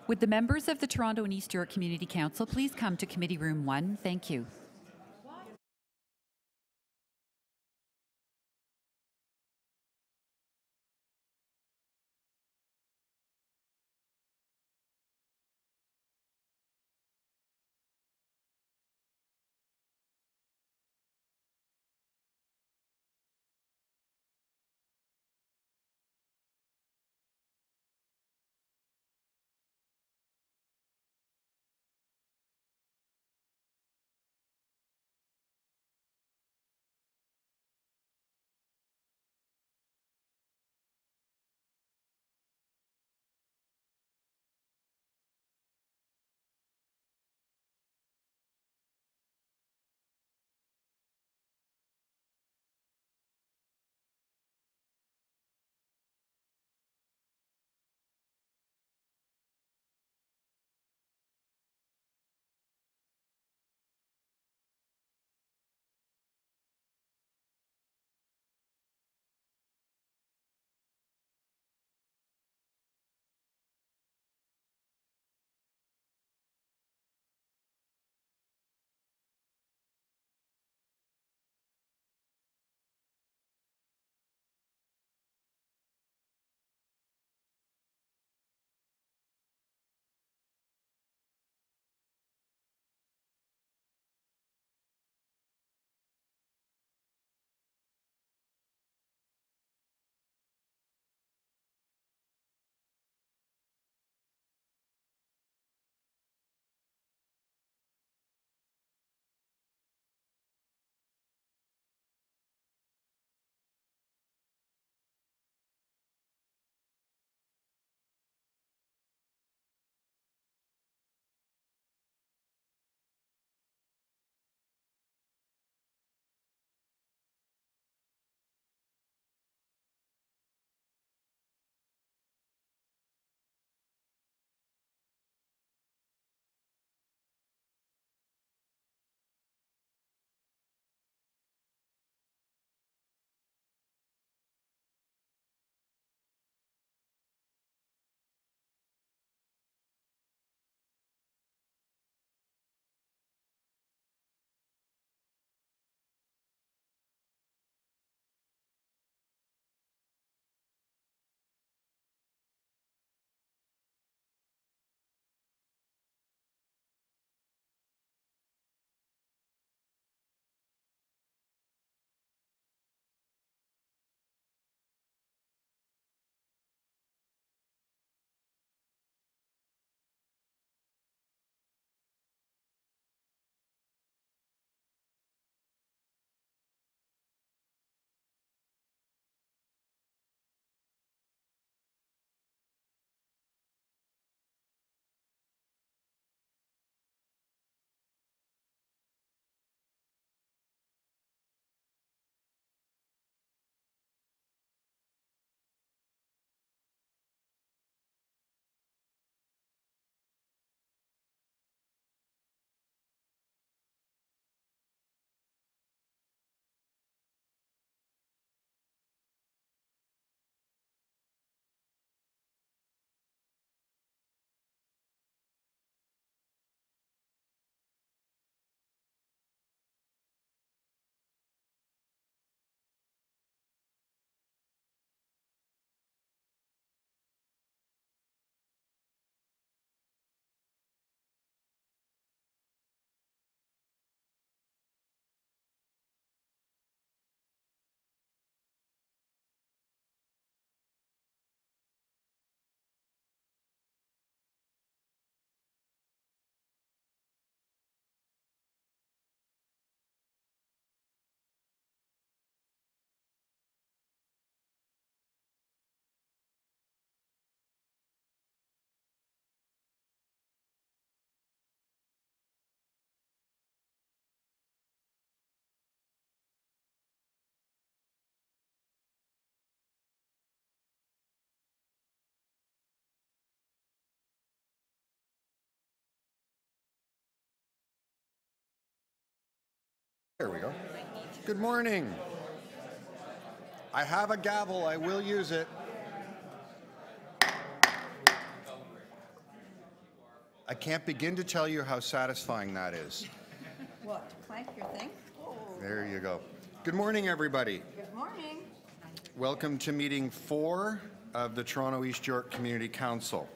Would the members of the Toronto and East York Community Council please come to Committee Room 1? Thank you. There we go. Good morning. I have a gavel. I will use it. I can't begin to tell you how satisfying that is. What, to clank your thing? Oh. There you go. Good morning, everybody. Good morning. Welcome to meeting 4 of the Toronto East York Community Council.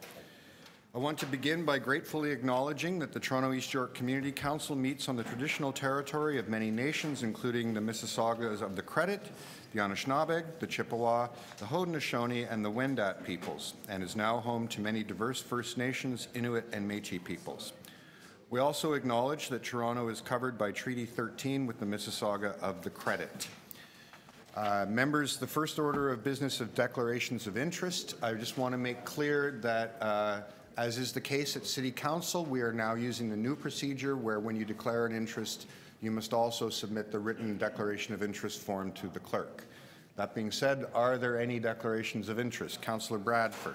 I want to begin by gratefully acknowledging that the Toronto East York Community Council meets on the traditional territory of many nations, including the Mississaugas of the Credit, the Anishinaabe, the Chippewa, the Haudenosaunee, and the Wendat peoples, and is now home to many diverse First Nations, Inuit, and Métis peoples. We also acknowledge that Toronto is covered by Treaty 13 with the Mississauga of the Credit. Members, the first order of business of declarations of interest. I just want to make clear that as is the case at City Council, we are now using the new procedure where when you declare an interest, you must also submit the written declaration of interest form to the clerk. That being said, are there any declarations of interest? Councillor Bradford.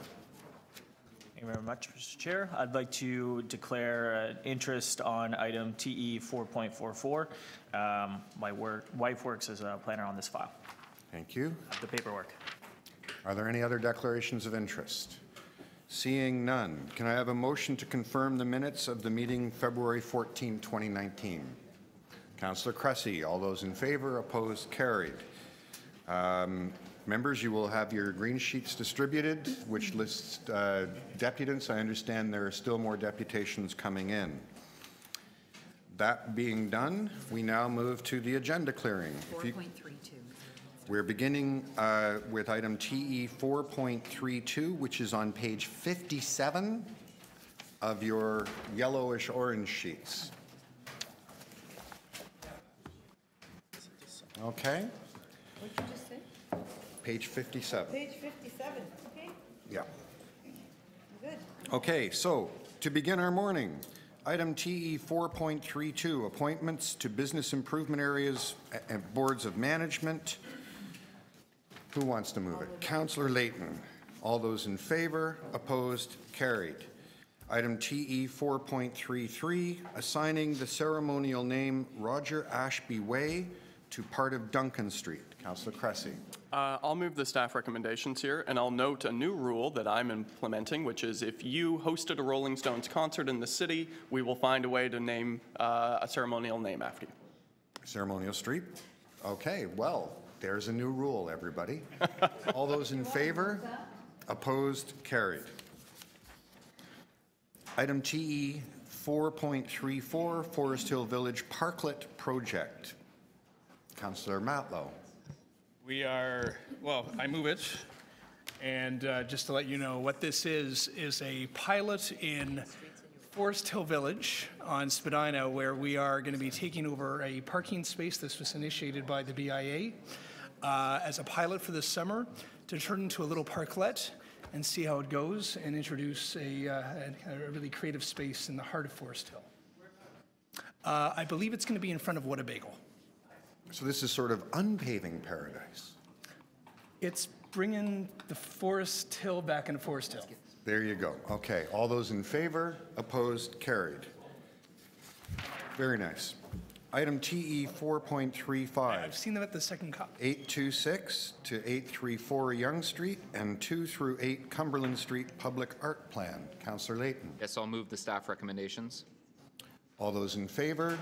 Thank you very much, Mr. Chair. I'd like to declare interest on item TE 4.44. My wife works as a planner on this file. Thank you. The paperwork. Are there any other declarations of interest? Seeing none, can I have a motion to confirm the minutes of the meeting February 14, 2019? Councillor Cressy, all those in favor, opposed, carried. Members, you will have your green sheets distributed, which lists deputants. I understand there are still more deputations coming in. That being done, we now move to the agenda clearing. 4.32. We're beginning with item TE 4.32, which is on page 57 of your yellowish-orange sheets. Okay. What did you just say? Page 57. Page 57, okay, Yeah. good. Okay, so to begin our morning, item TE 4.32, appointments to business improvement areas and boards of management. Who wants to move it? Councillor Layton. All those in favor, opposed, carried. Item TE 4.33, assigning the ceremonial name Roger Ashby Way to part of Duncan Street. Councillor Cressy. I'll move the staff recommendations here, and I'll note a new rule that I'm implementing, which is if you hosted a Rolling Stones concert in the city, we will find a way to name a ceremonial name after you. Ceremonial Street? Okay, well, there's a new rule, everybody. All those in favor? Opposed? Carried. Item TE 4.34, Forest Hill Village Parklet Project. Councillor Matlow. I move it. And just to let you know, what this is a pilot in Forest Hill Village on Spadina, where we are going to be taking over a parking space. This was initiated by the BIA as a pilot for this summer to turn into a little parklet and see how it goes and introduce a really creative space in the heart of Forest Hill. I believe it's going to be in front of What a Bagel. So this is sort of unpaving paradise. It's bringing the Forest Hill back into Forest Hill. There you go. Okay. All those in favor? Opposed? Carried. Very nice. Item TE 4.35. I've seen them at the second cop. 826 to 834 Yonge Street and 2 through 8 Cumberland Street Public Art Plan. Councillor Layton. Yes, I'll move the staff recommendations. All those in favor?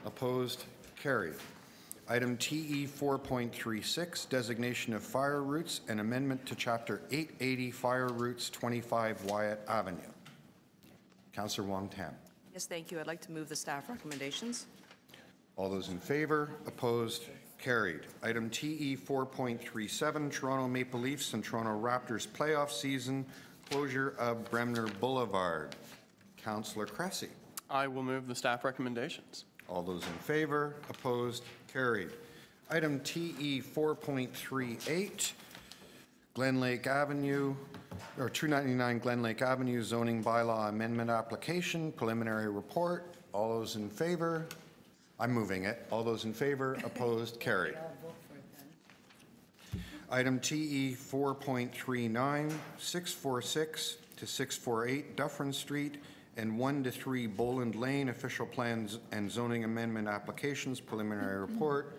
Opposed? Carried. Item TE 4.36, designation of fire routes and amendment to Chapter 880 Fire Routes 25 Wyatt Avenue. Councillor Wong-Tam. Yes, thank you. I'd like to move the staff recommendations. All those in favor? Opposed? Carried. Item TE 4.37, Toronto Maple Leafs and Toronto Raptors playoff season, closure of Bremner Boulevard. Councillor Cressy. I will move the staff recommendations. All those in favor? Opposed? Carried. Item TE 4.38, Glen Lake Avenue, or 299 Glen Lake Avenue zoning bylaw amendment application, preliminary report. All those in favor? I'm moving it. All those in favor? Opposed? Carried. Item TE 4.39, 646 to 648 Dufferin Street, and 1 to 3 Boland Lane official plans and zoning amendment applications, preliminary report.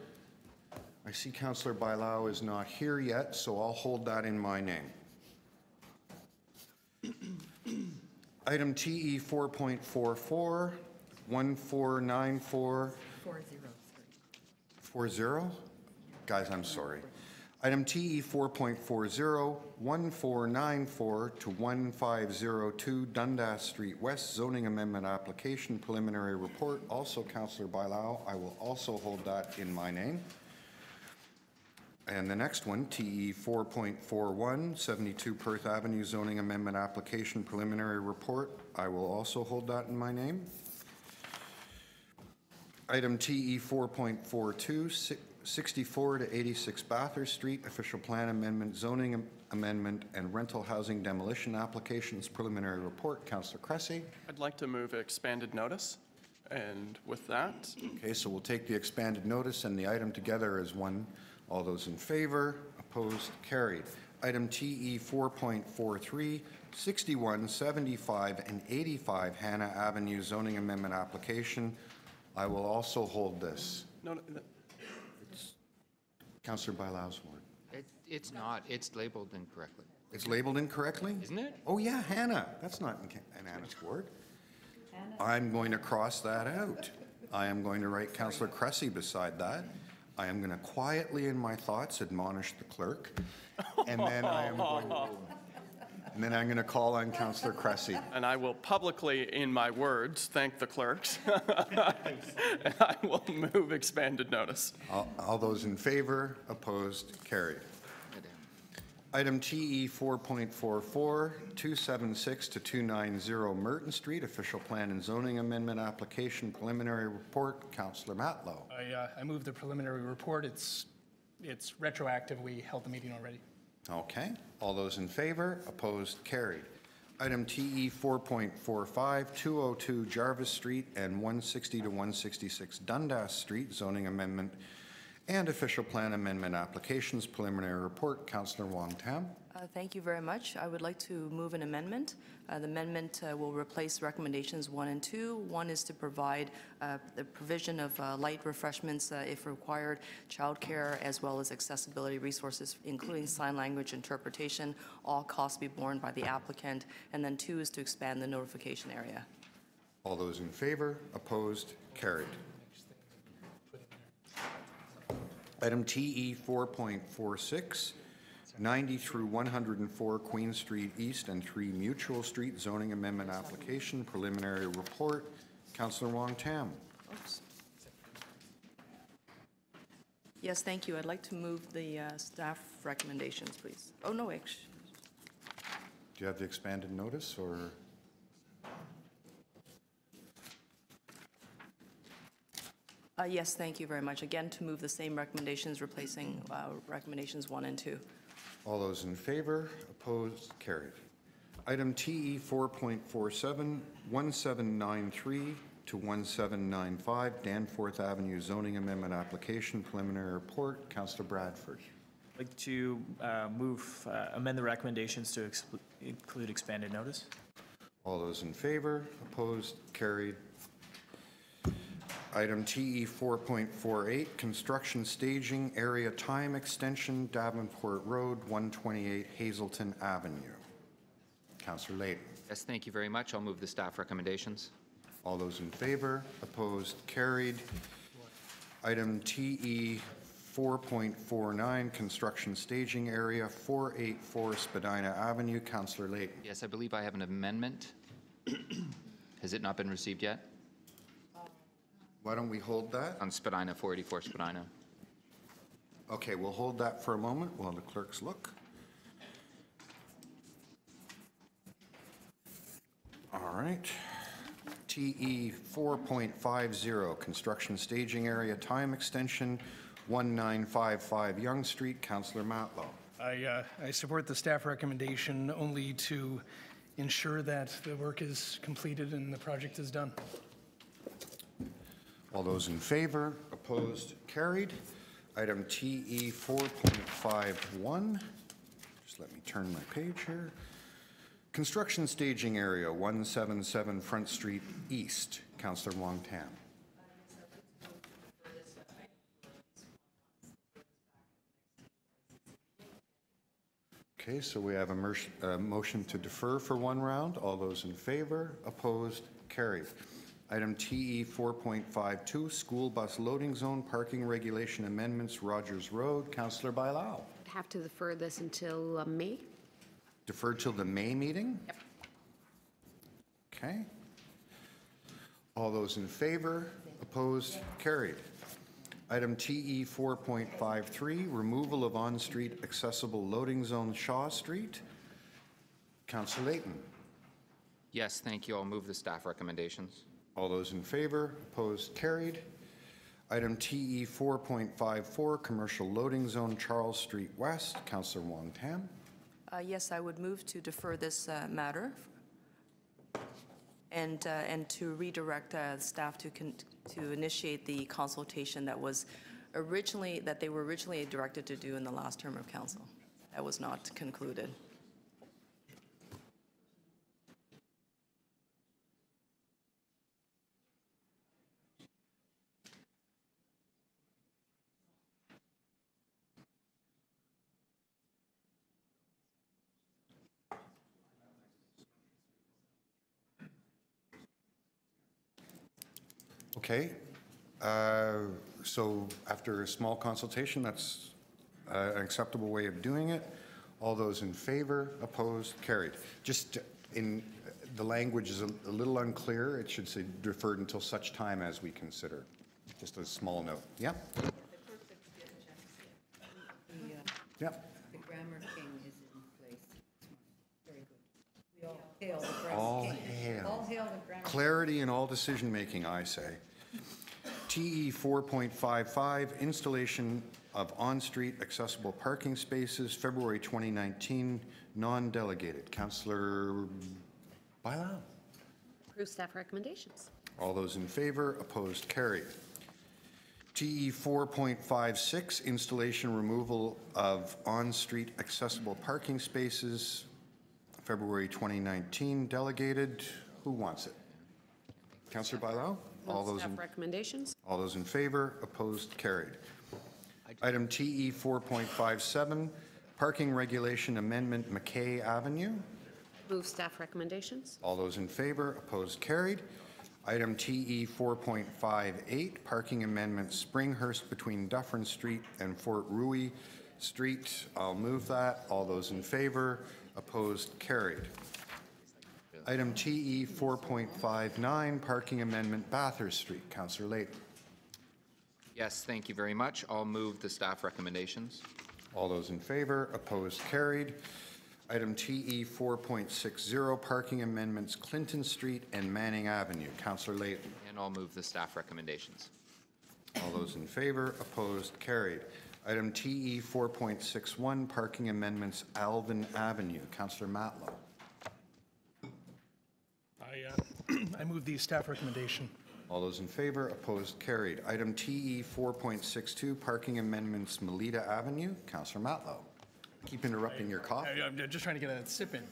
I see Councillor Bailao is not here yet, so I'll hold that in my name. Item TE 4.44, 1494. 40? Guys, I'm sorry. Item TE 4.40, 1494 to 1502 Dundas Street West zoning amendment application preliminary report. Also, Councillor Bailao, I will also hold that in my name. And the next one, TE 4.41, 72 Perth Avenue zoning amendment application preliminary report. I will also hold that in my name. Item TE 4.42, 64 to 86 Bathurst Street, official plan amendment, zoning amendment, and rental housing demolition applications preliminary report. Councillor Cressy. I'd like to move expanded notice. And with that, Okay, so we'll take the expanded notice and the item together as one. All those in favor, opposed, carried. Item TE 4.43, 61, 75, and 85 Hannah Avenue zoning amendment application. I will also hold this. no, Councillor Bailao's ward. It's not. It's labeled incorrectly. It's labeled incorrectly? Isn't it? Oh, yeah, Hannah. That's not in Hannah's ward. I'm going to cross that out. I am going to write Councillor Cressy beside that. I am going to quietly, in my thoughts, admonish the clerk, and then I'm going to call on Councillor Cressy. and I will publicly, in my words, thank the clerks. And I will move expanded notice. All those in favor, opposed, carried. Item TE 4.44, 276 to 290 Merton Street, official plan and zoning amendment application preliminary report. Councillor Matlow. I move the preliminary report. It's retroactive. We held the meeting already. Okay. All those in favor, opposed, carried. Item TE 4.45, 202 Jarvis Street and 160 to 166 Dundas Street, zoning amendment and official plan amendment applications preliminary report. Councillor Wong Tam. Thank you very much. I would like to move an amendment. The amendment will replace recommendations 1 and 2. 1 is to provide the provision of light refreshments if required, childcare, as well as accessibility resources, including sign language interpretation. All costs be borne by the applicant. And then 2 is to expand the notification area. All those in favor, opposed, carried. Item TE 4.46, 90 through 104 Queen Street East and 3 Mutual Street zoning amendment application preliminary report. Councillor Wong Tam. Oops. Yes, thank you. I'd like to move the staff recommendations, please. Oh, no, actually. Do you have the expanded notice or? Yes, thank you very much. Again, to move the same recommendations, replacing recommendations 1 and 2. All those in favor, opposed, carried. Item TE 4.47, 1793 to 1795 Danforth Avenue zoning amendment application preliminary report. Councillor Bradford. I'd like to amend the recommendations to include expanded notice. All those in favor, opposed, carried. Item TE 4.48, construction staging area time extension, Davenport Road, 128 Hazelton Avenue. Councillor Layton. Yes, thank you very much. I'll move the staff recommendations. All those in favor, opposed, carried. Item TE 4.49, construction staging area, 484 Spadina Avenue. Councillor Layton. Yes, I believe I have an amendment. Has it not been received yet? Why don't we hold that? On Spadina, 484 Spadina. Okay, we'll hold that for a moment while the clerks look. All right. TE 4.50, construction staging area time extension, 1955 Yonge Street. Councillor Matlow. I support the staff recommendation only to ensure that the work is completed and the project is done. All those in favor, opposed, carried. Item TE 4.51. Just let me turn my page here. Construction staging area, 177 Front Street East. Councillor Wong Tam. Okay, so we have a motion to defer for one round. All those in favor, opposed, carried. Item TE 4.52, school bus loading zone parking regulation amendments, Rogers Road. Councillor Bailao. Have to defer this until May. Deferred till the May meeting? Yep. Okay. All those in favor, opposed, carried. Item TE 4.53, removal of on-street accessible loading zone Shaw Street. Councillor Layton. Yes, thank you. I'll move the staff recommendations. All those in favor, opposed, carried. Item TE 4.54, commercial loading zone Charles Street West. Councillor Wong Tam. Yes, I would move to defer this matter and to redirect staff to initiate the consultation that they were originally directed to do in the last term of council. That was not concluded. Okay. So after a small consultation, that's an acceptable way of doing it. All those in favor, opposed, carried. Just in the language is a little unclear. It should say deferred until such time as we consider. Just a small note. Yeah? Yeah. The grammar king is in place. Very good. We all hail the grammar All king. hail. All hail the grammar king. Clarity in all decision-making, I say. TE 4.55, installation of on-street accessible parking spaces, February 2019, non-delegated. Councillor Bailao. Approve staff recommendations. All those in favor, opposed, carried. TE 4.56, installation removal of on-street accessible parking spaces, February 2019, delegated. Who wants it? Councillor Bailao? Staff recommendations. All those in favor, opposed, carried. Item TE 4.57, parking regulation amendment, McKay Avenue. Move staff recommendations. All those in favor, opposed, carried. Item TE 4.58, parking amendment, Springhurst between Dufferin Street and Fort Rouy Street. I'll move that. All those in favor, opposed, carried. Item TE 4.59, parking amendment, Bathurst Street. Councillor Layton. Yes, thank you very much. I'll move the staff recommendations. All those in favor, opposed, carried. Item TE 4.60, parking amendments, Clinton Street and Manning Avenue. Councillor Layton. And I'll move the staff recommendations. All those in favor, opposed, carried. Item TE 4.61, parking amendments, Alvin Avenue. Councillor Matlow. I move the staff recommendation. All those in favor, opposed, carried. Item TE 4.62, parking amendments, Melita Avenue. Councillor Matlow. Keep interrupting your coffee. I'm just trying to get a sip in.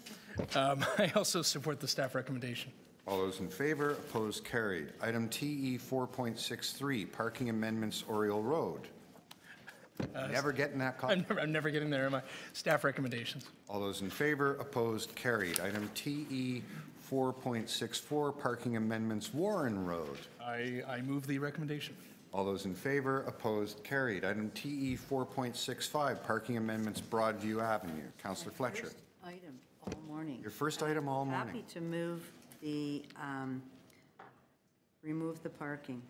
I also support the staff recommendation. All those in favor, opposed, carried. Item TE 4.63, parking amendments, Oriole Road. Never getting that coffee? I'm never getting there, am I? Staff recommendations. All those in favor, opposed, carried. Item TE 4.64, parking amendments, Warren Road. I move the recommendation. All those in favor, opposed, carried. Item TE 4.65, parking amendments, Broadview Avenue. Councillor Fletcher. First item all morning. Your first item all morning. Happy to move the, remove the parking.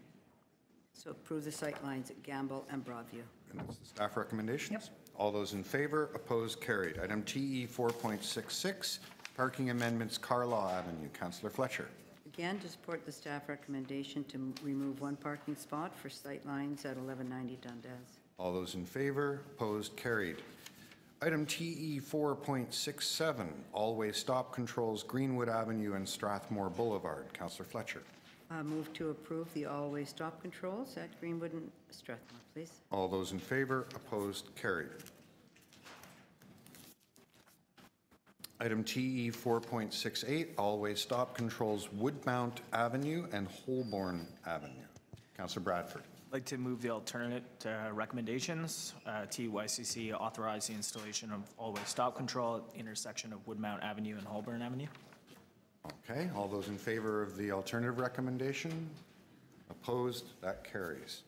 So approve the sight lines at Gamble and Broadview. And that's the staff recommendations? Yep. All those in favor, opposed, carried. Item TE 4.66, parking amendments, Carlaw Avenue. Councillor Fletcher. Again, to support the staff recommendation to remove one parking spot for sight lines at 1190 Dundas. All those in favor, opposed, carried. Item TE 4.67, all-way stop controls, Greenwood Avenue and Strathmore Boulevard. Councillor Fletcher. Move to approve the all-way stop controls at Greenwood and Strathmore, please. All those in favor, opposed, carried. Item TE 4.68, all-way stop controls, Woodmount Avenue and Holborn Avenue. Councillor Bradford. I'd like to move the alternate recommendations. TYCC authorize the installation of all-way stop control at the intersection of Woodmount Avenue and Holborn Avenue. Okay, all those in favor of the alternative recommendation? Opposed? That carries.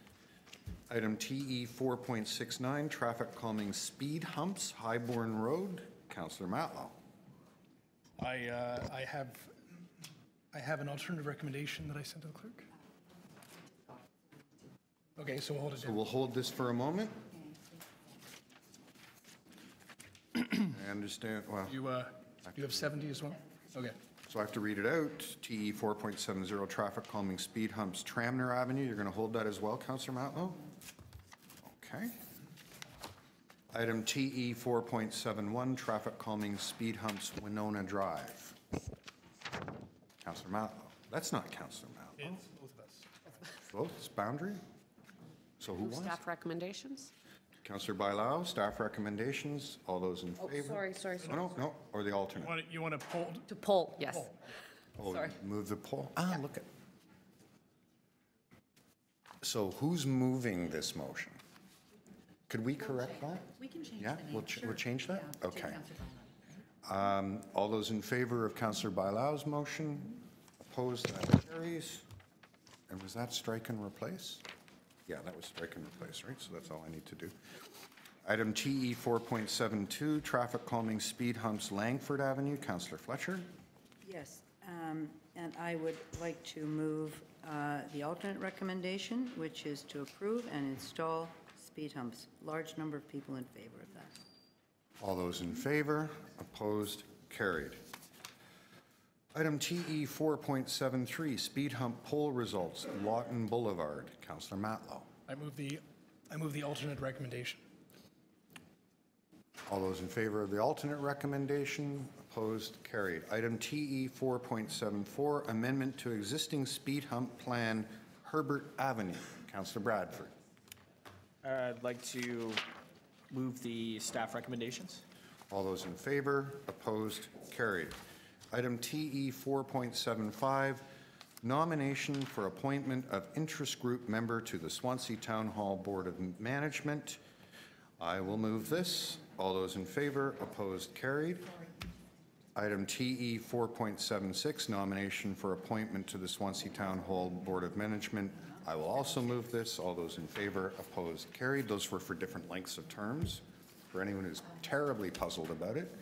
Item TE 4.69, traffic calming speed humps, Highborn Road. Councillor Matlow. I have an alternative recommendation that I sent to the clerk. Okay, so we'll hold it So down. we'll hold this for a moment. I understand, well, You have 70 as well? Okay. so I have to read it out. TE 4.70, traffic calming speed humps, Tramner Avenue. You're going to hold that as well, Councillor Matlow? Okay. Item TE 4.71, traffic calming speed humps, Winona Drive. Councillor Matlow. That's not Councillor Matlow. It's both of us. Both, it's boundary? So who Move wants? staff recommendations. Councillor Bailao, staff recommendations. All those in Oh, favor? sorry. No, or the alternate? You want to poll? To poll, yes. Oh, Sorry. move the poll. Look at. So who's moving this motion? Could we correct that? We can change Yeah, the name. we'll Sure. change that? Yeah, take Okay. Councillor Bailao. All those in favor of Councillor Bailao's motion? Opposed? That carries. And was that strike and replace? Yeah, that was strike and replace, right? So that's all I need to do. Item TE 4.72, traffic calming speed humps, Langford Avenue. Councillor Fletcher. Yes, and I would like to move the alternate recommendation, which is to approve and install speed humps. Large number of people in favor of that. All those in favor? Opposed? Carried. Item TE 4.73, speed hump poll results, Lawton Boulevard. Councillor Matlow. I move the alternate recommendation. All those in favor of the alternate recommendation? Opposed? Carried. Item TE 4.74, amendment to existing speed hump plan, Herbert Avenue. Councillor Bradford. I'd like to move the staff recommendations. All those in favor? Opposed? Carried. Item TE 4.75, nomination for appointment of interest group member to the Swansea Town Hall Board of Management. I will move this. All those in favor? Opposed? Carried. Item TE 4.76, nomination for appointment to the Swansea Town Hall Board of Management. I will also move this. All those in favor? Opposed? Carried. Those were for different lengths of terms, for anyone who's terribly puzzled about it.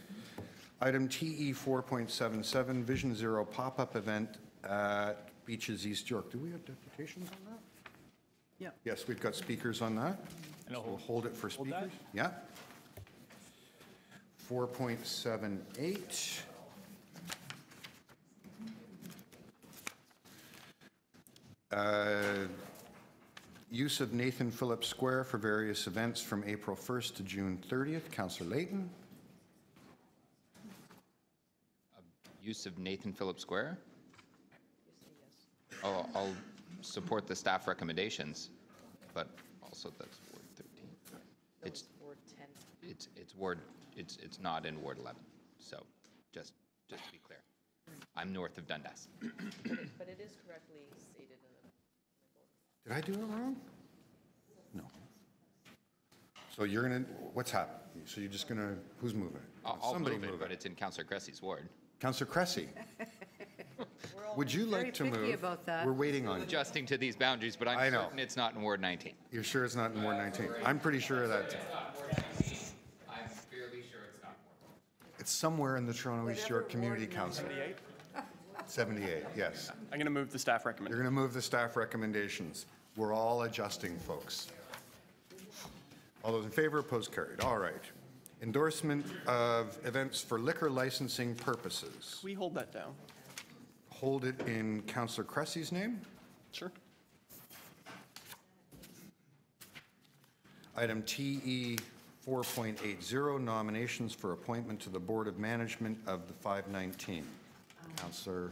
Item TE 4.77, Vision Zero pop-up event at Beaches East York. Do we have deputations on that? Yeah. Yes, we've got speakers on that. And I'll We'll hold it for hold that? speakers. Yeah. 4.78. Use of Nathan Phillips Square for various events from April 1st to June 30th. Councillor Layton. Use of Nathan Phillips Square? Oh, I'll support the staff recommendations, but also that's Ward 13. It's Ward 10. It's Ward, it's not in Ward 11, so just to be clear. I'm north of Dundas. But it is correctly stated in the... Did I do it wrong? No. So you're going to, what's happening? So you're just going to, who's moving it? I'll Somebody move it, but it's in Councillor Cressy's ward. Councillor Cressy, would you like to very picky move? about that. We're waiting on you. Adjusting to these boundaries, but I I'm know. certain it's not in Ward 19. You're sure it's not in Ward 19? I'm pretty sure of that. I'm fairly sure it's not. It's somewhere in the Toronto East York Community Council. 78, yes. I'm going to move the staff You're recommendation. going to move the staff recommendations. We're all adjusting, folks. All those in favor, opposed, carried. All right. Endorsement of events for liquor licensing purposes. Can we hold that down? Hold it in Councillor Cressy's name. Sure. Item TE 4.80, nominations for appointment to the Board of Management of the 519. Councillor.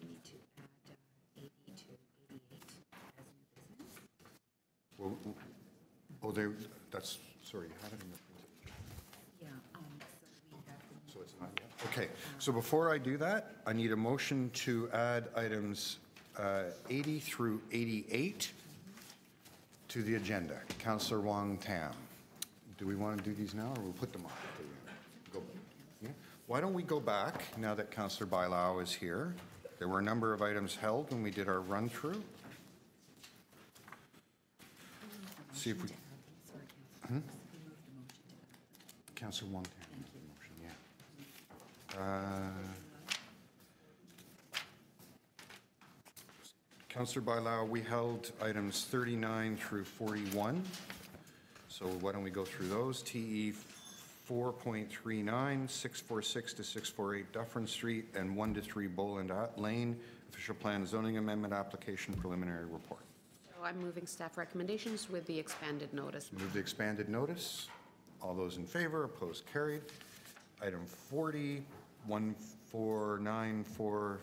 We need to add 80 to 88 as new business. Well, that's, sorry, you have it in the, Yeah, so we have the so it's not yet? Okay, so before I do that, I need a motion to add items 80 through 88 to the agenda. Councillor Wong Tam. Do we want to do these now, or we'll put them on? Yeah. Why don't we go back, now that Councillor Bailao is here? There were a number of items held when we did our run-through. See if we... Councillor Wong Tam. Councillor Bailao, we held items 39 through 41. So why don't we go through those? TE 4.39, 646 to 648 Dufferin Street, and 1 to 3 Boland Lane, official plan zoning amendment application preliminary report. So I'm moving staff recommendations with the expanded notice. Move the expanded notice. All those in favor, opposed, carried. Item 40, 1494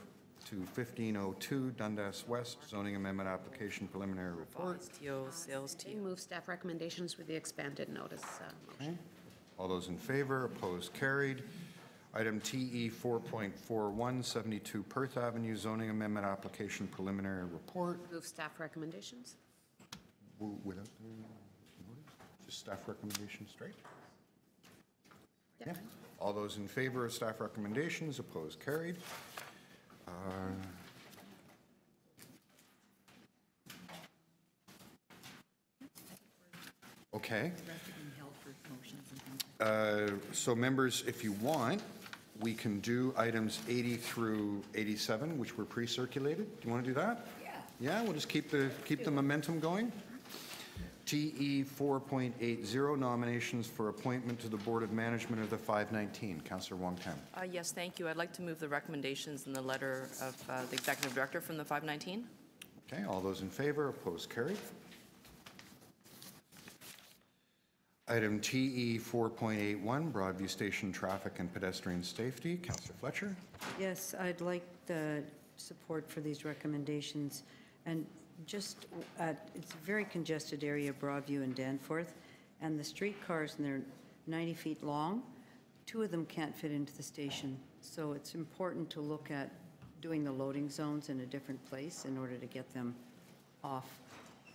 to 1502 Dundas West, zoning amendment application preliminary report. Patio, sales I team. move staff recommendations with the expanded notice. Okay. All those in favor, opposed, carried. Item TE 4.41, 72 Perth Avenue, zoning amendment application preliminary report. Move staff recommendations. Without the notice? Just staff recommendation straight? Yeah. All those in favor of staff recommendations, opposed, carried. Okay. So members, if you want, we can do items 80 through 87, which were pre-circulated. Do you want to do that? Yeah. Yeah, we'll just keep the momentum going. TE 4.80, nominations for appointment to the Board of Management of the 519. Councillor Wong Tam. Yes, thank you. I'd like to move the recommendations in the letter of the Executive Director from the 519. Okay, all those in favor, opposed, carried. Item TE 4.81, Broadview Station Traffic and Pedestrian Safety. Councillor Fletcher. Yes, I'd like the support for these recommendations. And just it's a very congested area, Broadview and Danforth, and the streetcars, and they're 90 feet long. 2 of them can't fit into the station. So it's important to look at doing the loading zones in a different place in order to get them off,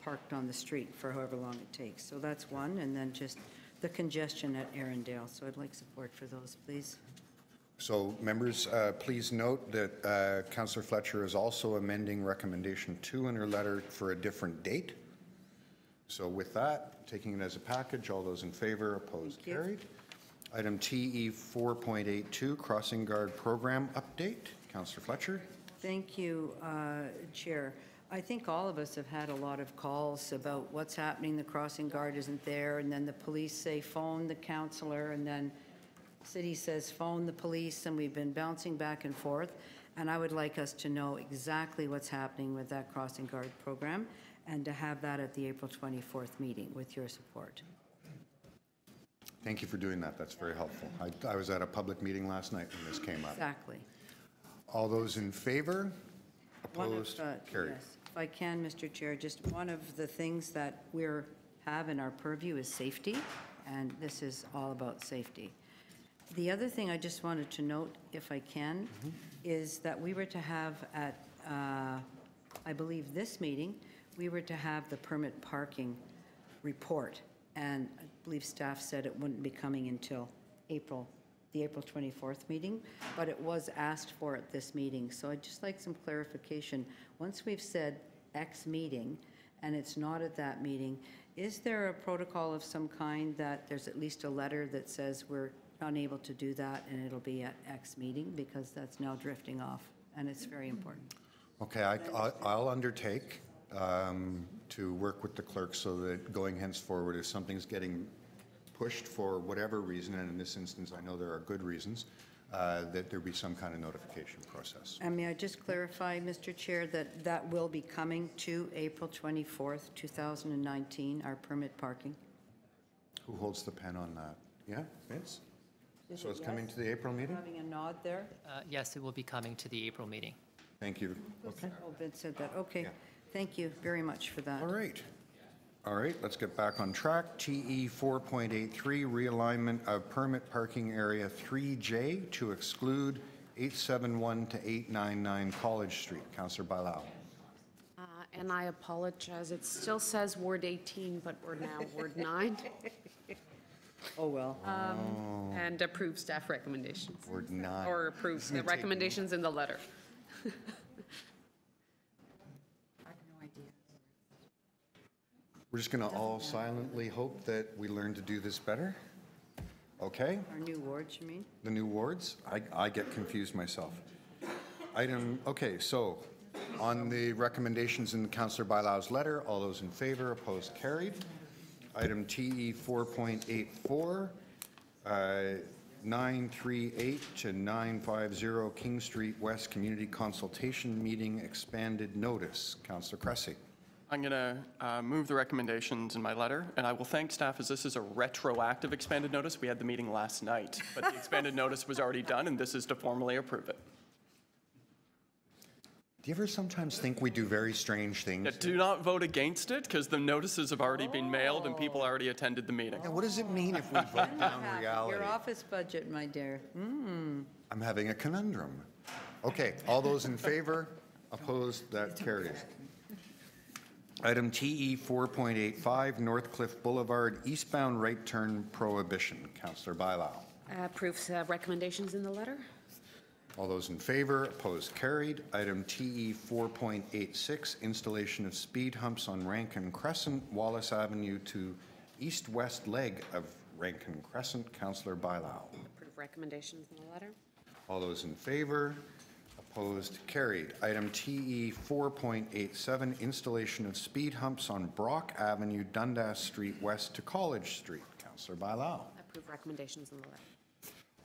parked on the street for however long it takes. So that's one, and then just the congestion at Arundel. So I'd like support for those, please. So members, please note that Councillor Fletcher is also amending recommendation 2 in her letter for a different date. So with that, taking it as a package, all those in favor, opposed, carried. Item TE 4.82, Crossing Guard Program Update. Councillor Fletcher. Thank you, Chair. I think all of us have had a lot of calls about what's happening. The crossing guard isn't there, and then the police say phone the councillor, and then city says phone the police, and we've been bouncing back and forth. And I would like us to know exactly what's happening with that crossing guard program, and to have that at the April 24th meeting with your support. Thank you for doing that. That's very helpful. I was at a public meeting last night when this came up. Exactly. All those in favor? Opposed? Carried. Yes. If I can, Mr. Chair, just one of the things that we have in our purview is safety, and this is all about safety. The other thing I just wanted to note, if I can, is that we were to have at, I believe this meeting, we were to have the permit parking report, and I believe staff said it wouldn't be coming until April, the April 24th meeting, but it was asked for at this meeting. So I'd just like some clarification. Once we've said X meeting, and it's not at that meeting, is there a protocol of some kind that there's at least a letter that says we're unable to do that and it'll be at X meeting, because that's now drifting off and it's very important. Okay, I'll undertake to work with the clerk so that going henceforward, if something's getting pushed for whatever reason, and in this instance I know there are good reasons, that there be some kind of notification process. And may I just clarify, Mr. Chair, that that will be coming to April 24th, 2019, our permit parking? Who holds the pen on that? Yeah, Vince? So it's coming to the April meeting? Having a nod there? Yes, it will be coming to the April meeting. Thank you. Okay. Oh, Vince said that. Okay. Yeah. Thank you very much for that. All right. All right, let's get back on track. TE 4.83, realignment of permit parking area 3J to exclude 871 to 899 College Street. Councillor Bailao. And I apologize, it still says Ward 18, but we're now Ward 9. Oh, well. And approve staff recommendations. Ward 9. Or approve the recommendations in the letter. I have no idea. We're just going to all silently hope that we learn to do this better. Okay? Our new wards, you mean? The new wards? I get confused myself. Okay, so on the recommendations in Councillor Bailao's letter, all those in favor, opposed, carried. Item TE 4.84, 938 to 950 King Street West Community Consultation Meeting expanded notice. Councillor Cressy. I'm going to move the recommendations in my letter, and I will thank staff as this is a retroactive expanded notice. We had the meeting last night, but the expanded notice was already done, and this is to formally approve it. Do you ever sometimes think we do very strange things? Yeah, do not vote against it, because the notices have already been mailed and people already attended the meeting. Yeah, what does it mean if we vote down reality? Your office budget, my dear. I'm having a conundrum. Okay, all those in favor, opposed, that carries. Item TE 4.85, Northcliffe Boulevard, eastbound right turn prohibition. Councillor Bailao. Approve recommendations in the letter. All those in favor, opposed, carried. Item TE 4.86, installation of speed humps on Rankin Crescent, Wallace Avenue to east-west leg of Rankin Crescent. Councillor Bailao. Approve recommendations in the letter. All those in favor, opposed, carried. Item TE 4.87, installation of speed humps on Brock Avenue, Dundas Street west to College Street. Councillor Bailao. Approve recommendations in the letter.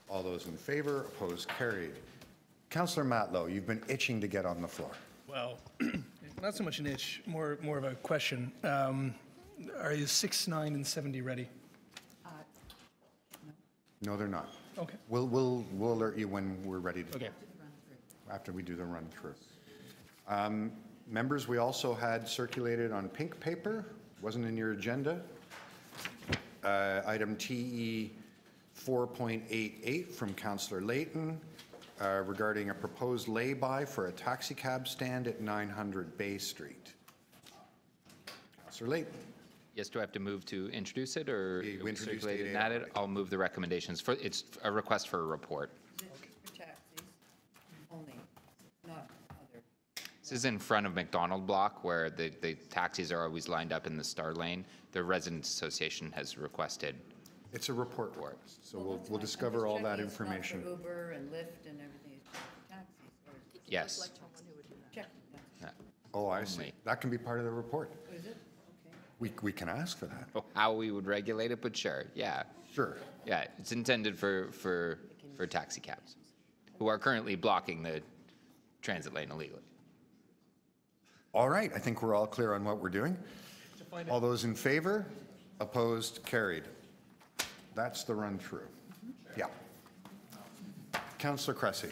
All those in favor, opposed, carried. Councillor Matlow, you've been itching to get on the floor. Well, not so much an itch, more of a question. Are you 6, 9, and 70 ready? No, they're not. Okay. We'll alert you when we're ready to. Okay. After we do the run through. Members, we also had circulated on pink paper, wasn't in your agenda. Item TE 4.88 from Councillor Layton regarding a proposed lay-by for a taxi cab stand at 900 Bay Street. Councillor Layton. Yes, do I have to move to introduce it or We introduced circulate it and 8A add it? I'll move the recommendations. It's a request for a report. For taxis only, not other. This is in front of McDonald Block where the taxis are always lined up in the Star Lane. The Residents Association has requested. It's a report, so we'll discover all that information. It's not for Uber and Lyft and everything, it's for taxis. Or Yes. check. Yeah. Oh, I see. That can be part of the report. Oh, is it? Okay. We can ask for that. Oh, how we would regulate it, but sure, yeah. Sure. Yeah, it's intended for taxi cabs who are currently blocking the transit lane illegally. All right, I think we're all clear on what we're doing. All those in favor, opposed, carried. That's the run through. Yeah. Councillor Cressy.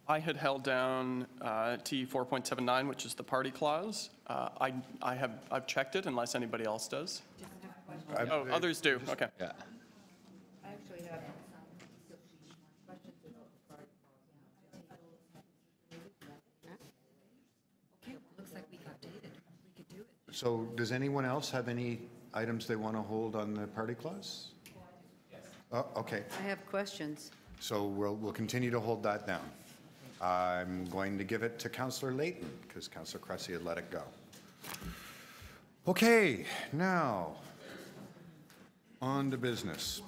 I had held down T 4.79, which is the party clause. I've checked it unless anybody else does. Oh, others do. Okay. Yeah. I actually have Okay, looks like we got dated. We could do it. So does anyone else have any items they want to hold on the party clause? Oh, okay. I have questions. So we'll continue to hold that down. I'm going to give it to Councillor Layton because Councillor Cressy had let it go. Okay, now on to business.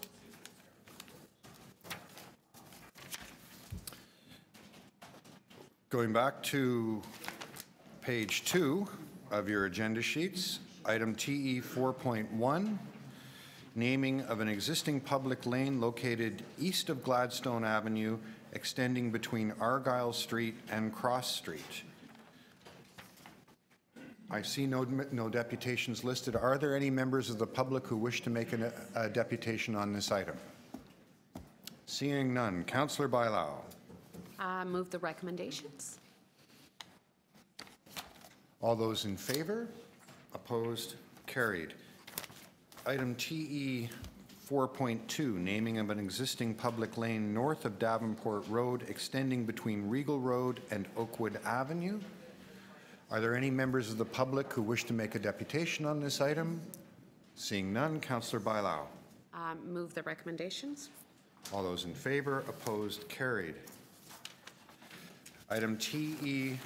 Going back to page 2 of your agenda sheets, item TE 4.1, naming of an existing public lane located east of Gladstone Avenue, extending between Argyle Street and Cross Street. I see no deputations listed. Are there any members of the public who wish to make a deputation on this item? Seeing none. Councillor Bailao. Move the recommendations. All those in favor? Opposed? Carried. Item TE 4.2, naming of an existing public lane north of Davenport Road extending between Regal Road and Oakwood Avenue. Are there any members of the public who wish to make a deputation on this item? Seeing none, Councillor Bailao. Move the recommendations. All those in favor, opposed, carried. Item TE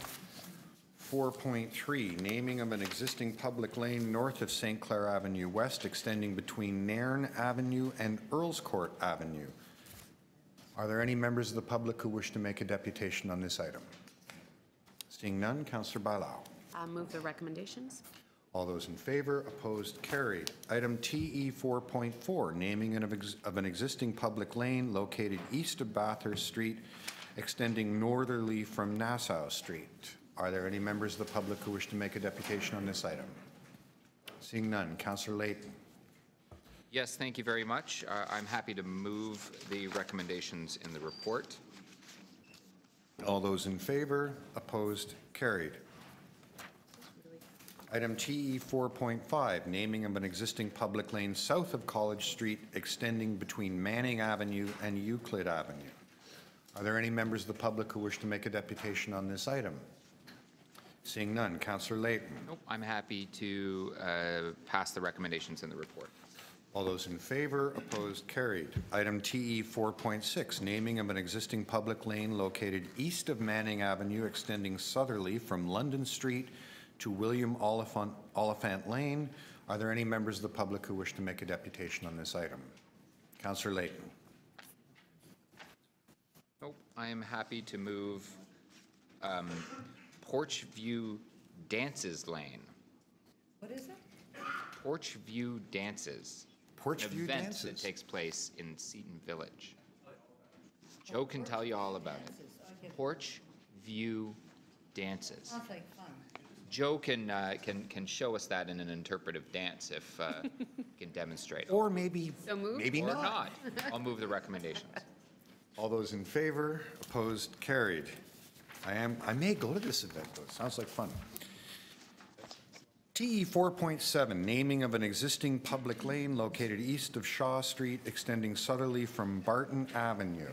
4.3, naming of an existing public lane north of St. Clair Avenue West extending between Nairn Avenue and Earls Court Avenue. Are there any members of the public who wish to make a deputation on this item? Seeing none, Councillor Bailao. Move the recommendations. All those in favor, opposed, carried. Item TE 4.4, naming of an existing public lane located east of Bathurst Street extending northerly from Nassau Street. Are there any members of the public who wish to make a deputation on this item? Seeing none, Councillor Layton. Yes, thank you very much. I'm happy to move the recommendations in the report. All those in favor, opposed, carried. Item TE 4.5, naming of an existing public lane south of College Street extending between Manning Avenue and Euclid Avenue. Are there any members of the public who wish to make a deputation on this item? Seeing none, Councillor Layton. Nope, I'm happy to pass the recommendations in the report. All those in favor, opposed, carried. Item TE 4.6, naming of an existing public lane located east of Manning Avenue extending southerly from London Street to William Oliphant Lane. Are there any members of the public who wish to make a deputation on this item? Councillor Layton. Nope, I am happy to move Porch View Dances Lane. What is it? Porch View Dances. Porch View event Dances. that takes place in Seton Village. Joe can tell you all about it. Porch View Dances. Sounds like fun. Joe can show us that in an interpretive dance if can demonstrate. Or maybe, maybe or not. not. I'll move the recommendations. All those in favor, opposed, carried. I may go to this event though. It sounds like fun. TE 4.7, naming of an existing public lane located east of Shaw Street extending southerly from Barton Avenue.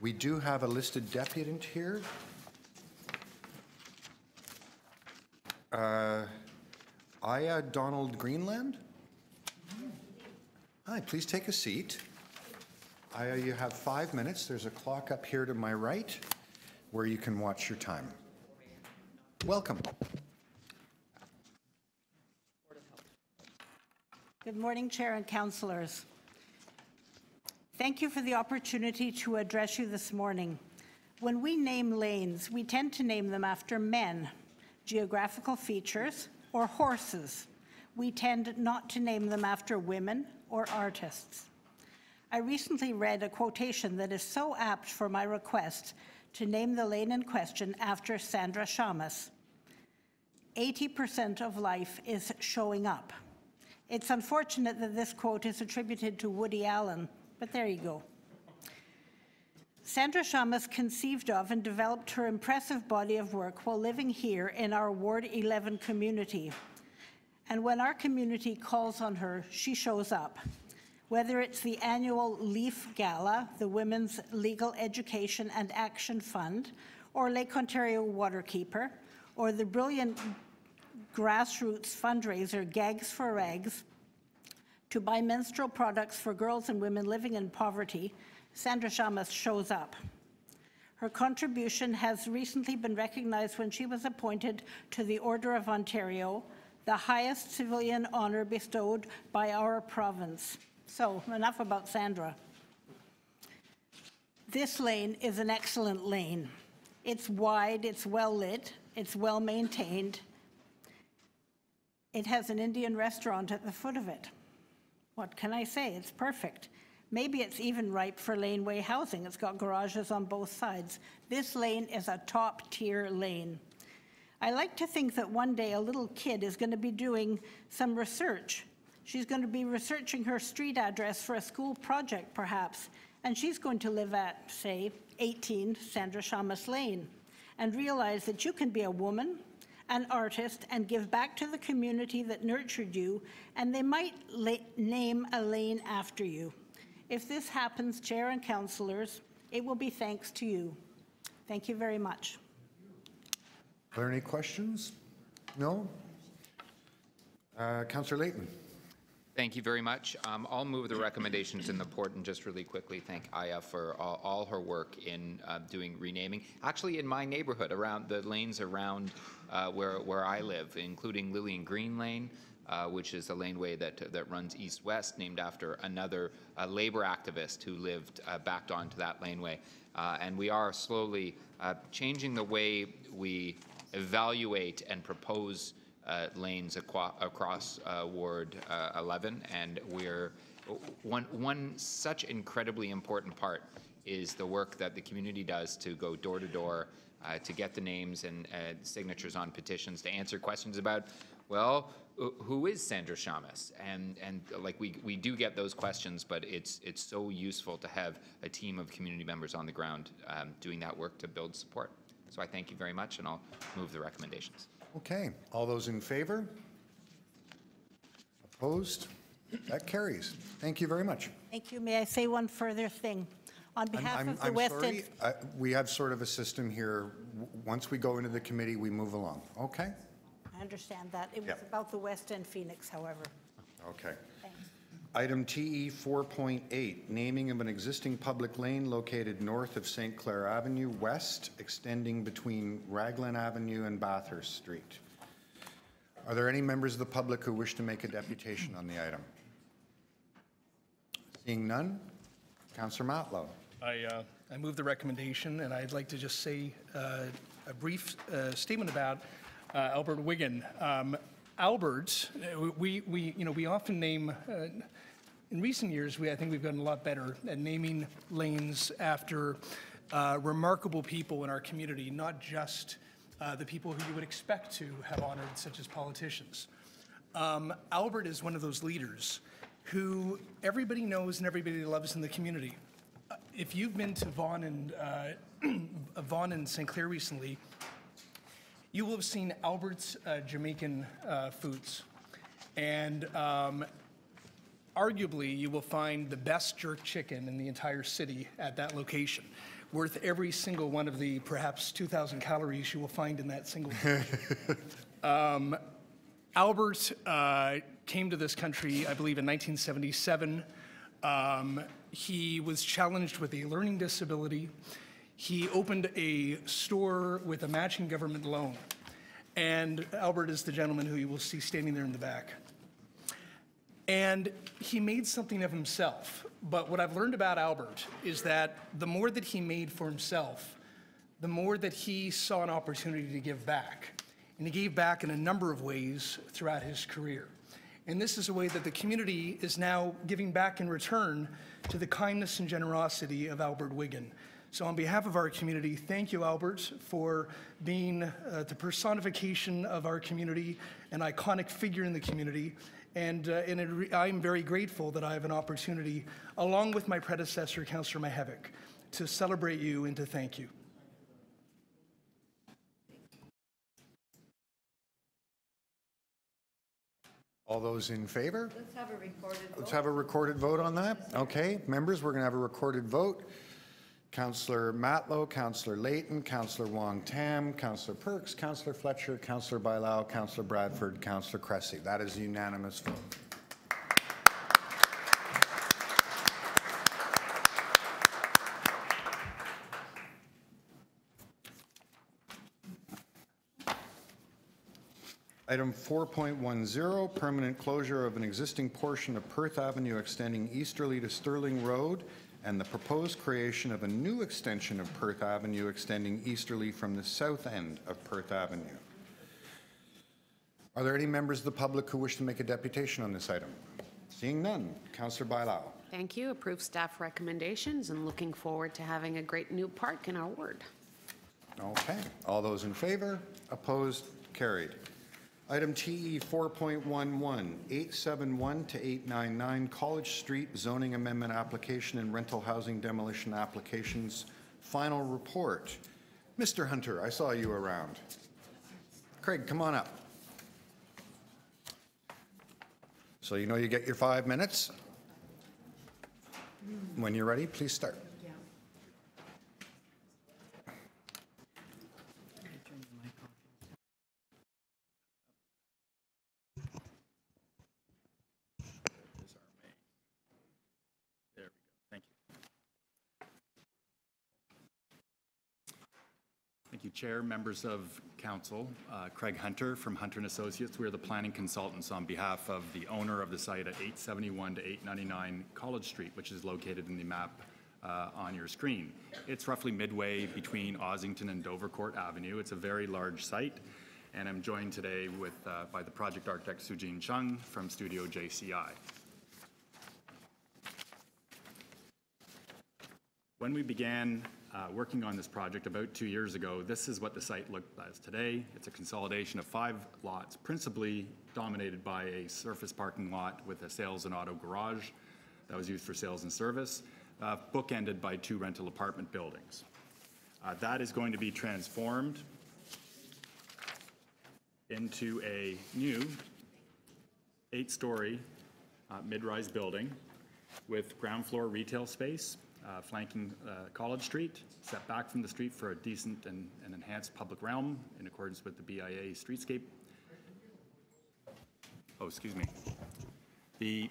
We do have a listed deputant here. Aya Donald Greenland. Hi, please take a seat. Aya, you have 5 minutes. There's a clock up here to my right where you can watch your time. Welcome. Good morning, Chair and Councillors. Thank you for the opportunity to address you this morning. When we name lanes, we tend to name them after men, geographical features, or horses. We tend not to name them after women or artists. I recently read a quotation that is so apt for my request to name the lane in question after Sandra Shamas. 80% of life is showing up. It's unfortunate that this quote is attributed to Woody Allen, but there you go. Sandra Shamas conceived of and developed her impressive body of work while living here in our Ward 11 community. And when our community calls on her, she shows up. Whether it's the annual LEAF Gala, the Women's Legal Education and Action Fund, or Lake Ontario Waterkeeper, or the brilliant grassroots fundraiser Gags for Rags, to buy menstrual products for girls and women living in poverty, Sandra Shamas shows up. Her contribution has recently been recognized when she was appointed to the Order of Ontario, the highest civilian honor bestowed by our province. So, enough about Sandra. This lane is an excellent lane. It's wide, it's well lit, it's well maintained. It has an Indian restaurant at the foot of it. What can I say? It's perfect. Maybe it's even ripe for laneway housing. It's got garages on both sides. This lane is a top-tier lane. I like to think that one day a little kid is going to be doing some research. She's going to be researching her street address for a school project, perhaps, and she's going to live at, say, 18 Sandra Shamas Lane, and realize that you can be a woman, an artist, and give back to the community that nurtured you, and they might name a lane after you. If this happens, Chair and councillors, it will be thanks to you. Thank you very much. Are there any questions? No? Councillor Layton. Thank you very much. I'll move the recommendations in the report and just really quickly thank Aya for all her work in doing renaming. Actually, in my neighborhood, around the lanes around where I live, including Lillian Green Lane, which is a laneway that runs east-west, named after another labor activist who lived backed onto that laneway. And we are slowly changing the way we evaluate and propose lanes across Ward 11, and we're one such incredibly important part is the work that the community does to go door to door to get the names and signatures on petitions, to answer questions about, well, who is Sandra Shamus? And like we do get those questions, but it's so useful to have a team of community members on the ground doing that work to build support. So I thank you very much, and I'll move the recommendations. Okay. All those in favor? Opposed? That carries. Thank you very much. Thank you. May I say one further thing? On behalf of the I'm West sorry. End... We have sort of a system here. Once we go into the committee, we move along. Okay? I understand that. It was Yep. about the West End Phoenix, however. Okay. Thanks. Item TE 4.8, naming of an existing public lane located north of St. Clair Avenue West, extending between Raglan Avenue and Bathurst Street. Are there any members of the public who wish to make a deputation on the item? Seeing none, Councillor Matlow. I move the recommendation, and I'd like to just say a brief statement about Albert Wigan. Albert, we often name. In recent years, I think we've gotten a lot better at naming lanes after remarkable people in our community, not just the people who you would expect to have honored, such as politicians. Albert is one of those leaders who everybody knows and everybody loves in the community. If you've been to Vaughan and St. Clair recently, you will have seen Albert's Jamaican foods. And arguably, you will find the best jerk chicken in the entire city at that location, worth every single one of the perhaps 2,000 calories you will find in that single Albert came to this country, I believe, in 1977. He was challenged with a learning disability. He opened a store with a matching government loan. And Albert is the gentleman who you will see standing there in the back. And he made something of himself. But what I've learned about Albert is that the more that he made for himself, the more that he saw an opportunity to give back. And he gave back in a number of ways throughout his career. And this is a way that the community is now giving back in return to the kindness and generosity of Albert Wigan. So on behalf of our community, thank you, Albert, for being the personification of our community, an iconic figure in the community. And I'm very grateful that I have an opportunity, along with my predecessor, Councillor Mihevc, to celebrate you and to thank you. All those in favor? Let's have a recorded vote. Let's have a recorded vote on that. Okay, members, we're going to have a recorded vote. Councillor Matlow, Councillor Layton, Councillor Wong Tam, Councillor Perks, Councillor Fletcher, Councillor Bailao, Councillor Bradford, Councillor Cressy. That is a unanimous vote. Item 4.10, permanent closure of an existing portion of Perth Avenue extending easterly to Sterling Road, and the proposed creation of a new extension of Perth Avenue extending easterly from the south end of Perth Avenue. Are there any members of the public who wish to make a deputation on this item? Seeing none, Councillor Bailao. Thank you. Approve staff recommendations and looking forward to having a great new park in our ward. Okay. All those in favor? Opposed? Carried. Item TE 4.11, 871 to 899 College Street zoning amendment application and rental housing demolition applications final report. Mr. Hunter, I saw you around. Craig, come on up. So you know you get your 5 minutes. When you're ready, please start. Thank you, Chair, members of Council. Craig Hunter from Hunter & Associates. We are the planning consultants on behalf of the owner of the site at 871 to 899 College Street, which is located in the map on your screen. It's roughly midway between Ossington and Dovercourt Avenue. It's a very large site, and I'm joined today by the project architect Sujin Chung from Studio JCI. When we began working on this project about 2 years ago, this is what the site looked as today. It's a consolidation of 5 lots, principally dominated by a surface parking lot with a sales and auto garage that was used for sales and service, bookended by 2 rental apartment buildings. That is going to be transformed into a new 8-story mid-rise building with ground floor retail space, flanking College Street, set back from the street for a decent and enhanced public realm in accordance with the BIA streetscape. Oh, excuse me. The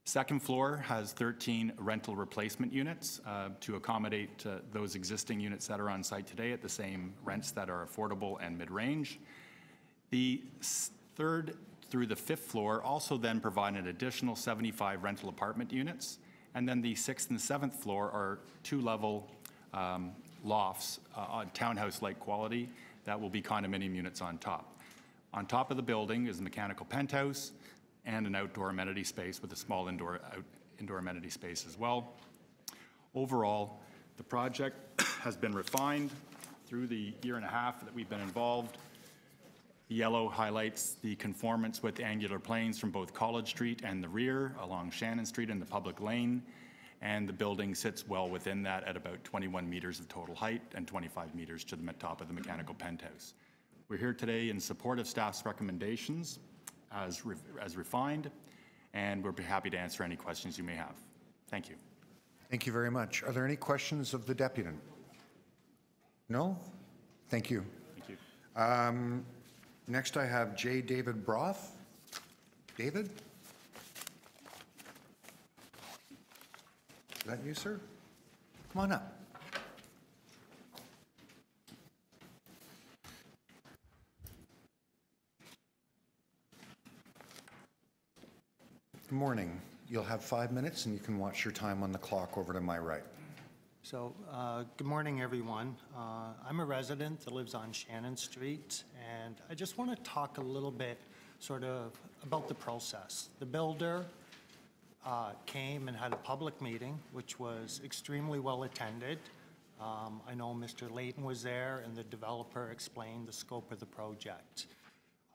second floor has 13 rental replacement units to accommodate those existing units that are on site today at the same rents that are affordable and mid-range. The third through the 5th floor also then provide an additional 75 rental apartment units. And then the 6th and 7th floor are 2-level lofts on townhouse-like quality that will be condominium units on top. On top of the building is a mechanical penthouse and an outdoor amenity space with a small indoor amenity space as well. Overall, the project has been refined through the year and a half that we've been involved. The yellow highlights the conformance with angular planes from both College Street and the rear along Shannon Street and the public lane. And the building sits well within that at about 21 meters of total height and 25 meters to the top of the mechanical penthouse. We're here today in support of staff's recommendations as refined, and we'll be happy to answer any questions you may have. Thank you. Thank you very much. Are there any questions of the deputy? No? Thank you. Thank you. Next, I have J. David Broth. David? Is that you, sir? Come on up. Good morning. You'll have 5 minutes, and you can watch your time on the clock over to my right. So, good morning, everyone. I'm a resident that lives on Shannon Street, and I just want to talk a little bit sort of about the process. The builder came and had a public meeting, which was extremely well attended. I know Mr. Layton was there, and the developer explained the scope of the project.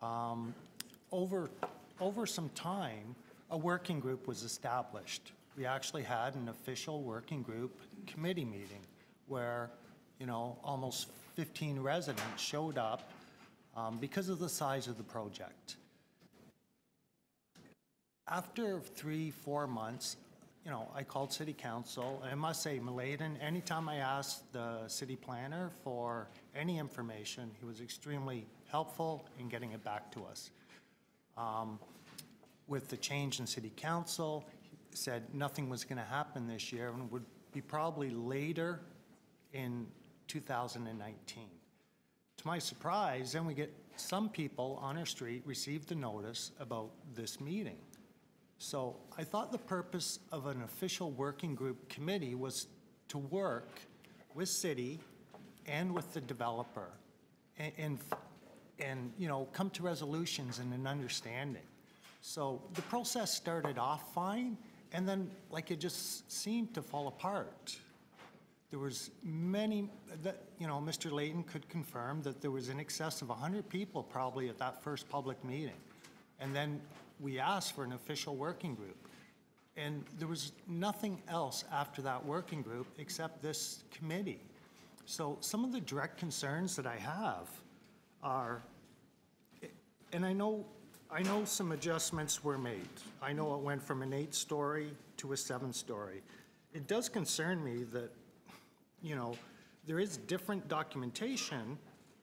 Over some time, a working group was established. We actually had an official working group committee meeting where, you know, almost 15 residents showed up because of the size of the project. After 3-4 months, you know, I called City Council, and I must say, Mladen, anytime I asked the city planner for any information, he was extremely helpful in getting it back to us. With the change in City Council, he said nothing was going to happen this year and would be probably later in 2019. To my surprise, then we get some people on our street received the notice about this meeting. So I thought the purpose of an official working group committee was to work with city and with the developer and you know, come to resolutions and an understanding. So the process started off fine, and then like it just seemed to fall apart. There was many, you know, Mr. Layton could confirm that there was in excess of 100 people probably at that first public meeting. And then we asked for an official working group. And there was nothing else after that working group except this committee. So some of the direct concerns that I have are, and I know some adjustments were made. I know it went from an 8-story to a 7-story. It does concern me that, you know, there is different documentation.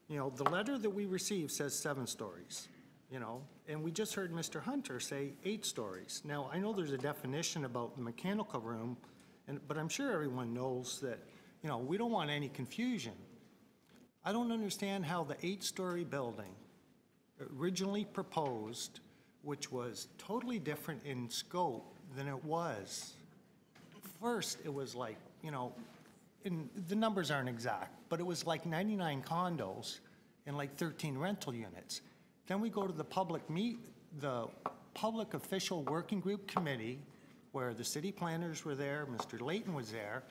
You know, the letter that we received says 7 stories, you know, and we just heard Mr. Hunter say 8 stories. Now, I know there's a definition about the mechanical room, but I'm sure everyone knows that, you know, we don't want any confusion. I don't understand how the 8-story building originally proposed, which was totally different in scope than it was. First, it was like, you know, and the numbers aren't exact, but it was like 99 condos and like 13 rental units. Then we go to the public official working group committee, where the city planners were there, Mr. Layton was there,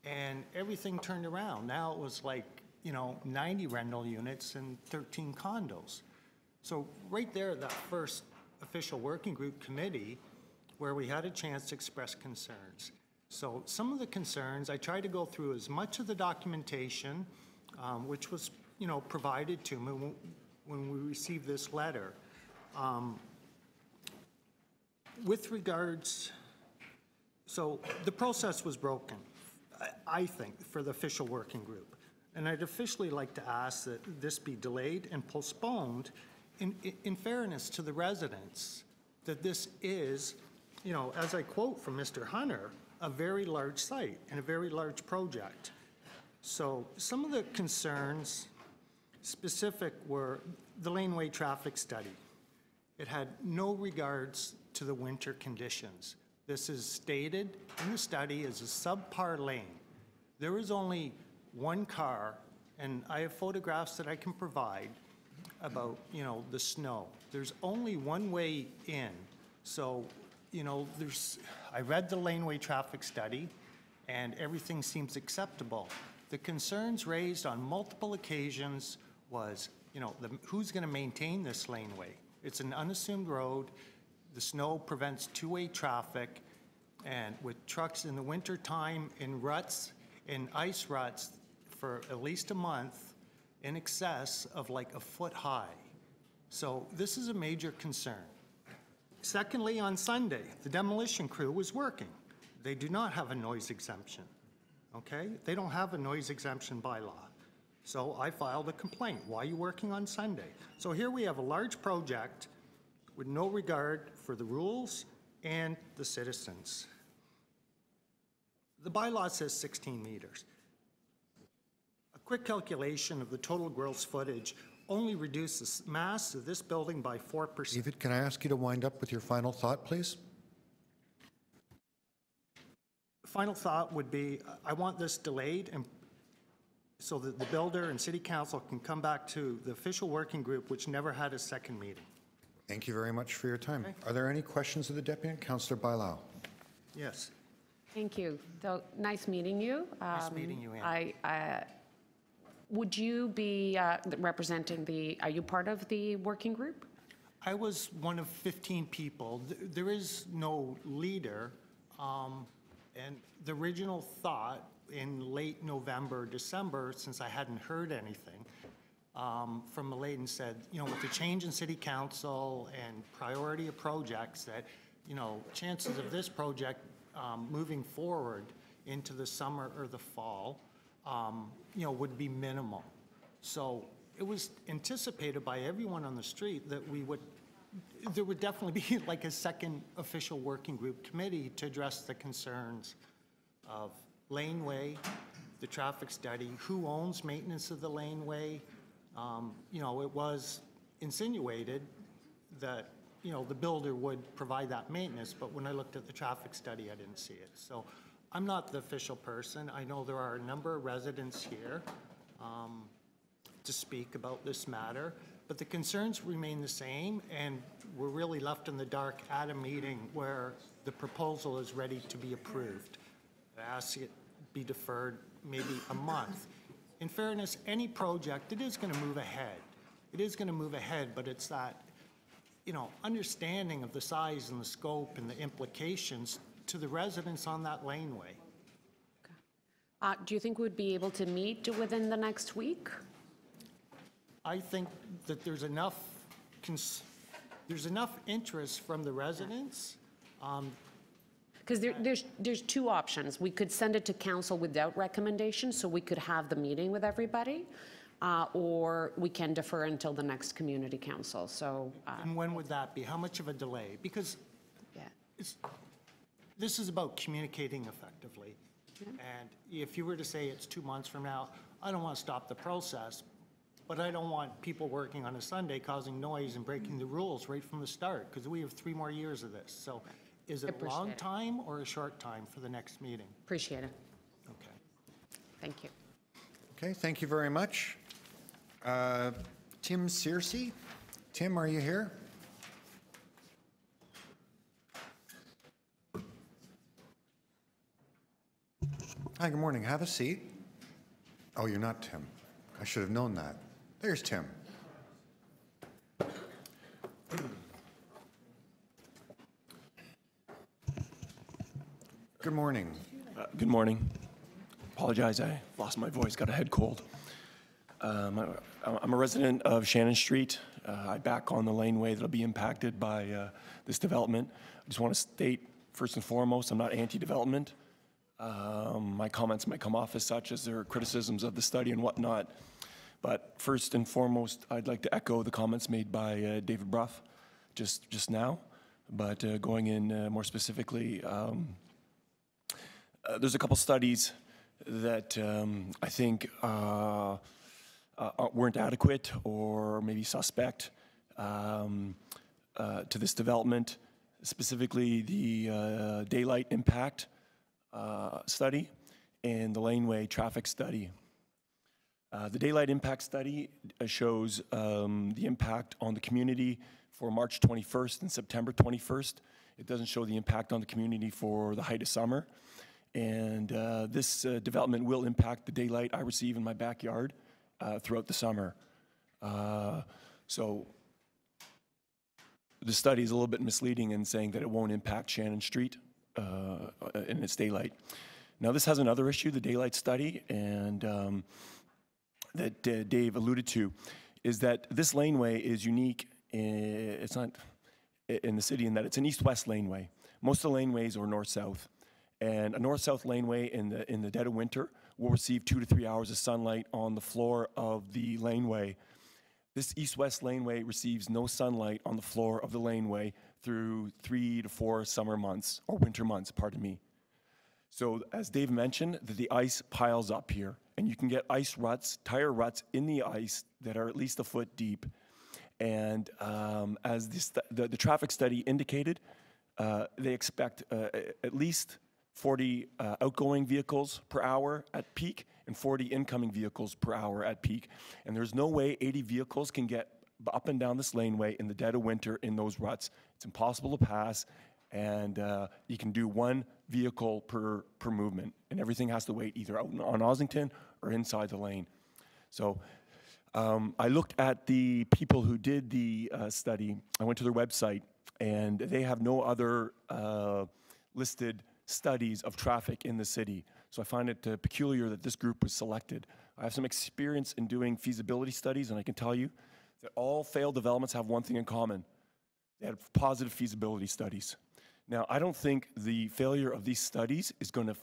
and everything turned around. Now it was like, you know, 90 rental units and 13 condos. So right there at that first official working group committee, where we had a chance to express concerns. So some of the concerns, I tried to go through as much of the documentation, which was, you know, provided to me when we received this letter. With regards, so the process was broken, I think, for the official working group. And I'd officially like to ask that this be delayed and postponed in fairness to the residents, that this is, you know, as I quote from Mr. Hunter, a very large site and a very large project. So some of the concerns specific were the Laneway traffic study. It had no regards to the winter conditions. This is stated in the study as a subpar lane. There is only one car, and I have photographs that I can provide about, you know, the snow. There's only one way in. So, you know, I read the Laneway traffic study, and everything seems acceptable. The concerns raised on multiple occasions was, you know, who's going to maintain this laneway? It's an unassumed road. The snow prevents two-way traffic, and with trucks in the winter time in ruts, in ice ruts for at least a month, in excess of like a foot high. So this is a major concern. Secondly, on Sunday, the demolition crew was working. They do not have a noise exemption, okay? They don't have a noise exemption bylaw. So I filed a complaint. Why are you working on Sunday? So here we have a large project with no regard for the rules and the citizens. The bylaw says 16 meters. A quick calculation of the total gross footage only reduces the mass of this building by 4%. David, can I ask you to wind up with your final thought, please? Final thought would be, I want this delayed and so that the builder and city council can come back to the official working group, which never had a second meeting. Thank you very much for your time. Okay. Are there any questions of the deputy? Councillor Bailao. Yes. Thank you. So, nice meeting you. Nice meeting you, Ann. Would you be representing are you part of the working group? I was one of 15 people. There is no leader, and the original thought in late November, December, since I hadn't heard anything, from Malayden said, you know, with the change in city council and priority of projects, that, you know, chances of this project moving forward into the summer or the fall, you know, would be minimal. So it was anticipated by everyone on the street that there would definitely be like a second official working group committee to address the concerns of laneway, the traffic study, who owns maintenance of the laneway. You know, it was insinuated that, you know, the builder would provide that maintenance, but when I looked at the traffic study, I didn't see it. So I'm not the official person. I know there are a number of residents here to speak about this matter, but the concerns remain the same, and we're really left in the dark at a meeting where the proposal is ready to be approved. I ask it be deferred maybe a month. In fairness, any project, it is going to move ahead. It is going to move ahead, but it's that, you know, understanding of the size and the scope and the implications to the residents on that laneway. Do you think we'd be able to meet within the next week? I think that there's enough interest from the residents. Because there's two options. We could send it to council without recommendation, so we could have the meeting with everybody, or we can defer until the next community council, so. And when would that be? How much of a delay? Because this is about communicating effectively. And if you were to say it's 2 months from now, I don't want to stop the process, but I don't want people working on a Sunday causing noise and breaking the rules right from the start, because we have 3 more years of this. So is it a long time or a short time for the next meeting? Appreciate it. Okay. Thank you. Okay, thank you very much. Tim Searcy. Tim, are you here? Hi, good morning. Have a seat. Oh, you're not Tim. I should have known that. There's Tim. Good morning. Good morning. Apologize, I lost my voice, got a head cold. I'm a resident of Shannon Street. I back on the laneway that'll be impacted by this development. I just want to state, first and foremost, I'm not anti-development. My comments might come off as such as there are criticisms of the study and whatnot. But first and foremost, I'd like to echo the comments made by David Bruff just now. But going in more specifically, there's a couple studies that I think weren't adequate or maybe suspect to this development, specifically the daylight impact study and the laneway traffic study. The daylight impact study shows the impact on the community for March 21st and September 21st. It doesn't show the impact on the community for the height of summer. And this development will impact the daylight I receive in my backyard throughout the summer. So the study is a little bit misleading in saying that it won't impact Shannon Street in its daylight. Now this has another issue, the daylight study, and that Dave alluded to, is that this laneway is unique. It's not in the city in that it's an east-west laneway. Most of the laneways are north-south. And a north-south laneway in the dead of winter will receive 2 to 3 hours of sunlight on the floor of the laneway. This east-west laneway receives no sunlight on the floor of the laneway through 3 to 4 summer months, or winter months, pardon me. So as Dave mentioned, the ice piles up here, and you can get ice ruts, tire ruts in the ice that are at least a foot deep. And as the traffic study indicated, they expect at least 40 outgoing vehicles per hour at peak and 40 incoming vehicles per hour at peak. And there's no way 80 vehicles can get up and down this laneway in the dead of winter in those ruts. It's impossible to pass, and you can do 1 vehicle per movement, and everything has to wait either out on Ossington or inside the lane. So I looked at the people who did the study. I went to their website, and they have no other listed studies of traffic in the city. So I find it peculiar that this group was selected. I have some experience in doing feasibility studies, and I can tell you that all failed developments have one thing in common. They had positive feasibility studies. Now, I don't think the failure of these studies is going to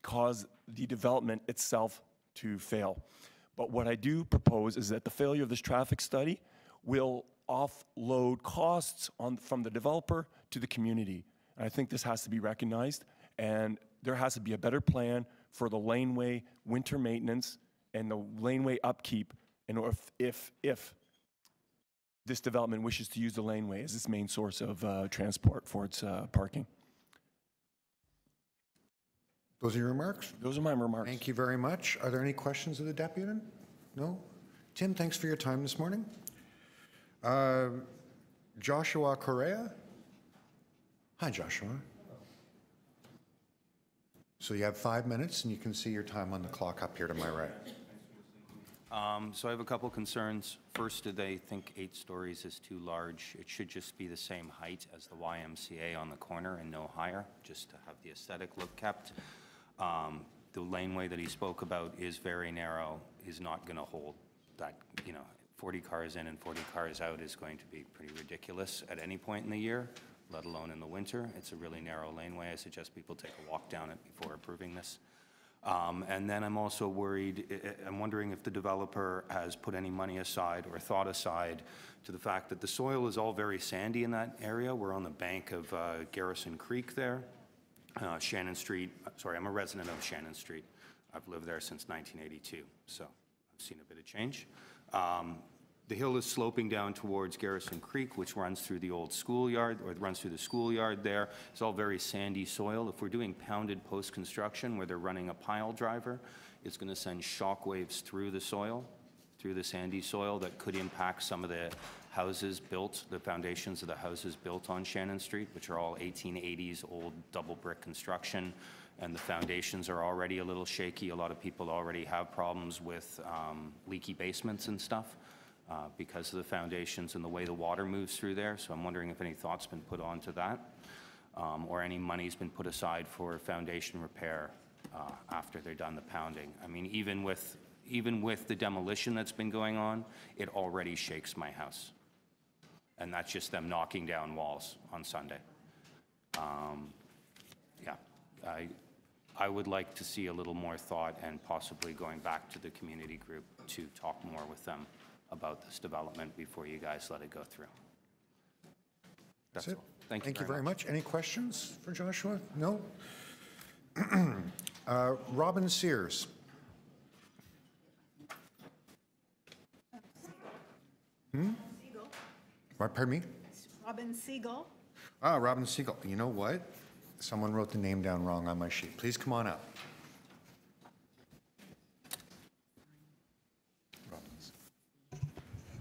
cause the development itself to fail. But what I do propose is that the failure of this traffic study will offload costs from the developer to the community. And I think this has to be recognized, and there has to be a better plan for the laneway winter maintenance and the laneway upkeep, and if this development wishes to use the laneway as its main source of transport for its parking. Those are your remarks? Those are my remarks. Thank you very much. Are there any questions of the deputy? No? Tim, thanks for your time this morning. Joshua Correa? Hi, Joshua. So you have 5 minutes, and you can see your time on the clock up here to my right. So I have a couple concerns. First, do they think 8 stories is too large? It should just be the same height as the YMCA on the corner and no higher, just to have the aesthetic look kept. The laneway that he spoke about is very narrow, is not going to hold that, 40 cars in and 40 cars out is going to be pretty ridiculous at any point in the year, let alone in the winter. It's a really narrow laneway. I suggest people take a walk down it before approving this. And then I'm also I'm wondering if the developer has put any money aside or thought aside to the fact that the soil is all very sandy in that area. We're on the bank of Garrison Creek there. Shannon Street, sorry, I'm a resident of Shannon Street. I've lived there since 1982, so I've seen a bit of change. The hill is sloping down towards Garrison Creek, which runs through the old schoolyard, or runs through the schoolyard there. It's all very sandy soil. If we're doing pounded post-construction where they're running a pile driver, it's going to send shock waves through the soil, through the sandy soil that could impact some of the houses built, the foundations of the houses built on Shannon Street, which are all 1880s old double brick construction, and the foundations are already a little shaky. A lot of people already have problems with leaky basements and stuff because of the foundations and the way the water moves through there. So I'm wondering if any thought's been put onto that, or any money's been put aside for foundation repair after they're done the pounding. I mean, even with the demolition that's been going on, it already shakes my house. And that's just them knocking down walls on Sunday. Yeah, I would like to see a little more thought and possibly going back to the community group to talk more with them about this development before you guys let it go through. That's all. Thank you very much. Any questions for Joshua? No? Robin Sears. Pardon me? Robin Siegel. Ah, Robin Siegel. You know what? Someone wrote the name down wrong on my sheet. Please come on up.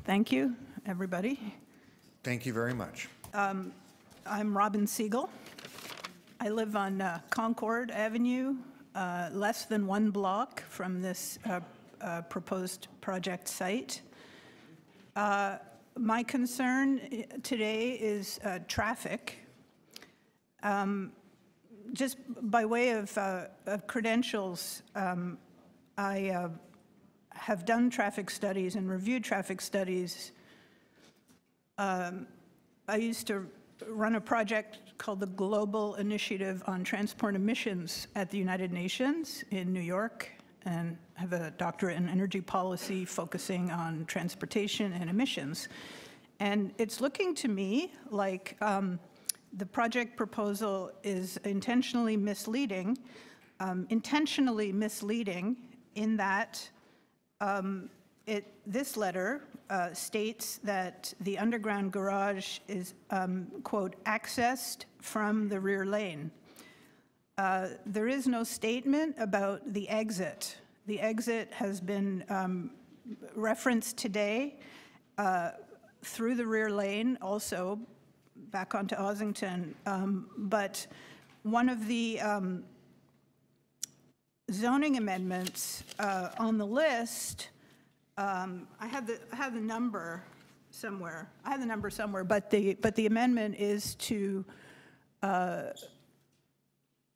Thank you, everybody. Thank you very much. I'm Robin Siegel. I live on Concord Avenue, less than 1 block from this proposed project site. My concern today is traffic. Just by way of credentials, I have done traffic studies and reviewed traffic studies. I used to run a project called the Global Initiative on Transport Emissions at the United Nations in New York, and have a doctorate in energy policy focusing on transportation and emissions. And it's looking to me like the project proposal is intentionally misleading in that this letter states that the underground garage is, quote, accessed from the rear lane. There is no statement about the exit. The exit has been referenced today through the rear lane, also back onto Ossington. But one of the zoning amendments on the list, I have the number somewhere. But the amendment is to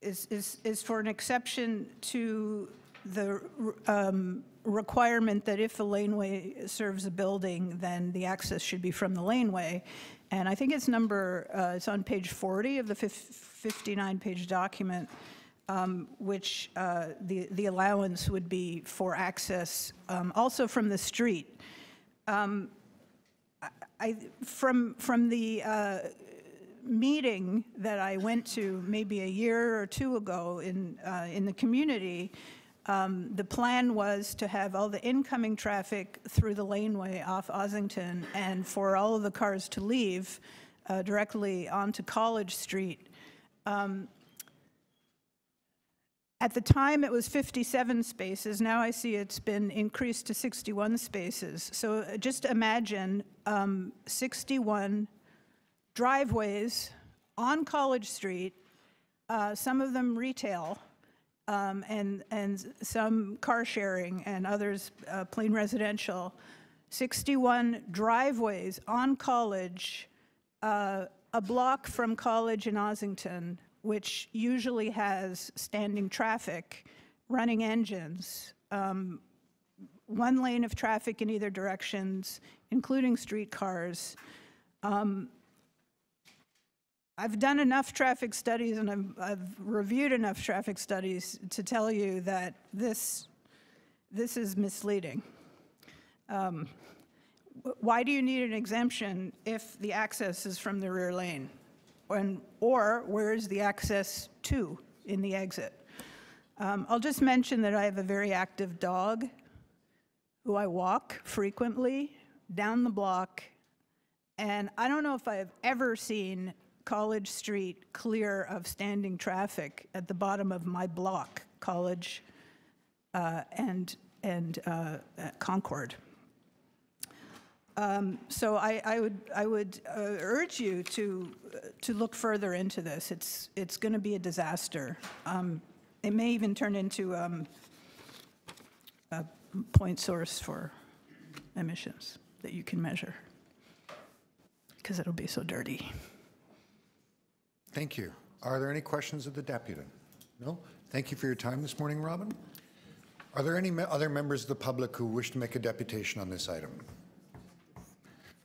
is for an exception to the requirement that if a laneway serves a building, then the access should be from the laneway. And I think it's it's on page 40 of the 59-page document, which the allowance would be for access also from the street. From the meeting that I went to maybe a year or two ago in the community, the plan was to have all the incoming traffic through the laneway off Ossington and for all of the cars to leave directly onto College Street. At the time, it was 57 spaces. Now I see it's been increased to 61 spaces. So just imagine 61 driveways on College Street, some of them retail, and some car sharing and others plain residential. 61 driveways on College, a block from College in Ossington, which usually has standing traffic, running engines, one lane of traffic in either directions, including streetcars. I've done enough traffic studies and I've reviewed enough traffic studies to tell you that this is misleading. Why do you need an exemption if the access is from the rear lane? Or where is the access to in the exit? I'll just mention that I have a very active dog who I walk frequently down the block, and I don't know if I've ever seen College Street clear of standing traffic at the bottom of my block, College and Concord. So I would urge you to look further into this. It's going to be a disaster. It may even turn into a point source for emissions that you can measure, because it'll be so dirty. Thank you. Are there any questions of the deputy? No? Thank you for your time this morning, Robin. Are there any other members of the public who wish to make a deputation on this item?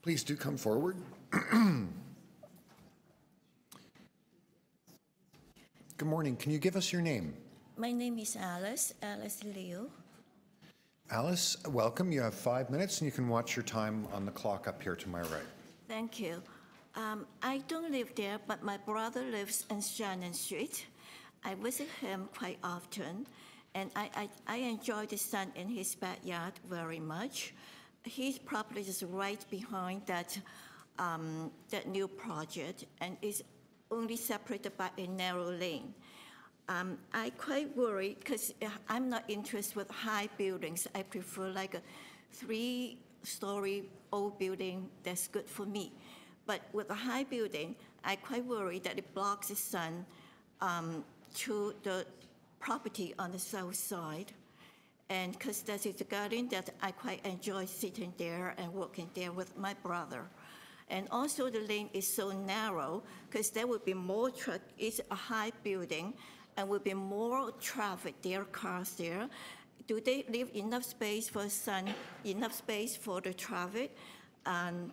Please do come forward. Good morning. Can you give us your name? My name is Alice Liu. Alice, welcome. You have 5 minutes, and you can watch your time on the clock up here to my right. Thank you. I don't live there, but my brother lives in Shannon Street. I visit him quite often, and I enjoy the sun in his backyard very much. His property is right behind that new project, and is only separated by a narrow lane. I quite worry because I'm not interested with high buildings. I prefer like a 3-story old building. That's good for me. But with a high building, I quite worry that it blocks the sun to the property on the south side. And because that is a garden that I quite enjoy sitting there and working there with my brother. And also the lane is so narrow because there will be more truck. It's a high building and will be more traffic there, cars there. Do they leave enough space for sun, enough space for the traffic? And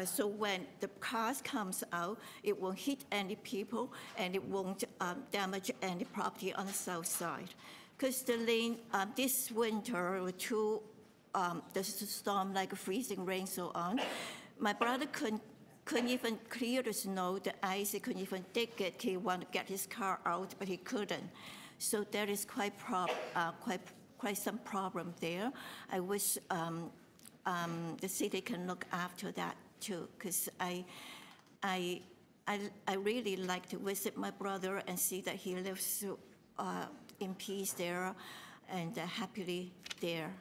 so when the cars comes out, it won't hit any people and it won't damage any property on the south side. Because the lane, this winter, the storm like freezing rain, so on, my brother couldn't even clear the snow, the ice, he couldn't even dig it. He wanted to get his car out, but he couldn't. So there is quite some problem there. I wish the city can look after that too, because I really like to visit my brother and see that he lives in peace there and happily there.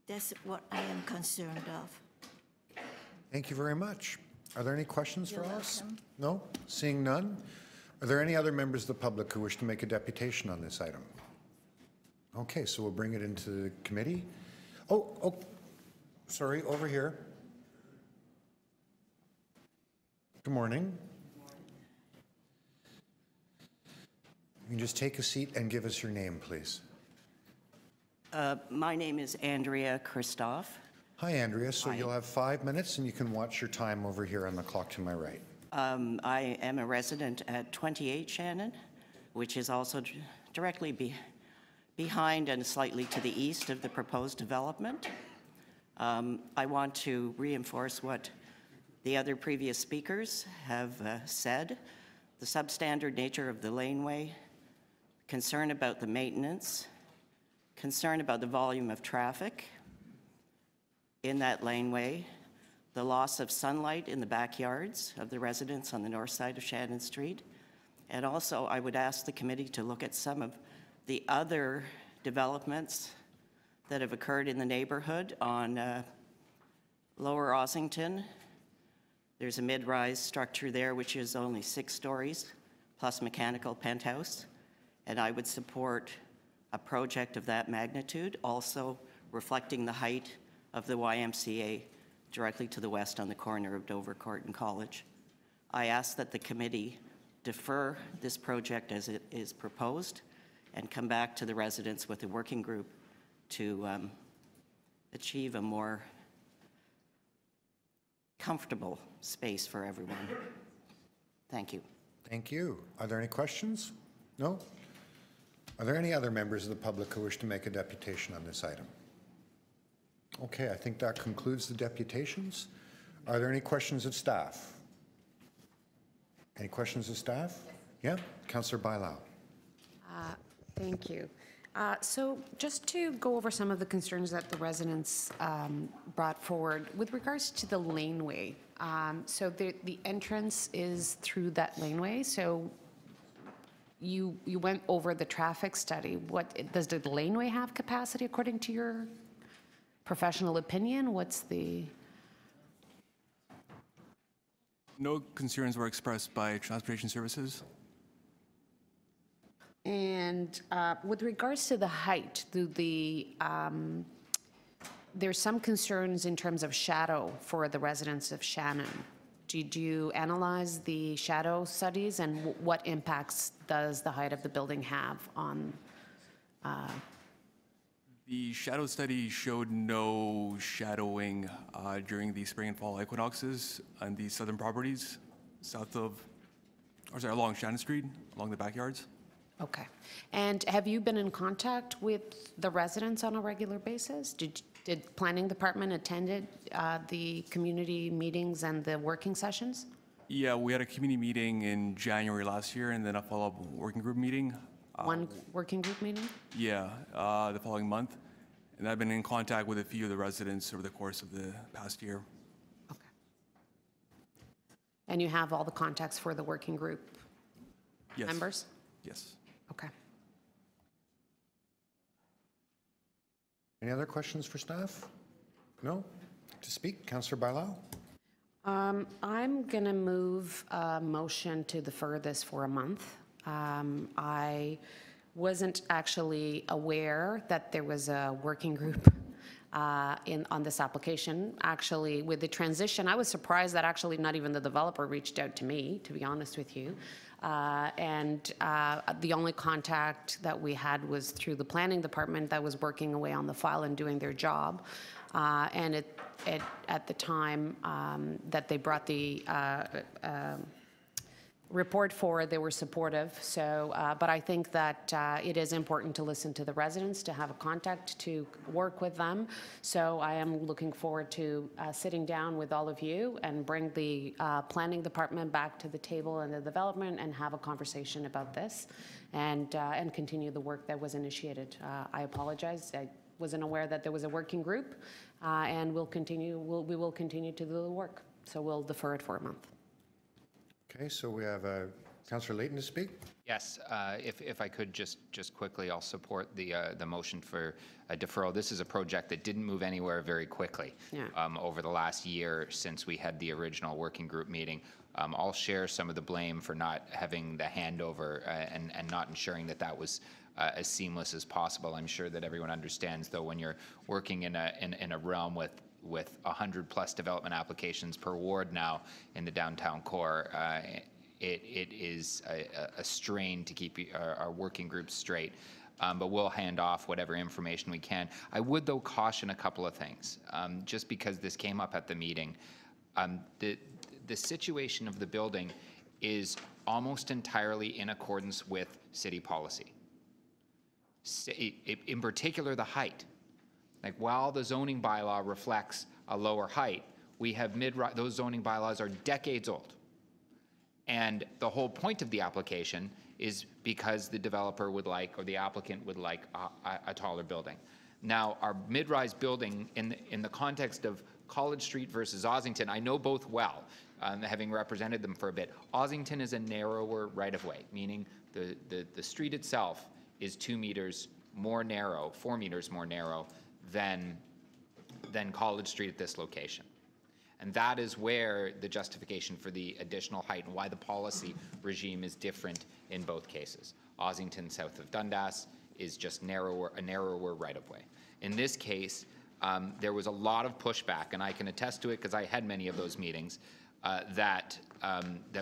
That's what I am concerned of. Thank you very much. Are there any questions for us? No? Seeing none? Are there any other members of the public who wish to make a deputation on this item? Okay, so we'll bring it into the committee. Oh, sorry, over here. Good morning. You can just take a seat and give us your name, please. My name is Andrea Christoph. Hi, Andrea. So you'll have 5 minutes, and you can watch your time over here on the clock to my right. I am a resident at 28 Shannon, which is also directly behind and slightly to the east of the proposed development. I want to reinforce what the other previous speakers have said. The substandard nature of the laneway, concern about the maintenance, concern about the volume of traffic in that laneway, the loss of sunlight in the backyards of the residents on the north side of Shannon Street. And also, I would ask the committee to look at some of the other developments that have occurred in the neighborhood on Lower Ossington. There's a mid-rise structure there which is only 6 stories plus mechanical penthouse. And I would support a project of that magnitude, also reflecting the height of the YMCA directly to the west on the corner of Dovercourt and College. I ask that the committee defer this project as it is proposed and come back to the residents with a working group to achieve a more comfortable space for everyone. Thank you. Thank you. Are there any questions? No? Are there any other members of the public who wish to make a deputation on this item? Okay, I think that concludes the deputations. Are there any questions of staff? Any questions of staff? Yeah, Councillor Bailao. Thank you. So just to go over some of the concerns that the residents brought forward with regards to the laneway. So the entrance is through that laneway. So you went over the traffic study. What does the laneway have capacity according to your professional opinion? What's the? No concerns were expressed by transportation services. And with regards to the height, there's some concerns in terms of shadow for the residents of Shannon. Did you analyze the shadow studies, and what impacts does the height of the building have on? The shadow study showed no shadowing during the spring and fall equinoxes on the southern properties along Shannon Street, along the backyards. Okay. And have you been in contact with the residents on a regular basis? Did planning department attended the community meetings and the working sessions? Yeah, we had a community meeting in January last year, and then a follow-up working group meeting. One working group meeting? Yeah, the following month. And I've been in contact with a few of the residents over the course of the past year. Okay. And you have all the contacts for the working group members? Yes. Okay. Any other questions for staff? No? To speak, Councillor Bailao? I'm going to move a motion to defer this for a month. I wasn't actually aware that there was a working group on this application. Actually, with the transition, I was surprised that actually not even the developer reached out to me, to be honest with you. The only contact that we had was through the planning department that was working away on the file and doing their job. And at the time that they brought the report forward, they were supportive. So, but I think that it is important to listen to the residents, to have a contact, to work with them. So I am looking forward to sitting down with all of you and bring the planning department back to the table and the development and have a conversation about this and continue the work that was initiated. I apologize. I wasn't aware that there was a working group, and we will continue to do the work. So we'll defer it for a month. Okay, so we have Councillor Layton to speak. Yes, if I could just quickly, I'll support the motion for a deferral. This is a project that didn't move anywhere very quickly over the last year since we had the original working group meeting. I'll share some of the blame for not having the handover and not ensuring that was as seamless as possible. I'm sure that everyone understands, though, when you're working in a realm with 100+ development applications per ward now in the downtown core, it is a strain to keep our working groups straight. But we'll hand off whatever information we can. I would, though, caution a couple of things, just because this came up at the meeting. The situation of the building is almost entirely in accordance with city policy. In particular, the height. Like, while the zoning bylaw reflects a lower height, we have those zoning bylaws are decades old. And the whole point of the application is because the developer would like, or the applicant would like, a taller building. Now, our mid-rise building, in the context of College Street versus Ossington, I know both well, having represented them for a bit. Ossington is a narrower right-of-way, meaning the street itself is 2 meters more narrow, 4 meters more narrow than College Street at this location. And that is where the justification for the additional height and why the policy regime is different in both cases. Ossington south of Dundas is just a narrower right-of-way. In this case, there was a lot of pushback, and I can attest to it because I had many of those meetings, that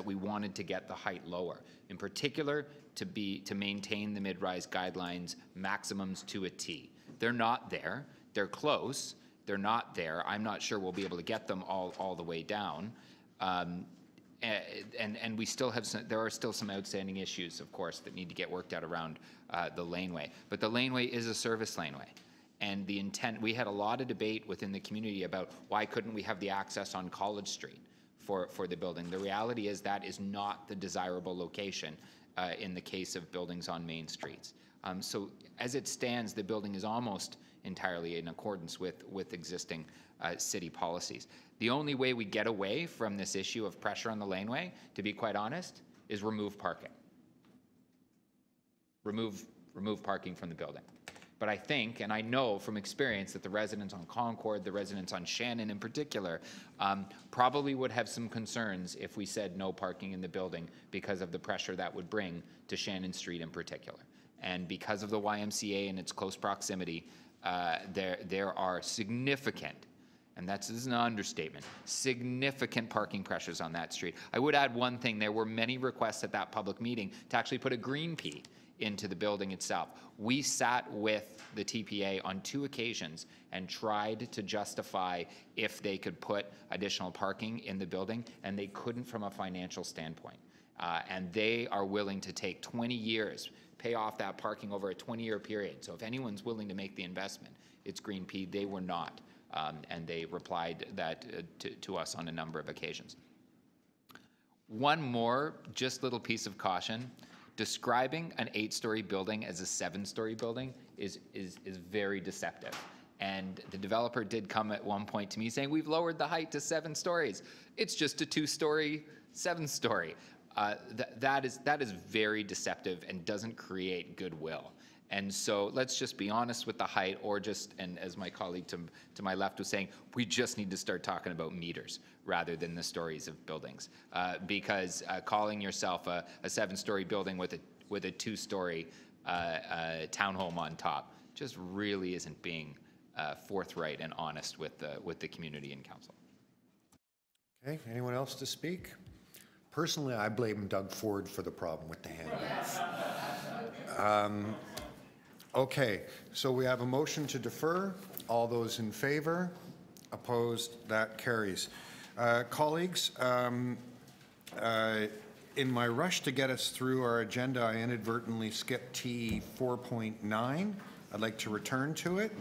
we wanted to get the height lower. In particular, to maintain the mid-rise guidelines maximums to a T. They're not there. They're close. They're not there. I'm not sure we'll be able to get them all the way down. And we still have there are still some outstanding issues, of course, that need to get worked out around the laneway. But the laneway is a service laneway. And the intent, we had a lot of debate within the community about why couldn't we have the access on College Street for the building. The reality is that is not the desirable location in the case of buildings on main streets. So as it stands, the building is almost entirely in accordance with existing city policies. The only way we get away from this issue of pressure on the laneway, to be quite honest, is remove parking. Remove parking from the building. But I think, and I know from experience, that the residents on Concord, the residents on Shannon in particular, probably would have some concerns if we said no parking in the building because of the pressure that would bring to Shannon Street in particular. And because of the YMCA and its close proximity, there are significant, and this is an understatement, significant parking pressures on that street. I would add one thing. There were many requests at that public meeting to actually put a green P into the building itself. We sat with the TPA on 2 occasions and tried to justify if they could put additional parking in the building, and they couldn't from a financial standpoint. And they are willing to take 20 years, pay off that parking over a 20-year period. So if anyone's willing to make the investment, it's Green P. They were not, and they replied that to us on a number of occasions. One more just little piece of caution. Describing an 8-story building as a 7-story building is very deceptive. And the developer did come at one point to me saying, we've lowered the height to 7 stories. It's just a 2-story, 7-story. That is very deceptive and doesn't create goodwill. And so let's just be honest with the height, or just, and as my colleague to my left was saying, we just need to start talking about meters rather than the stories of buildings. Because calling yourself a 7-story building with a 2-story townhome on top just really isn't being forthright and honest with the community and council. Okay, anyone else to speak? Personally, I blame Doug Ford for the problem with the handoff. Okay, so we have a motion to defer. All those in favor? Opposed? That carries. Colleagues, in my rush to get us through our agenda, I inadvertently skipped TE 4.9. I'd like to return to it.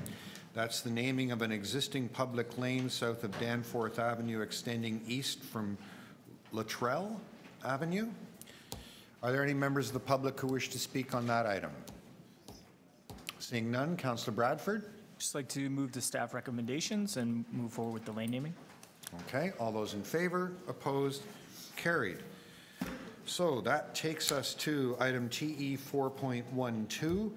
That's the naming of an existing public lane south of Danforth Avenue extending east from Luttrell Avenue. Are there any members of the public who wish to speak on that item? Seeing none, Councillor Bradford. Just like to move the staff recommendations and move forward with the lane naming. Okay, all those in favor, opposed, carried. So that takes us to item TE 4.12,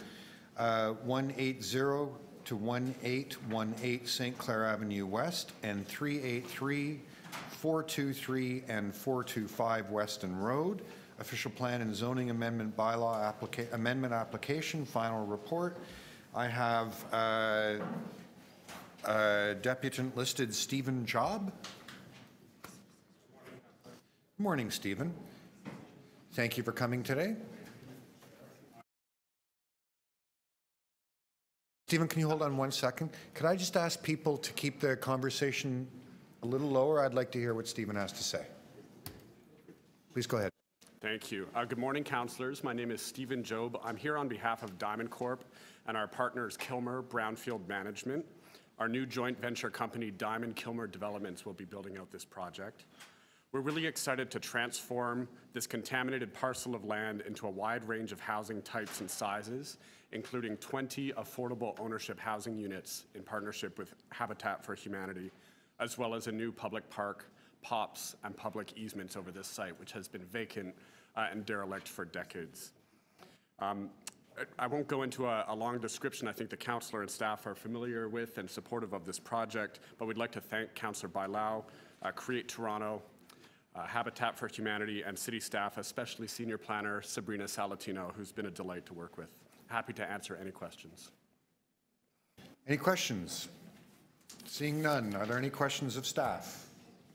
180 to 1818 St. Clair Avenue West, and 383, 423, and 425 Weston Road. Official plan and zoning amendment bylaw amendment application, final report. I have deputant listed Stephen Job. Morning, Stephen. Thank you for coming today. Stephen, can you hold on 1 second? Could I just ask people to keep the conversation a little lower? I'd like to hear what Stephen has to say. Please go ahead. Thank you. Good morning, councillors. My name is Stephen Job. I'm here on behalf of Diamond Corp and our partners Kilmer Brownfield Management. Our new joint venture company, Diamond Kilmer Developments, will be building out this project. We're really excited to transform this contaminated parcel of land into a wide range of housing types and sizes, including 20 affordable ownership housing units in partnership with Habitat for Humanity, as well as a new public park, POPs, and public easements over this site, which has been vacant and derelict for decades. I won't go into a long description. I think the councillor and staff are familiar with and supportive of this project, but we'd like to thank Councillor Bailão, Create Toronto, Habitat for Humanity, and city staff, especially senior planner Sabrina Salatino, who's been a delight to work with. Happy to answer any questions. Any questions? Seeing none, are there any questions of staff?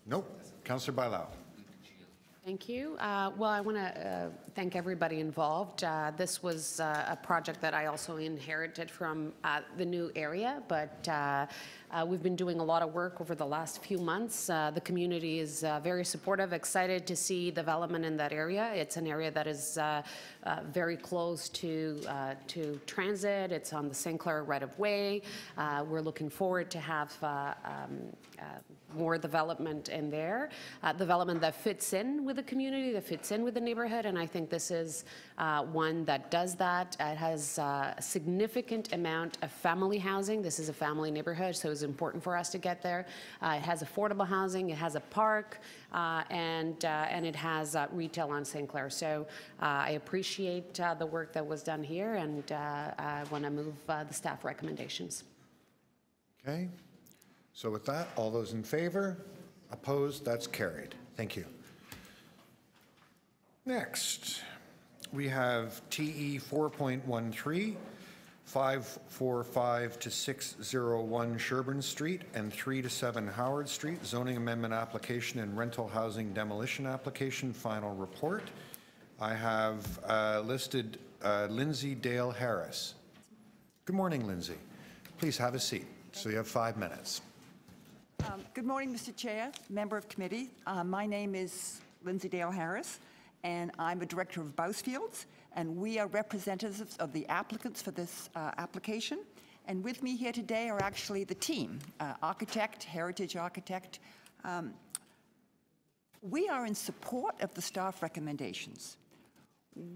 Nope. Councillor Bailão. Thank you. Well, I want to thank everybody involved. This was a project that I also inherited from the new area, but we've been doing a lot of work over the last few months. The community is very supportive, excited to see development in that area. It's an area that is very close to transit. It's on the St. Clair right-of-way. We're looking forward to have more development in there, development that fits in with the community, that fits in with the neighborhood, and I think this is one that does that. It has a significant amount of family housing. This is a family neighborhood, so it's important for us to get there. It has affordable housing, it has a park, and it has retail on St. Clair. So I appreciate the work that was done here, and I want to move the staff recommendations. Okay. So with that, all those in favor? Opposed? That's carried. Thank you. Next, we have TE 4.13, 545 to 601 Sherburne Street and 3 to 7 Howard Street, zoning amendment application and rental housing demolition application, final report. I have listed Lindsay Dale Harris. Good morning, Lindsay. Please have a seat. So you have 5 minutes. Good morning, Mr. Chair, member of committee. My name is Lindsay Dale Harris, and I'm a director of Bousfields, and we are representatives of the applicants for this application. And with me here today are actually the team, architect, heritage architect. We are in support of the staff recommendations.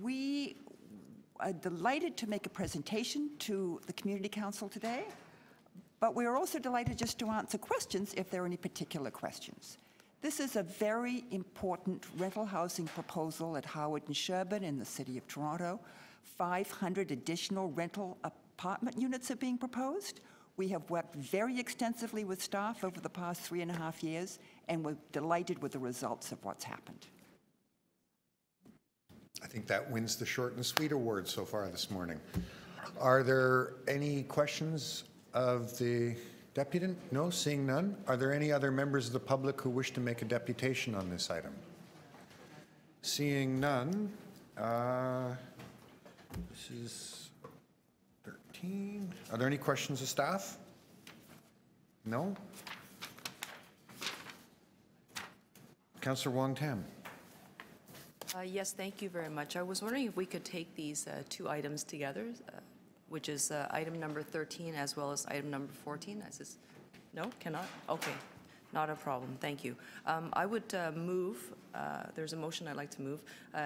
We are delighted to make a presentation to the Community Council today. But we are also delighted just to answer questions if there are any particular questions. This is a very important rental housing proposal at Howard and Sherburne in the City of Toronto. 500 additional rental apartment units are being proposed. We have worked very extensively with staff over the past 3.5 years, and we're delighted with the results of what's happened. I think that wins the short and sweet award so far this morning. Are there any questions of the deputant? No, seeing none. Are there any other members of the public who wish to make a deputation on this item? Seeing none, this is 13. Are there any questions of staff? No? Councillor Wong Tam. Yes, thank you very much. I was wondering if we could take these two items together, which is item number 13 as well as item number 14. No, cannot? Okay, not a problem. Thank you. I would move, there's a motion I'd like to move,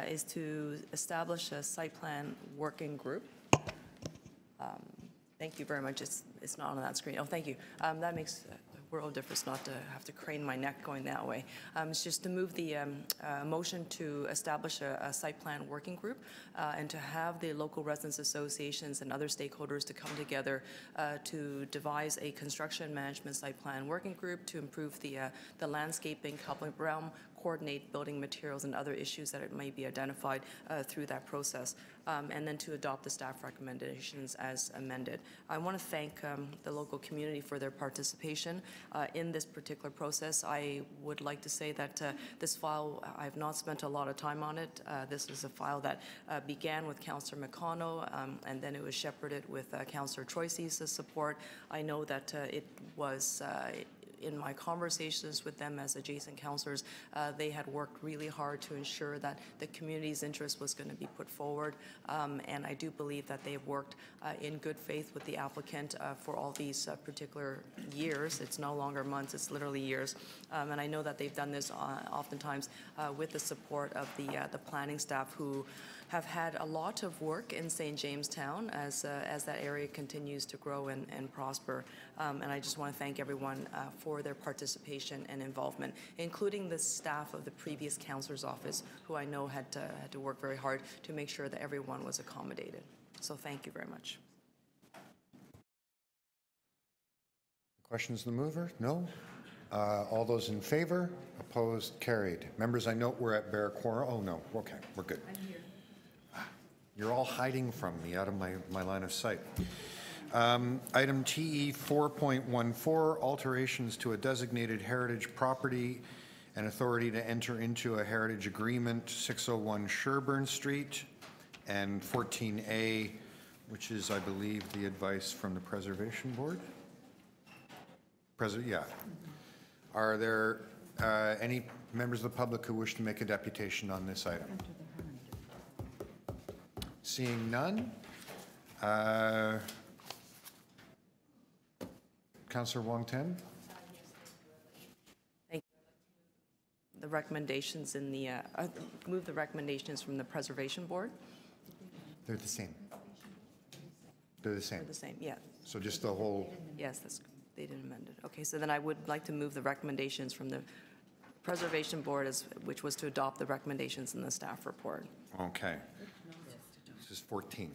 is to establish a site plan working group. Thank you very much. It's not on that screen. Oh, thank you. That makes a world of difference not to have to crane my neck going that way. It's just to move the motion to establish a site plan working group and to have the local residents associations and other stakeholders to come together to devise a construction management site plan working group to improve the landscaping, public realm, coordinate building materials and other issues that it may be identified through that process, and then to adopt the staff recommendations as amended. I want to thank the local community for their participation in this particular process. I would like to say that this file, I have not spent a lot of time on it. This is a file that began with Councillor McConnell, and then it was shepherded with Councillor Troisi's support. I know that it was in my conversations with them as adjacent councillors, they had worked really hard to ensure that the community's interest was going to be put forward, and I do believe that they've worked in good faith with the applicant for all these particular years. It's no longer months, it's literally years, and I know that they've done this oftentimes with the support of the planning staff, who have had a lot of work in St. Jamestown as that area continues to grow and prosper. And I just want to thank everyone for their participation and involvement, including the staff of the previous councillor's office, who I know had to work very hard to make sure that everyone was accommodated. So thank you very much. Questions of the mover? No? All those in favor? Opposed? Carried. Members, I note we're at bare quorum. Oh, no. Okay, we're good. I'm here. You're all hiding from me, out of my line of sight. Item TE 4.14, alterations to a designated heritage property and authority to enter into a heritage agreement, 601 Sherburne Street, and 14A, which is, I believe, the advice from the Preservation Board. Yeah. Are there any members of the public who wish to make a deputation on this item? Seeing none. Councillor Wong-Tam? Thank you. The recommendations in the, move the recommendations from the Preservation Board. They're the same. They're the same. They're the same, yeah. So just the whole. Yes, they didn't amend it. Okay, so then I would like to move the recommendations from the Preservation Board, which was to adopt the recommendations in the staff report. Okay. This is 14.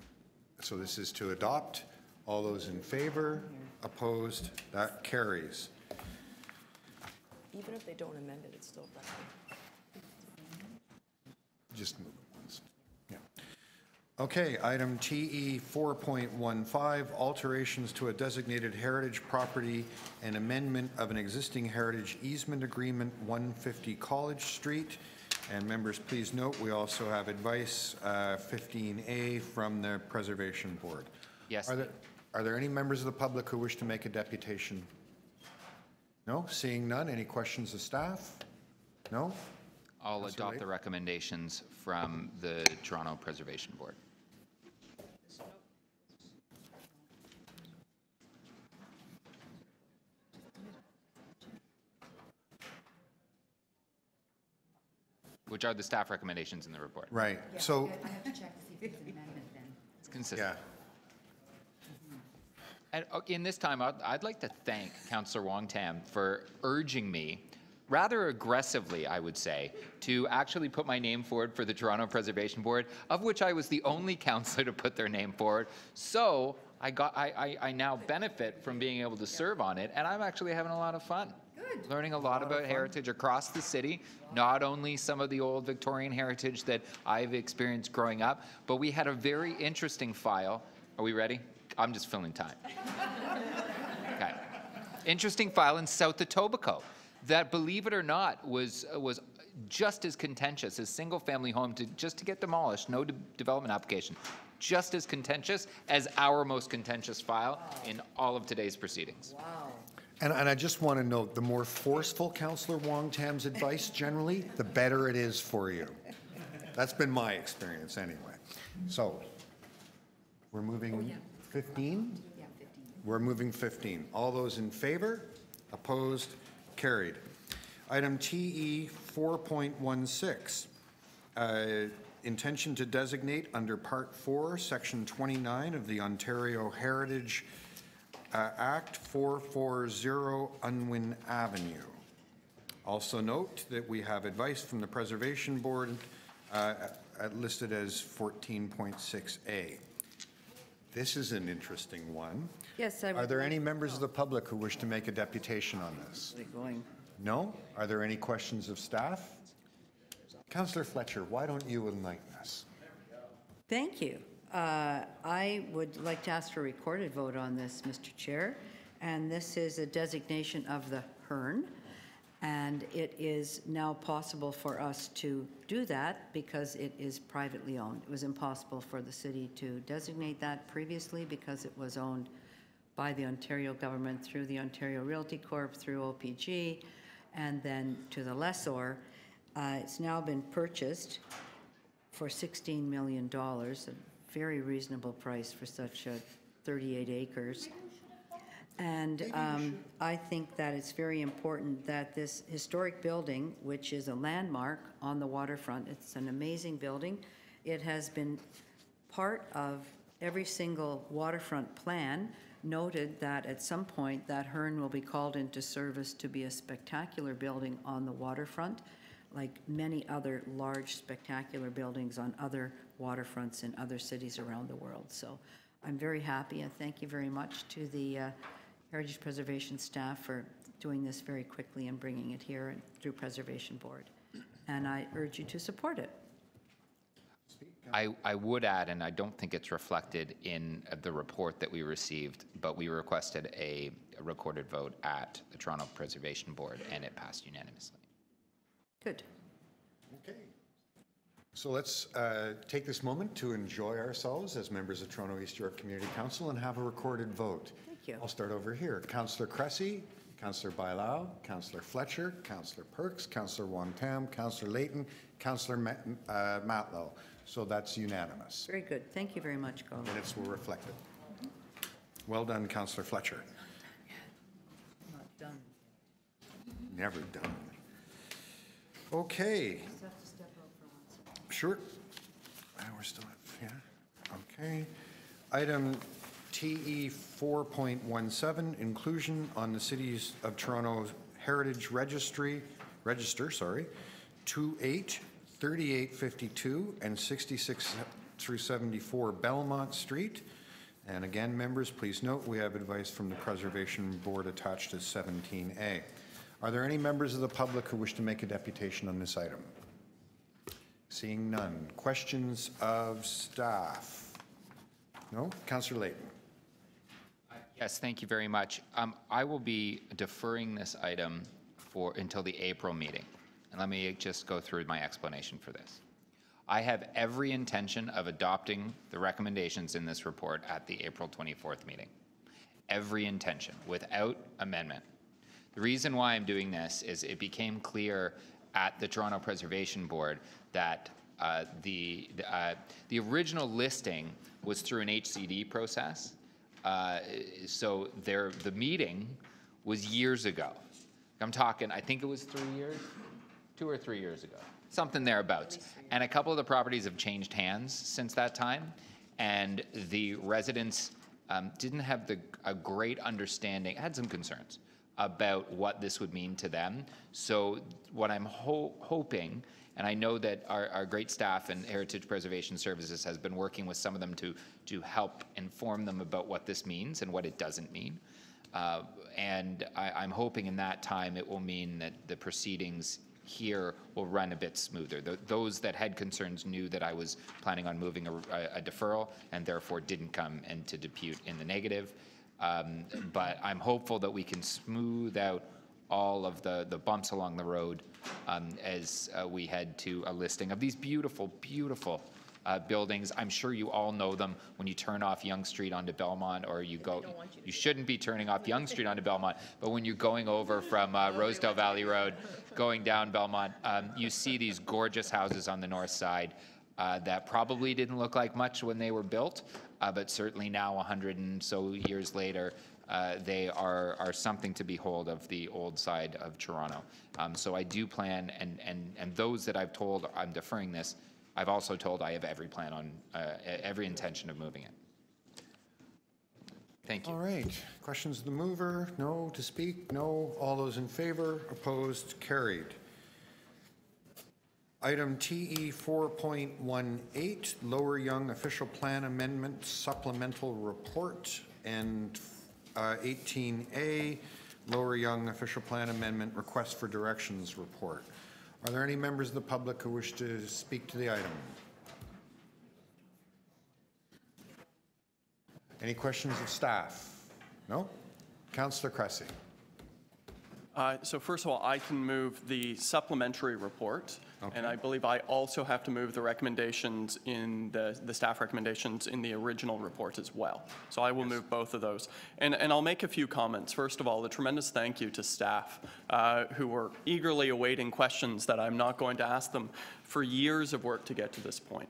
So this is to adopt. All those in favor? Opposed? That carries. Even if they don't amend it, it's still recommended. Just move it once. Yeah. Okay, item TE 4.15, alterations to a designated heritage property and amendment of an existing heritage easement agreement, 150 College Street. And members, please note, we also have advice 15A from the Preservation Board. Yes. Are there any members of the public who wish to make a deputation? No? Seeing none, any questions of staff? No? I'll adopt the recommendations from the Toronto Preservation Board. Which are the staff recommendations in the report. Right. Yeah, So I have to check to see if it's an amendment then. It's consistent. yeah. And in this time, I'd like to thank Councillor Wong-Tam for urging me, rather aggressively, I would say, to actually put my name forward for the Toronto Preservation Board, of which I was the only councillor to put their name forward. So I now benefit from being able to serve on it, and I'm actually having a lot of fun. Good. Learning a lot about heritage across the city, not only some of the old Victorian heritage that I've experienced growing up, but we had a very interesting file. Are we ready? I'm just filling time. Okay. Interesting file in South Etobicoke that, believe it or not, was just as contentious as single-family home just to get demolished, no development application, just as contentious as our most contentious file in all of today's proceedings. Wow. And I just want to note, the more forceful Councillor Wong-Tam's advice generally, the better it is for you. That's been my experience anyway. So we're moving 15? Yeah, 15. We're moving 15. All those in favor? Opposed? Carried. Item TE 4.16, intention to designate under Part 4, Section 29 of the Ontario Heritage Act 440 Unwin Avenue. Also note that we have advice from the Preservation Board listed as 14.6A. This is an interesting one. Yes, Are there any members of the public who wish to make a deputation on this? No? Are there any questions of staff? Councillor Fletcher, why don't you enlighten us? Thank you. I would like to ask for a recorded vote on this, Mr. Chair. And this is a designation of the Hearn. And it is now possible for us to do that because it is privately owned. It was impossible for the city to designate that previously because it was owned by the Ontario government through the Ontario Realty Corp, through OPG, and then to the lessor. It's now been purchased for $16 million, a very reasonable price for such 38 acres. And I think that it's very important that this historic building, which is a landmark on the waterfront, it's an amazing building. It has been part of every single waterfront plan, noted that at some point that Hearn will be called into service to be a spectacular building on the waterfront, like many other large spectacular buildings on other waterfronts in other cities around the world. So I'm very happy, and thank you very much to the Heritage Preservation staff for doing this very quickly and bringing it here through Preservation Board. And I urge you to support it. I would add, and I don't think it's reflected in the report that we received, but we requested a recorded vote at the Toronto Preservation Board, and it passed unanimously. Good. Okay. So let's take this moment to enjoy ourselves as members of Toronto East York Community Council and have a recorded vote. Thank you. I'll start over here. Councillor Cressy, Councillor Bailao, Councillor Fletcher, Councillor Perks, Councillor Wong-Tam, Councillor Layton, Councillor Matlow. So that's unanimous. Very good. Thank you very much, Colin. Minutes will reflect it. Well done, Councillor Fletcher. Not done. Never done. Okay. Just have to step out for 1 second. Sure. We're still at, yeah. Okay. Item TE 4.17, inclusion on the Cities of Toronto Heritage Register, 28, 3852 and 66 through 74 Belmont Street. And again, members, please note we have advice from the Preservation Board attached to 17A. Are there any members of the public who wish to make a deputation on this item? Seeing none. Questions of staff? No? Councillor Layton. Yes, thank you very much. I will be deferring this item until the April meeting. And let me just go through my explanation for this. I have every intention of adopting the recommendations in this report at the April 24th meeting. Every intention, without amendment. The reason why I'm doing this is it became clear at the Toronto Preservation Board that the original listing was through an HCD process. So the meeting was years ago. I'm talking, I think it was 3 years, 2 or 3 years ago, something thereabouts. And a couple of the properties have changed hands since that time, and the residents didn't have a great understanding, had some concerns about what this would mean to them. So what I'm hoping, and I know that our great staff and Heritage Preservation Services has been working with some of them to help inform them about what this means and what it doesn't mean. And I'm hoping in that time it will mean that the proceedings here will run a bit smoother. Those that had concerns knew that I was planning on moving a deferral and therefore didn't come into dispute in the negative. But I'm hopeful that we can smooth out all of the bumps along the road as we head to a listing of these beautiful, beautiful buildings. I'm sure you all know them when you turn off Yonge Street onto Belmont, or you shouldn't be turning off Yonge Street onto Belmont, but when you're going over from Rosedale Valley Road, going down Belmont, you see these gorgeous houses on the north side that probably didn't look like much when they were built, but certainly now 100 and so years later, they are something to behold of the old side of Toronto. So I do plan, and those that I've told I'm deferring this, I've also told I have every plan on, every intention of moving it. Thank you. All right. Questions of the mover? No. To speak? No. All those in favor? Opposed? Carried. Item TE 4.18, Lower Yonge Official Plan Amendment Supplemental Report, and 18A, Lower Yonge Official Plan Amendment Request for Directions Report. Are there any members of the public who wish to speak to the item? Any questions of staff? No? Councillor Cressy. So first of all, I can move the supplementary report, and I believe I also have to move the recommendations in the staff recommendations in the original report as well. So I will move both of those. And I'll make a few comments. First of all, a tremendous thank you to staff who were eagerly awaiting questions that I'm not going to ask them for years of work to get to this point.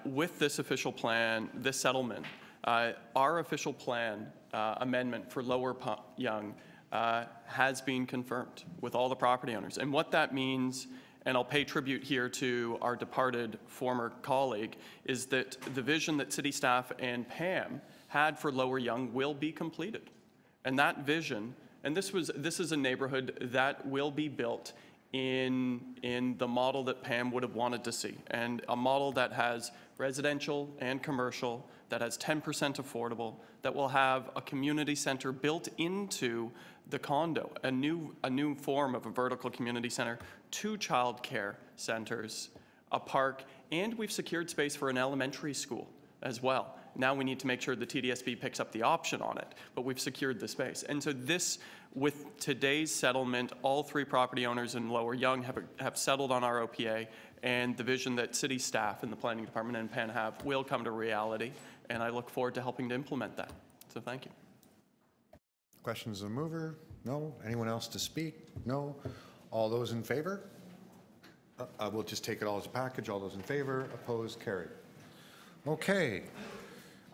With this official plan, this settlement, our official plan amendment for Lower Yonge has been confirmed with all the property owners. And what that means, and I'll pay tribute here to our departed former colleague, is that the vision that city staff and Pam had for Lower Yonge will be completed. And that vision, and this is a neighborhood that will be built in the model that Pam would have wanted to see, and a model that has residential and commercial, that has 10% affordable, that will have a community center built into the condo, a new form of a vertical community center, 2 child care centers, a park, and we've secured space for an elementary school as well. Now we need to make sure the TDSB picks up the option on it, but we've secured the space. And so this, with today's settlement, all 3 property owners in Lower Yonge have settled on our OPA, and the vision that city staff and the planning department and PEN have will come to reality, and I look forward to helping to implement that. So thank you. Questions of the mover? No. Anyone else to speak? No. All those in favor? We'll just take it all as a package. All those in favor? Opposed? Carried. Okay.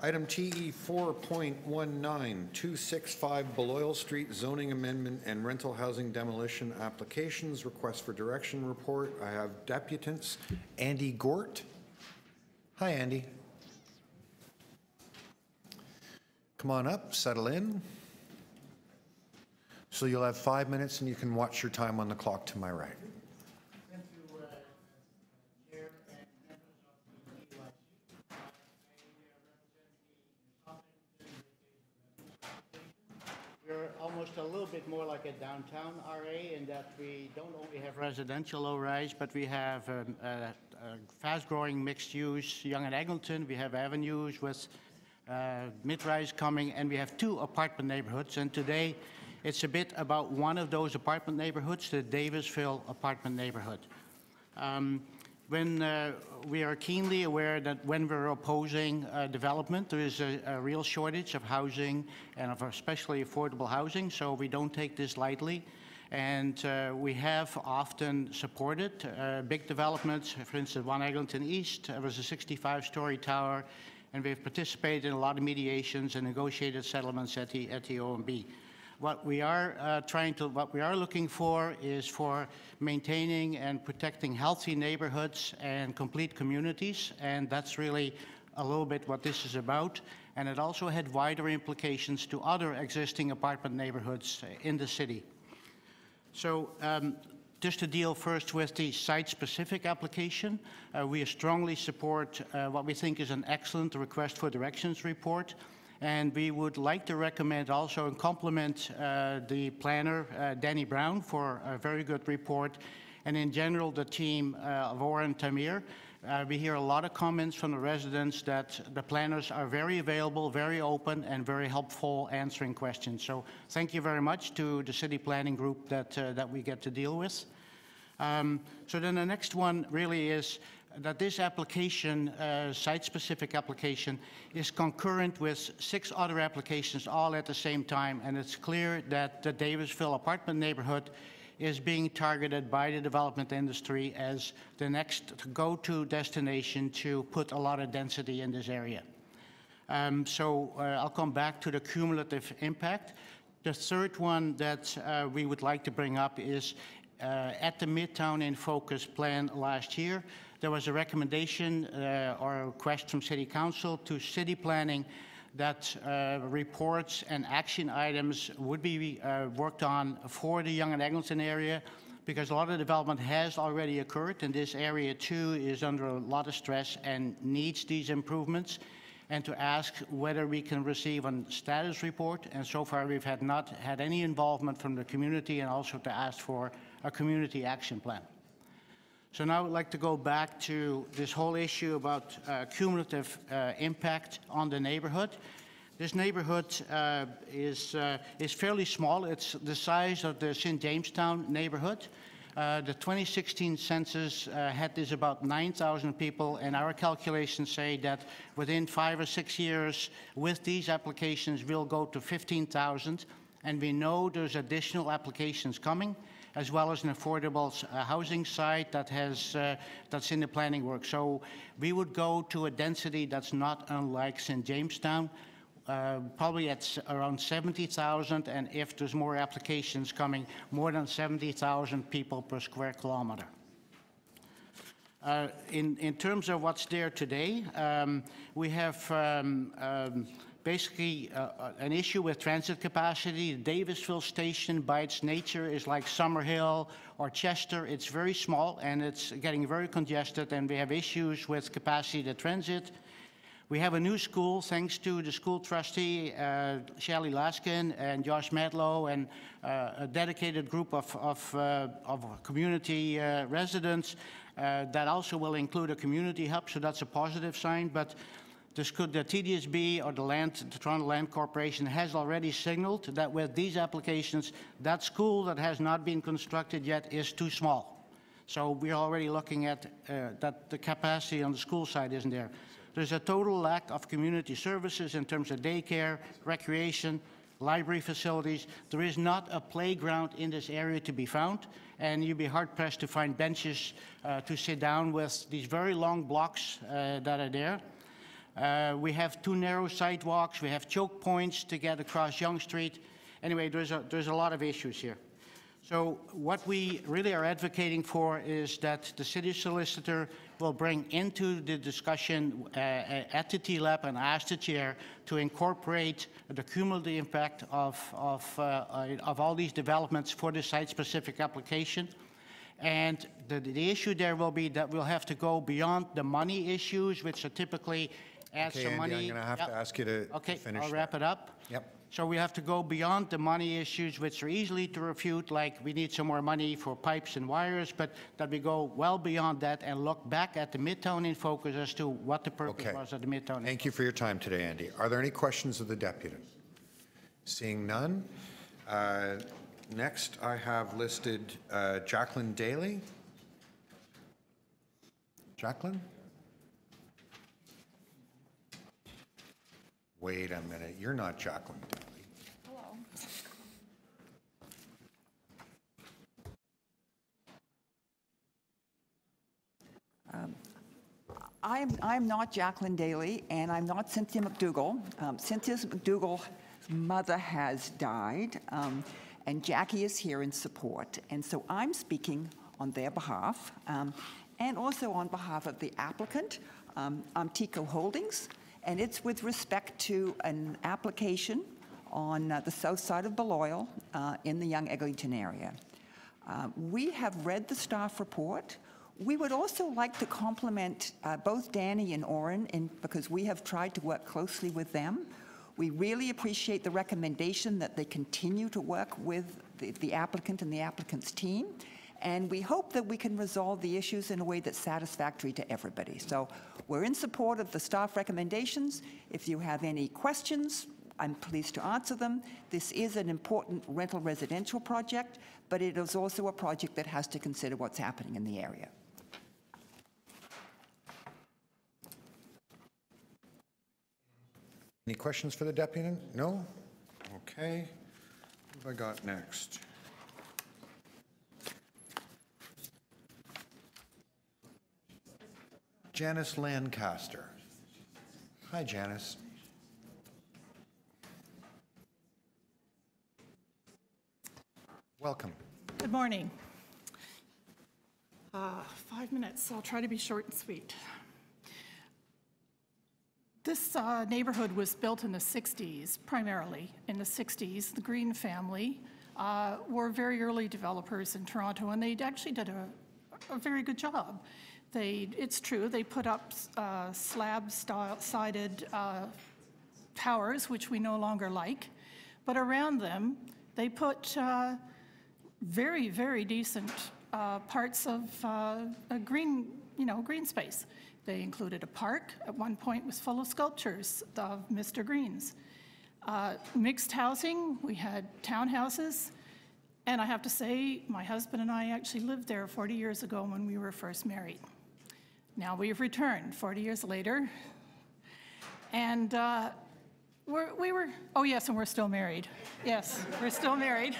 Item TE 4.19, 265 Street zoning amendment and rental housing demolition applications. Request for direction report. I have deputants. Andy Gort. Hi, Andy. Come on up, settle in. So you'll have 5 minutes and you can watch your time on the clock to my right. We're almost a little bit more like a downtown RA in that we don't only have residential low-rise, but we have a fast-growing mixed-use Yonge and Eglinton. We have avenues with mid-rise coming, and we have 2 apartment neighborhoods. And today, it's a bit about one of those apartment neighborhoods, the Davisville apartment neighborhood. We are keenly aware that when we're opposing development, there is a real shortage of housing and of especially affordable housing, so we don't take this lightly. And we have often supported big developments. For instance, One Eglinton East was a 65-story tower, and we've participated in a lot of mediations and negotiated settlements at the OMB. What we are looking for is for maintaining and protecting healthy neighborhoods and complete communities, and that's really a little bit what this is about. And it also had wider implications to other existing apartment neighborhoods in the city. So just to deal first with the site-specific application, we strongly support what we think is an excellent request for directions report. And we would like to recommend also and compliment the planner, Danny Brown, for a very good report. And in general, the team of Warren Tamir. We hear a lot of comments from the residents that the planners are very available, very open, and very helpful answering questions. So thank you very much to the city planning group that we get to deal with. So then the next one really is that this application, site-specific application, is concurrent with 6 other applications all at the same time, and it's clear that the Davisville apartment neighborhood is being targeted by the development industry as the next go-to destination to put a lot of density in this area. I'll come back to the cumulative impact. The third one that we would like to bring up is at the Midtown in Focus plan last year, there was a recommendation or a request from City Council to City Planning that reports and action items would be worked on for the Yonge and Eglinton area, because a lot of development has already occurred, and this area too is under a lot of stress and needs these improvements, and to ask whether we can receive a status report. And so far we've not had any involvement from the community, and also to ask for a community action plan. So now I'd like to go back to this whole issue about cumulative impact on the neighborhood. This neighborhood is fairly small. It's the size of the St. Jamestown neighborhood. The 2016 census had this about 9,000 people, and our calculations say that within 5 or 6 years with these applications we'll go to 15,000, and we know there's additional applications coming, as well as an affordable housing site that that's in the planning work. So we would go to a density that's not unlike St. Jamestown, probably at around 70,000, and if there's more applications coming, more than 70,000 people per square kilometer. In terms of what's there today, we have basically an issue with transit capacity. The Davisville station, by its nature, is like Summerhill or Chester. It's very small and it's getting very congested, and we have issues with capacity to transit. We have a new school, thanks to the school trustee, Shelley Laskin and Josh Madlow, and a dedicated group of community residents that also will include a community hub, so that's a positive sign. But The TDSB or the Toronto Land Corporation has already signaled that with these applications, that school that has not been constructed yet is too small. So we're already looking at that the capacity on the school side isn't there. There's a total lack of community services in terms of daycare, recreation, library facilities. There is not a playground in this area to be found, and you'd be hard-pressed to find benches to sit down with these very long blocks that are there. We have too narrow sidewalks. We have choke points to get across Yonge Street. Anyway, there's a lot of issues here. So what we really are advocating for is that the city solicitor will bring into the discussion at the TLAP and ask the chair to incorporate the cumulative impact of all these developments for the site-specific application. And the issue there will be that we'll have to go beyond the money issues, which are typically add some Andy, money. I'm going to have to ask you to finish. I'll wrap it up. Yep. So we have to go beyond the money issues, which are easily to refute, like we need some more money for pipes and wires, but that we go well beyond that and look back at the Midtown in focus as to what the purpose was of the Midtown. Thank you for your time today, Andy. Are there any questions of the deputy? Seeing none. Next, I have listed Jacqueline Daly. Jacqueline? Wait a minute, you're not Jacqueline Daly. I'm not Jacqueline Daly, and I'm not Cynthia McDougall. Cynthia McDougall's mother has died, and Jackie is here in support. And so I'm speaking on their behalf, and also on behalf of the applicant, Amtico Holdings, and it's with respect to an application on the south side of Beloyal in the Yonge-Eglinton area. We have read the staff report. We would also like to compliment both Danny and Oren because we have tried to work closely with them. We really appreciate the recommendation that they continue to work with the applicant and the applicant's team. And we hope that we can resolve the issues in a way that's satisfactory to everybody. So we're in support of the staff recommendations. If you have any questions, I'm pleased to answer them. This is an important rental residential project, but it is also a project that has to consider what's happening in the area. Any questions for the deputy? No? Okay. What have I got next? Janice Lancaster. Hi, Janice. Welcome. Good morning. 5 minutes. I'll try to be short and sweet. This neighborhood was built in the 60s, primarily. In the 60s, the Green family were very early developers in Toronto, and they actually did a very good job. It's true, they put up slab-sided towers, which we no longer like, but around them, they put very, very decent parts of a green space. They included a park. At one point, was full of sculptures of Mr. Green's. Mixed housing, we had townhouses. And I have to say, my husband and I actually lived there 40 years ago when we were first married. Now we've returned 40 years later. And oh yes, and we're still married. Yes, we're still married.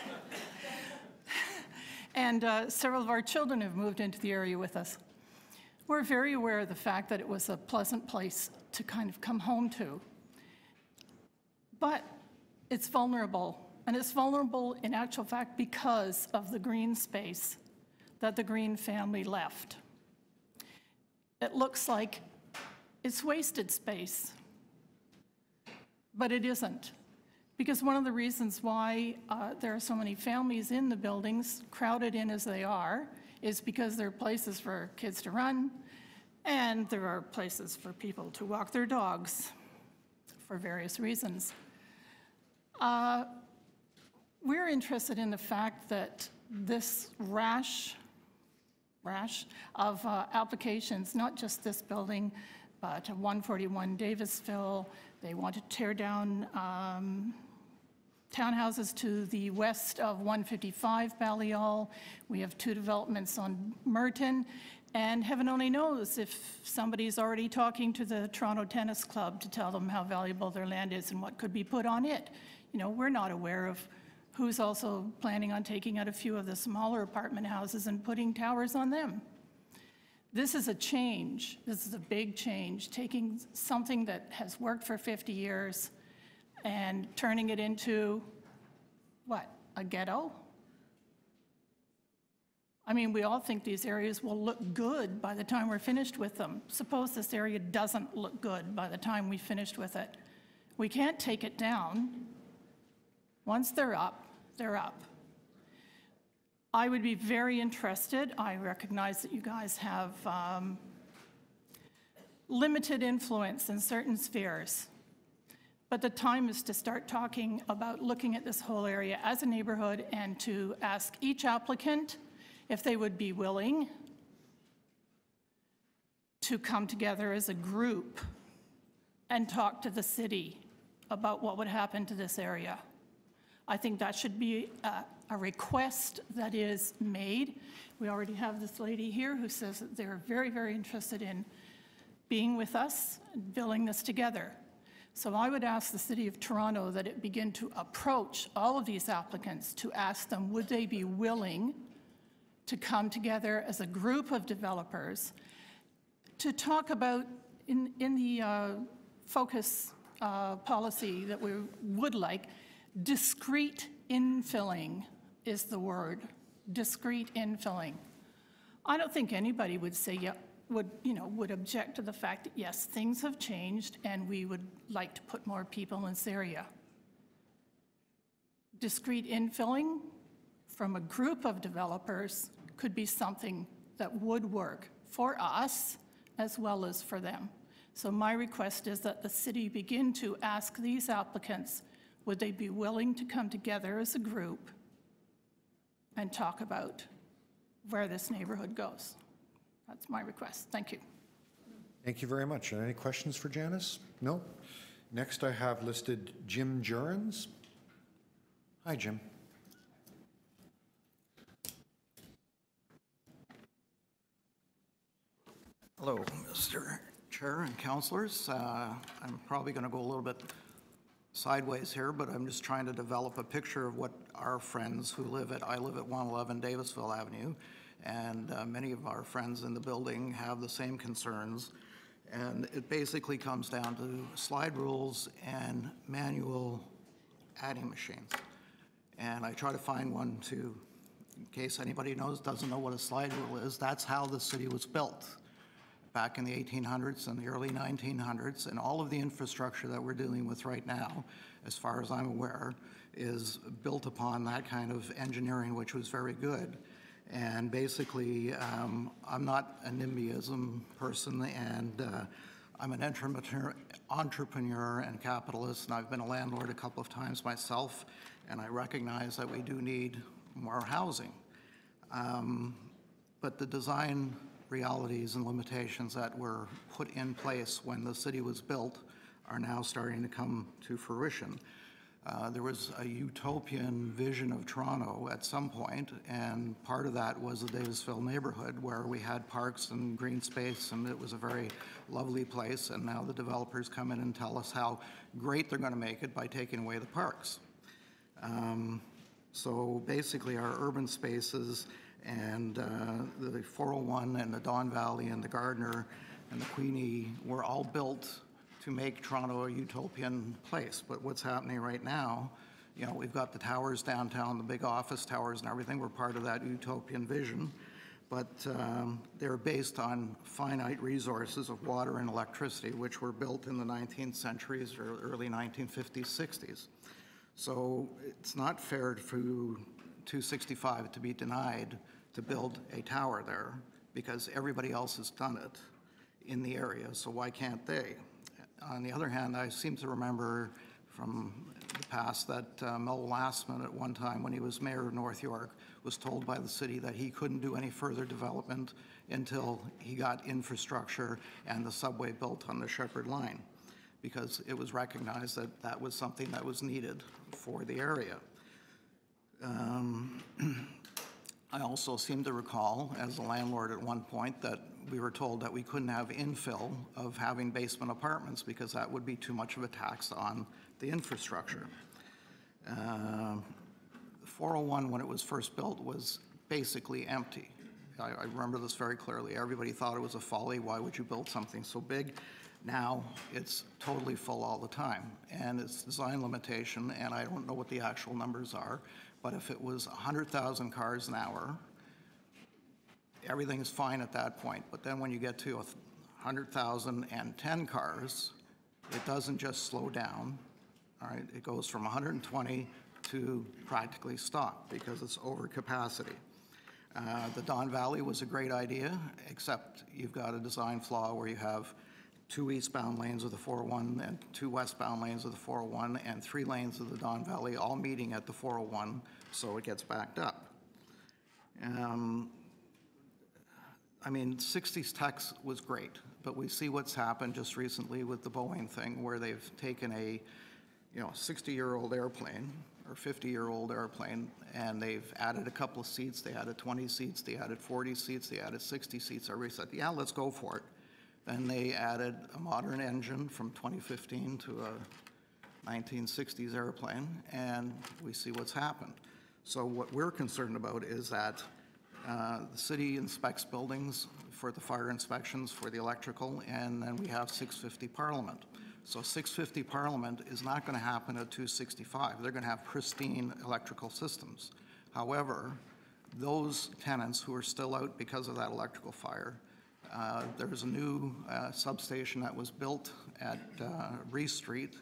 And several of our children have moved into the area with us. We're very aware of the fact that it was a pleasant place to kind of come home to. But it's vulnerable, and it's vulnerable in actual fact because of the green space that the Green family left. It looks like it's wasted space, but it isn't. Because one of the reasons why there are so many families in the buildings, crowded in as they are, is because there are places for kids to run, and there are places for people to walk their dogs for various reasons. We're interested in the fact that this rash of applications, not just this building, to 141 Davisville. They want to tear down townhouses to the west of 155 Balliol. We have 2 developments on Merton. And heaven only knows if somebody's already talking to the Toronto Tennis Club to tell them how valuable their land is and what could be put on it. You know, we're not aware of who's also planning on taking out a few of the smaller apartment houses and putting towers on them. This is a change. This is a big change, taking something that has worked for 50 years and turning it into, what, a ghetto? I mean, we all think these areas will look good by the time we're finished with them. Suppose this area doesn't look good by the time we finished with it. We can't take it down. Once they're up, they're up. I would be very interested. I recognize that you guys have limited influence in certain spheres. But the time is to start talking about looking at this whole area as a neighborhood and to ask each applicant if they would be willing to come together as a group and talk to the city about what would happen to this area. I think that should be a request that is made. We already have this lady here who says that they're very, very interested in being with us and building this together. So I would ask the City of Toronto that it begin to approach all of these applicants to ask them, would they be willing to come together as a group of developers to talk about, in the focus policy that we would like, discrete infilling is the word, discrete infilling. I don't think anybody would say, yeah, would object to the fact that, yes, things have changed and we would like to put more people in this area. Discrete infilling from a group of developers could be something that would work for us as well as for them. So my request is that the city begin to ask these applicants, would they be willing to come together as a group and talk about where this neighborhood goes? That's my request. Thank you. Thank you very much. Any questions for Janice? No? Next I have listed Jim Jurens. Hi, Jim. Hello, Mr. Chair and councillors. I'm probably going to go a little bit sideways here, but I'm just trying to develop a picture of what our friends who I live at 111 Davisville Avenue, and many of our friends in the building have the same concerns. And it basically comes down to slide rules and manual adding machines. And I try to find one to, in case anybody doesn't know what a slide rule is, that's how the city was built back in the 1800s and the early 1900s, and all of the infrastructure that we're dealing with right now, as far as I'm aware, is built upon that kind of engineering, which was very good. And basically, I'm not a NIMBYism person, and I'm an entrepreneur and capitalist, and I've been a landlord a couple of times myself, and I recognize that we do need more housing. But the design realities and limitations that were put in place when the city was built are now starting to come to fruition. There was a utopian vision of Toronto at some point, and part of that was the Davisville neighborhood, where we had parks and green space, and it was a very lovely place, and now the developers come in and tell us how great they're going to make it by taking away the parks. So basically our urban spaces and the 401 and the Don Valley and the Gardner and the Queenie were all built to make Toronto a utopian place. But what's happening right now, you know, we've got the towers downtown, the big office towers and everything. We're part of that utopian vision. But they're based on finite resources of water and electricity, which were built in the 19th centuries or early 1950s, 60s. So it's not fair for 265 to be denied to build a tower there because everybody else has done it in the area, so why can't they? On the other hand, I seem to remember from the past that Mo Lastman at one time, when he was mayor of North York, was told by the city that he couldn't do any further development until he got infrastructure and the subway built on the Shepherd Line, because it was recognized that that was something that was needed for the area. I also seem to recall, as a landlord at one point, that we were told that we couldn't have infill of having basement apartments because that would be too much of a tax on the infrastructure. 401, when it was first built, was basically empty. I remember this very clearly. Everybody thought it was a folly. Why would you build something so big? Now it's totally full all the time, and it's design limitation, and I don't know what the actual numbers are, but if it was 100,000 cars an hour, everything is fine at that point. But then when you get to 100,010 cars, it doesn't just slow down, all right? It goes from 120 to practically stop because it's over capacity. The Don Valley was a great idea, except you've got a design flaw where you have 2 eastbound lanes of the 401 and 2 westbound lanes of the 401 and 3 lanes of the Don Valley all meeting at the 401, so it gets backed up. I mean, 60s Tex was great, but we see what's happened just recently with the Boeing thing, where they've taken a 60-year-old airplane or 50-year-old airplane, and they've added a couple of seats. They added 20 seats, they added 40 seats, they added 60 seats. Everybody said, yeah, let's go for it. Then they added a modern engine from 2015 to a 1960s airplane, and we see what's happened. So what we're concerned about is that the city inspects buildings for the fire inspections, for the electrical, and then we have 650 Parliament. So 650 Parliament is not going to happen at 265. They're going to have pristine electrical systems. However, those tenants who are still out because of that electrical fire, there's a new substation that was built at Reese Street,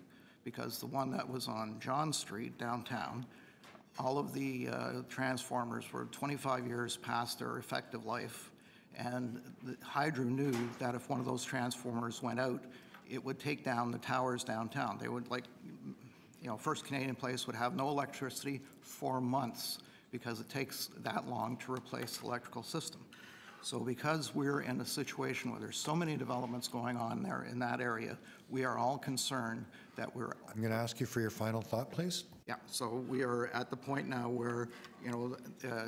because the one that was on John Street downtown, all of the transformers were 25 years past their effective life, and the Hydro knew that if one of those transformers went out, it would take down the towers downtown. They would, like, First Canadian Place would have no electricity for months because it takes that long to replace the electrical system. So because we're in a situation where there's so many developments going on there in that area, we are all concerned that I'm going to ask you for your final thought, please. Yeah, so we are at the point now where,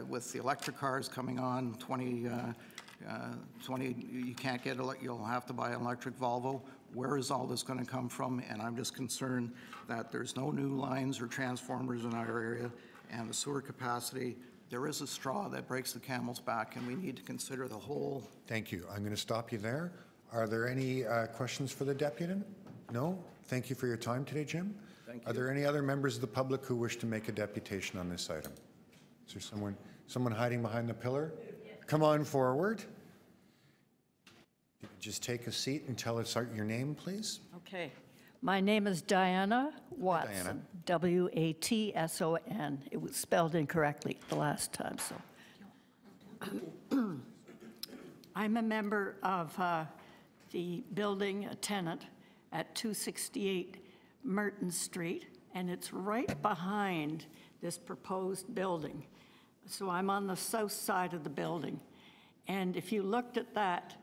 with the electric cars coming on, 20, you can't get, you'll have to buy an electric Volvo. Where is all this going to come from? And I'm just concerned that there's no new lines or transformers in our area, and the sewer capacity, there is a straw that breaks the camel's back, and we need to consider the whole. Thank you. I'm going to stop you there. Are there any questions for the deputy? No? Thank you for your time today, Jim. Thank you. Are there any other members of the public who wish to make a deputation on this item? Is there someone hiding behind the pillar? Come on forward. You can just take a seat and tell us your name, please. Okay. My name is Diana Watson. Diana. W-A-T-S-O-N. It was spelled incorrectly the last time, so. I'm a member of the building, a tenant, at 268 Merton Street, and it's right behind this proposed building. So I'm on the south side of the building. And if you looked at that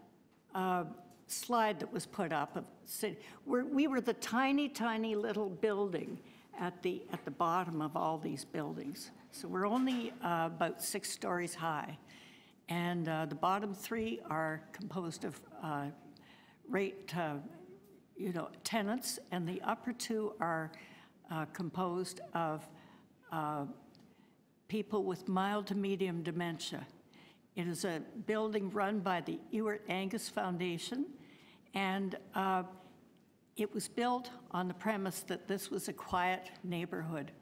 slide that was put up of city, we were the tiny, tiny little building at the bottom of all these buildings. So we're only about 6 stories high. And the bottom 3 are composed of tenants, and the upper 2 are composed of people with mild to medium dementia. It is a building run by the Ewart Angus Foundation, and it was built on the premise that this was a quiet neighborhood.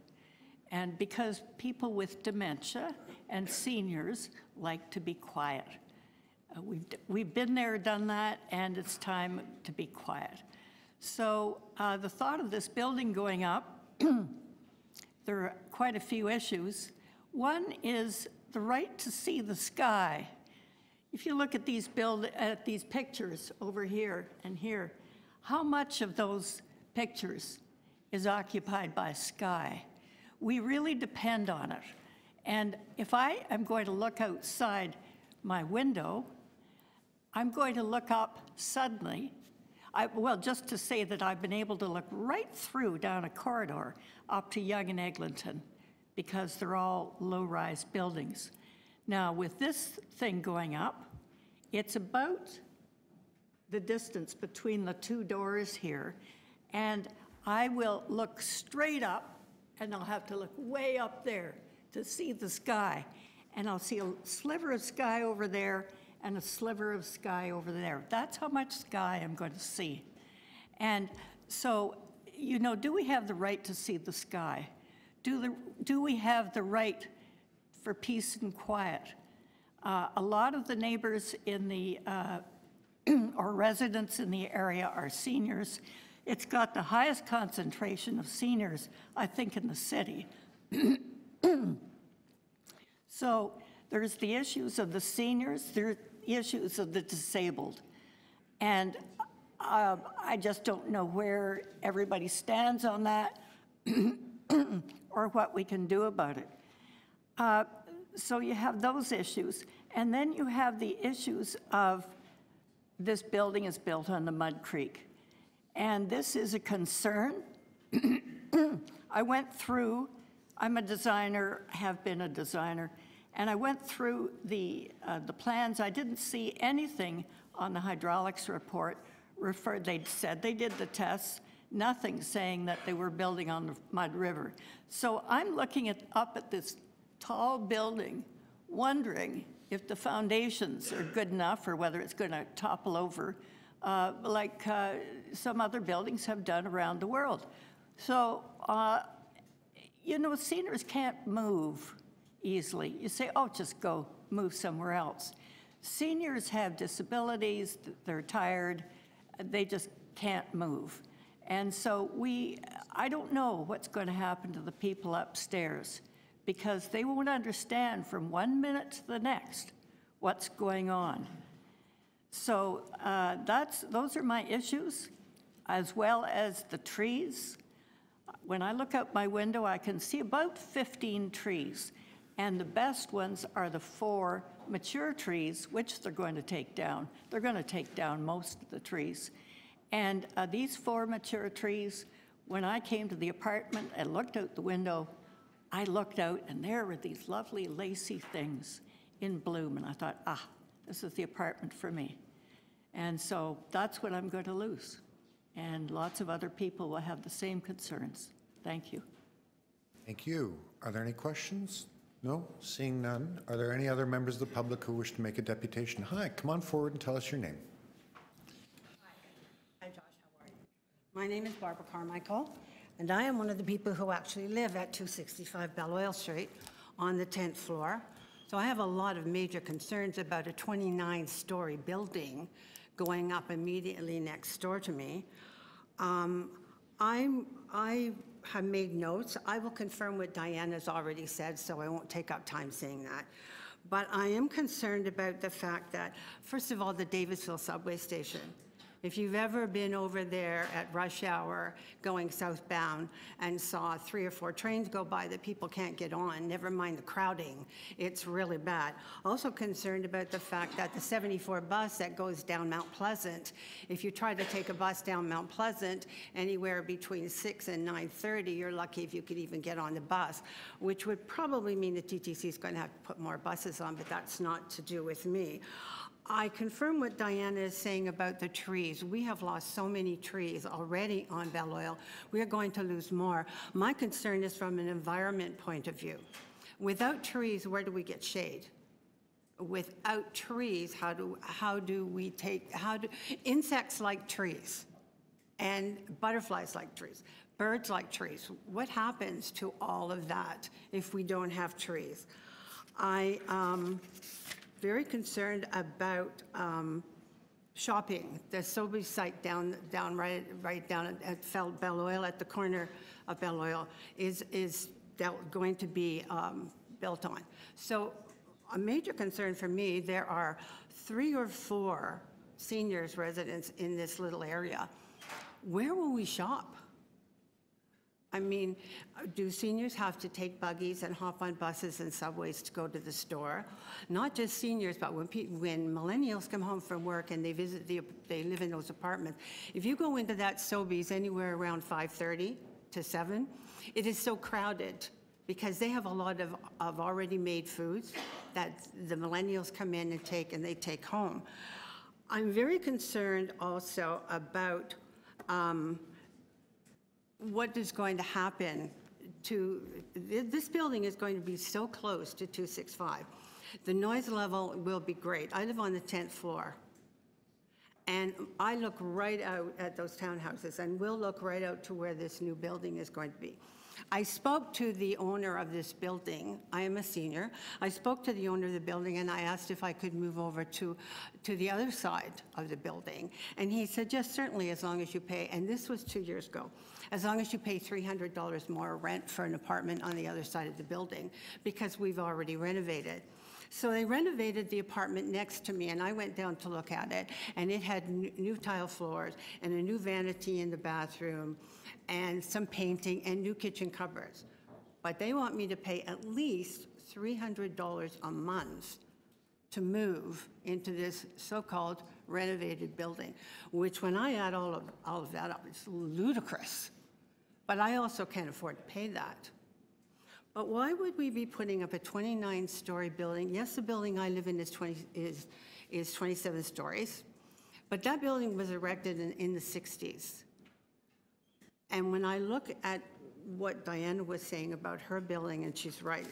And because people with dementia and seniors like to be quiet. We've been there, done that, and it's time to be quiet. So the thought of this building going up, there are quite a few issues. One is the right to see the sky. If you look at these pictures over here and here, how much of those pictures is occupied by sky. We really depend on it. And if I am going to look outside my window, I'm going to look up suddenly. Well, just to say that I've been able to look right through down a corridor up to Yonge and Eglinton because they're all low-rise buildings. Now, with this thing going up, it's about the distance between the two doors here, and I will look straight up, and I'll have to look way up there to see the sky. And I'll see a sliver of sky over there and a sliver of sky over there. That's how much sky I'm going to see. And so, you know, do we have the right to see the sky? Do we have the right for peace and quiet? A lot of the neighbors in the, or residents in the area are seniors. It's got the highest concentration of seniors, I think, in the city. So there's the issues of the seniors, there are issues of the disabled. And I just don't know where everybody stands on that or what we can do about it. So you have those issues. And then you have the issues of this building is built on the Mud Creek. And this is a concern. I went through, I'm a designer, have been a designer, and I went through the plans. I didn't see anything on the hydraulics report referred. They said they did the tests, nothing saying that they were building on the Mud River. So I'm looking up at this tall building, wondering if the foundations are good enough or whether it's going to topple over like some other buildings have done around the world. So, you know, seniors can't move easily. You say, oh, just go move somewhere else. Seniors have disabilities, they're tired, they just can't move. And so I don't know what's going to happen to the people upstairs because they won't understand from 1 minute to the next what's going on. So those are my issues, as well as the trees. When I look out my window, I can see about 15 trees, and the best ones are the 4 mature trees, which they're going to take down. They're going to take down most of the trees. And these 4 mature trees, when I came to the apartment and looked out the window, I looked out, and there were these lovely lacy things in bloom, and I thought, this is the apartment for me. And so that's what I'm going to lose. And lots of other people will have the same concerns. Thank you. Thank you. Are there any questions? No? Seeing none. Are there any other members of the public who wish to make a deputation? Hi, come on forward and tell us your name. Hi, Josh. How are you? My name is Barbara Carmichael, and I am one of the people who actually live at 265 Belloil Street on the 10th floor. So I have a lot of major concerns about a 29-story building going up immediately next door to me. I have made notes. I will confirm what Diana's already said, so I won't take up time saying that. But I am concerned about the fact that, first of all, the Davisville subway station. If you've ever been over there at rush hour going southbound and saw 3 or 4 trains go by that people can't get on, never mind the crowding, it's really bad. Also concerned about the fact that the 74 bus that goes down Mount Pleasant, if you try to take a bus down Mount Pleasant anywhere between 6 and 9:30, you're lucky if you could even get on the bus, which would probably mean the TTC is going to have to put more buses on, but that's not to do with me. I confirm what Diana is saying about the trees. We have lost so many trees already on Belloil. We are going to lose more. My concern is from an environment point of view. Without trees, where do we get shade? Without trees, insects like trees and butterflies like trees, birds like trees. What happens to all of that if we don't have trees? I very concerned about shopping. The Sobeys site right down at Belloil, at the corner of Belloil, is going to be built on. So a major concern for me, there are 3 or 4 seniors residents in this little area. Where will we shop? I mean, do seniors have to take buggies and hop on buses and subways to go to the store? Not just seniors, but when millennials come home from work and they live in those apartments. If you go into that Sobeys anywhere around 5:30 to 7, it is so crowded because they have a lot of already made foods that the millennials come in and they take home. I'm very concerned also about what is going to happen to, this building is going to be so close to 265. The noise level will be great. I live on the 10th floor. And I look right out at those townhouses, and we'll look right out to where this new building is going to be. I spoke to the owner of this building. I am a senior. I spoke to the owner of the building, and I asked if I could move over to the other side of the building. And he said, yes, certainly, as long as you pay, and this was 2 years ago, as long as you pay $300 more rent for an apartment on the other side of the building, because we've already renovated. So they renovated the apartment next to me, and I went down to look at it, and it had new tile floors and a new vanity in the bathroom and some painting and new kitchen cupboards. But they want me to pay at least $300 a month to move into this so-called renovated building, which when I add all of that up, it's ludicrous. But I also can't afford to pay that. But why would we be putting up a 29-story building? Yes, the building I live in is 27 stories, but that building was erected in the 60s. And when I look at what Diana was saying about her building, and she's right,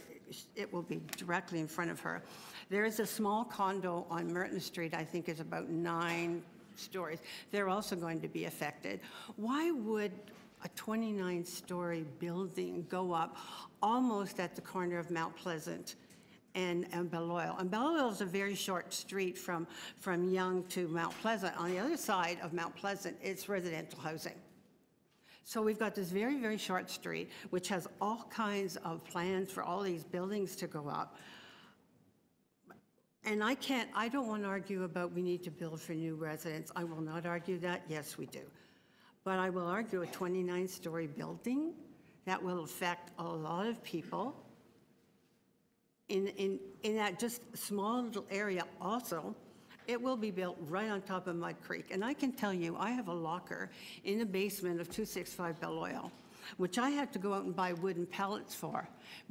it will be directly in front of her. There is a small condo on Merton Street, I think is about 9 stories. They're also going to be affected. Why would a 29-story building go up almost at the corner of Mount Pleasant and Beloil? And Beloil is a very short street from Yonge to Mount Pleasant. On the other side of Mount Pleasant, it's residential housing. So we've got this very, very short street, which has all kinds of plans for all these buildings to go up. And I don't want to argue about we need to build for new residents. I will not argue that. Yes, we do. But I will argue a 29-story building that will affect a lot of people in that just small little area also. It will be built right on top of Mud Creek. And I can tell you, I have a locker in the basement of 265 Beloil, which I had to go out and buy wooden pallets for,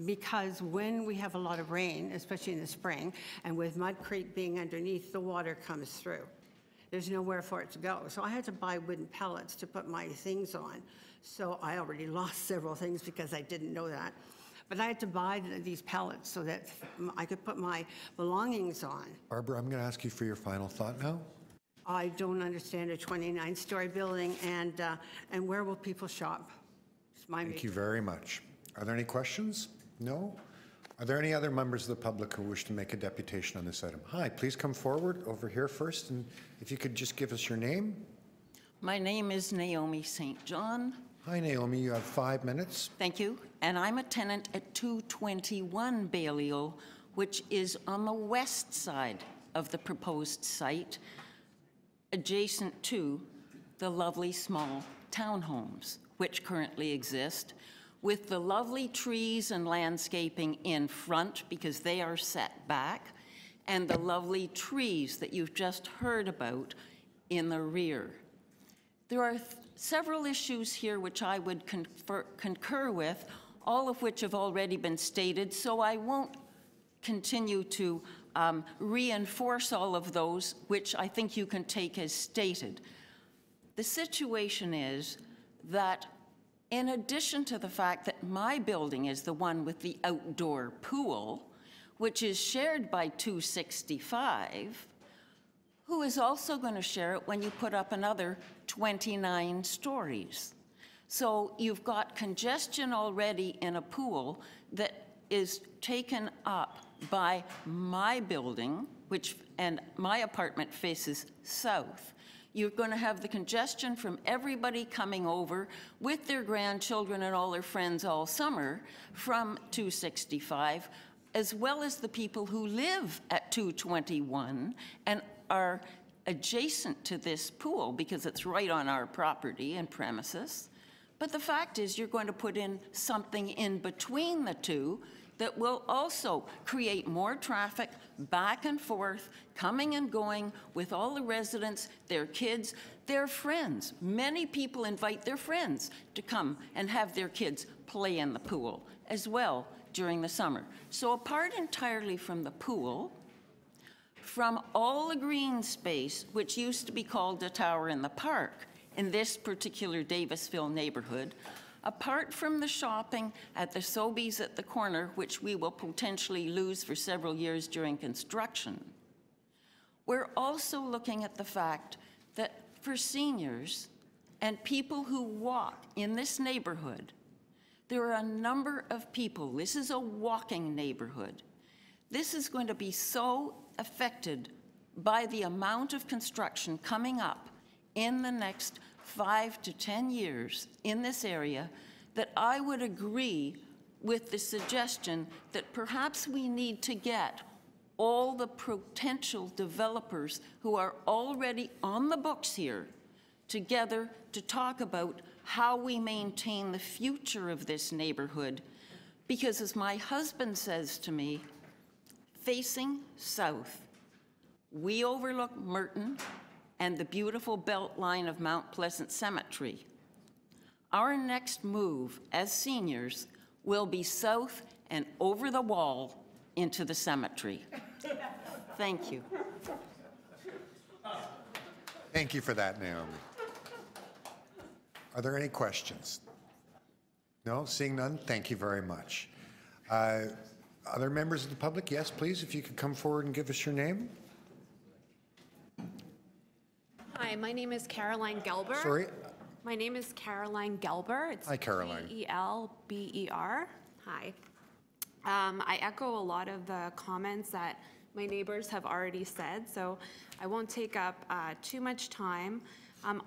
because when we have a lot of rain, especially in the spring, and with Mud Creek being underneath, the water comes through. There's nowhere for it to go. So I had to buy wooden pallets to put my things on. So I already lost several things because I didn't know that. But I had to buy these pallets so that I could put my belongings on. Barbara, I'm going to ask you for your final thought now. I don't understand a 29-story building, and where will people shop? It's my Thank you very much. Are there any questions? No? Are there any other members of the public who wish to make a deputation on this item? Hi, please come forward over here first, and if you could just give us your name. My name is Naomi St. John. Hi, Naomi. You have 5 minutes. Thank you. And I'm a tenant at 221 Balliol, which is on the west side of the proposed site, adjacent to the lovely small townhomes which currently exist, with the lovely trees and landscaping in front because they are set back, and the lovely trees that you've just heard about in the rear. There are several issues here which I would concur with, all of which have already been stated, so I won't continue to reinforce all of those, which I think you can take as stated. The situation is that in addition to the fact that my building is the one with the outdoor pool, which is shared by 265, who is also going to share it when you put up another 29 stories. So you've got congestion already in a pool that is taken up by my building, and my apartment faces south. You're going to have the congestion from everybody coming over with their grandchildren and all their friends all summer from 265, as well as the people who live at 221 and are adjacent to this pool because it's right on our property and premises. But the fact is, you're going to put in something in between the two that will also create more traffic back and forth, coming and going with all the residents, their kids, their friends. Many people invite their friends to come and have their kids play in the pool as well during the summer. So apart entirely from the pool, from all the green space, which used to be called the Tower in the Park in this particular Davisville neighborhood, apart from the shopping at the Sobeys at the corner, which we will potentially lose for several years during construction, we're also looking at the fact that for seniors and people who walk in this neighborhood, there are a number of people. This is a walking neighborhood. This is going to be so affected by the amount of construction coming up in the next 5 to 10 years in this area that I would agree with the suggestion that perhaps we need to get all the potential developers who are already on the books here together to talk about how we maintain the future of this neighborhood. Because as my husband says to me, facing south, we overlook Merton and the beautiful belt line of Mount Pleasant Cemetery. Our next move as seniors will be south and over the wall into the cemetery. Thank you. Thank you for that, Naomi. Are there any questions? No? Seeing none, thank you very much. Other members of the public? Yes, please, if you could come forward and give us your name. Hi, my name is Caroline Gelber. Sorry? My name is Caroline Gelber. It's Hi, Caroline. Gelber. Hi. I echo a lot of the comments that my neighbors have already said, so I won't take up too much time.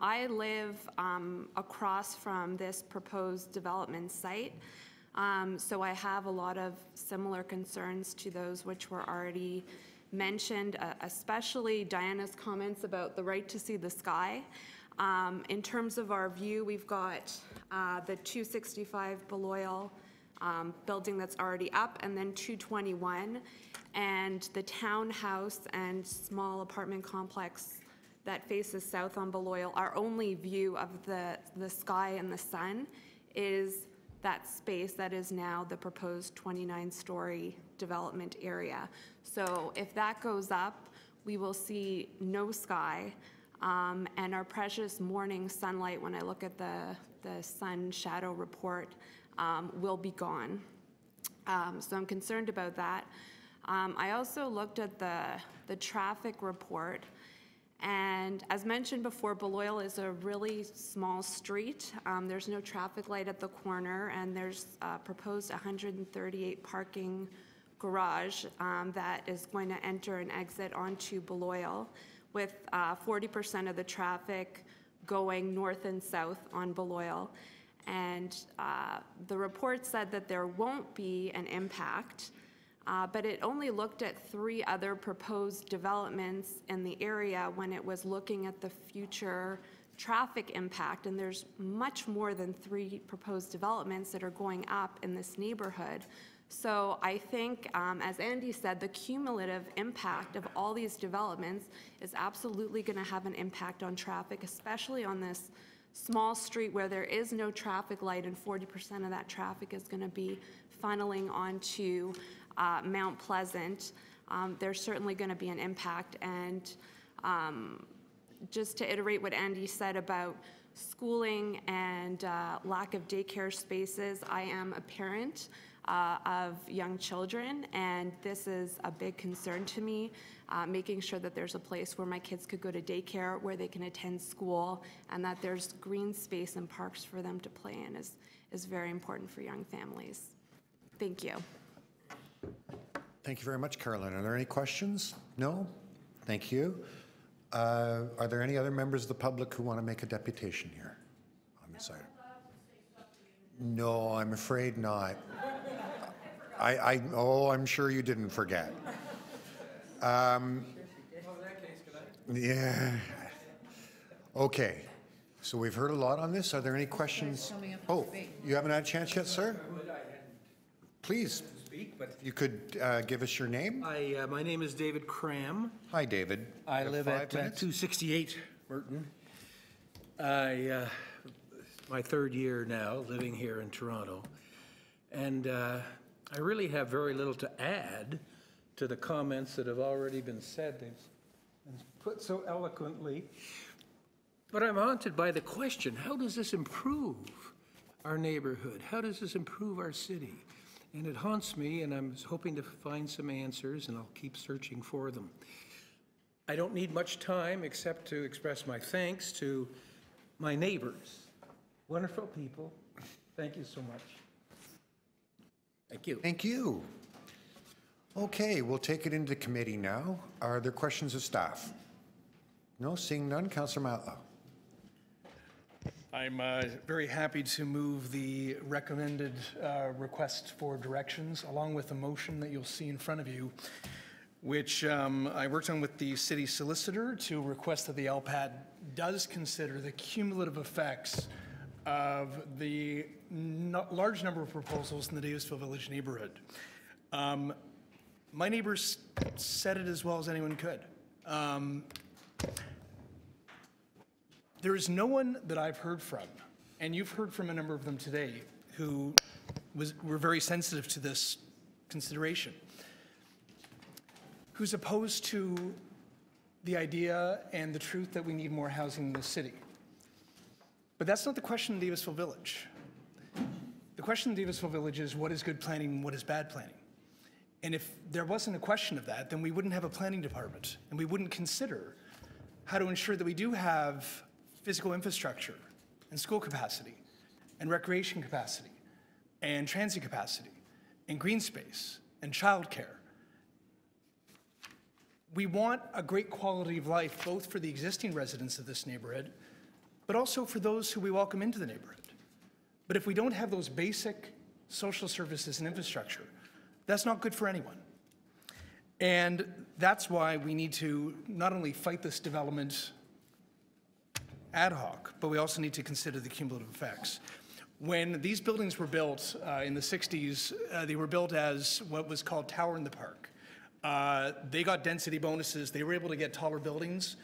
I live across from this proposed development site, so I have a lot of similar concerns to those which were already mentioned, especially Diana's comments about the right to see the sky. In terms of our view, we've got the 265 Beloyal building that's already up, and then 221, and the townhouse and small apartment complex that faces south on Beloyal. Our only view of the sky and the sun is that space that is now the proposed 29-story development area. So if that goes up, we will see no sky, and our precious morning sunlight, when I look at the sun shadow report, will be gone. So I'm concerned about that. I also looked at the traffic report, and as mentioned before, Beloyal is a really small street. There's no traffic light at the corner, and there's proposed 138 parking garage that is going to enter and exit onto Beloyal, with 40% of the traffic going north and south on Beloyal. And the report said that there won't be an impact, but it only looked at 3 other proposed developments in the area when it was looking at the future traffic impact, and there's much more than 3 proposed developments that are going up in this neighborhood. So I think, as Andy said, the cumulative impact of all these developments is absolutely going to have an impact on traffic, especially on this small street where there is no traffic light, and 40% of that traffic is going to be funneling onto Mount Pleasant. There's certainly going to be an impact. And just to iterate what Andy said about schooling and lack of daycare spaces, I am a parent of young children, and this is a big concern to me, making sure that there's a place where my kids could go to daycare, where they can attend school, and that there's green space and parks for them to play in is very important for young families. Thank you. Thank you very much, Caroline. Are there any questions? No? Thank you. Are there any other members of the public who want to make a deputation here on this item? No, I'm afraid not. I'm sure you didn't forget. Yeah. Okay. So we've heard a lot on this. Are there any questions? Oh, you haven't had a chance yet, sir? Please, you could give us your name. My name is David Cram. Hi, David. I You have live 5 at minutes? 268 Merton. My third year now living here in Toronto. And I really have very little to add to the comments that have already been said. They've been put so eloquently. But I'm haunted by the question, how does this improve our neighborhood? How does this improve our city? And it haunts me, and I'm hoping to find some answers, and I'll keep searching for them. I don't need much time except to express my thanks to my neighbors. Wonderful people. Thank you so much. Thank you. Thank you. Okay, we'll take it into committee now. Are there questions of staff? No, seeing none. Councillor Matlow. I'm very happy to move the recommended request for directions along with the motion that you'll see in front of you, which I worked on with the city solicitor to request that the LPAD does consider the cumulative effects of the large number of proposals in the Davisville Village neighborhood. My neighbors said it as well as anyone could. There is no one that I've heard from, and you've heard from a number of them today, who were very sensitive to this consideration, who's opposed to the idea and the truth that we need more housing in the city. But that's not the question in Davisville Village. The question in Davisville Village is what is good planning and what is bad planning? And if there wasn't a question of that, then we wouldn't have a planning department, and we wouldn't consider how to ensure that we do have physical infrastructure and school capacity and recreation capacity and transit capacity and green space and childcare. We want a great quality of life both for the existing residents of this neighborhood, but also for those who we welcome into the neighborhood. But if we don't have those basic social services and infrastructure, that's not good for anyone. And that's why we need to not only fight this development ad hoc, but we also need to consider the cumulative effects. When these buildings were built in the 60s, they were built as what was called Tower in the Park. They got density bonuses, they were able to get taller buildings,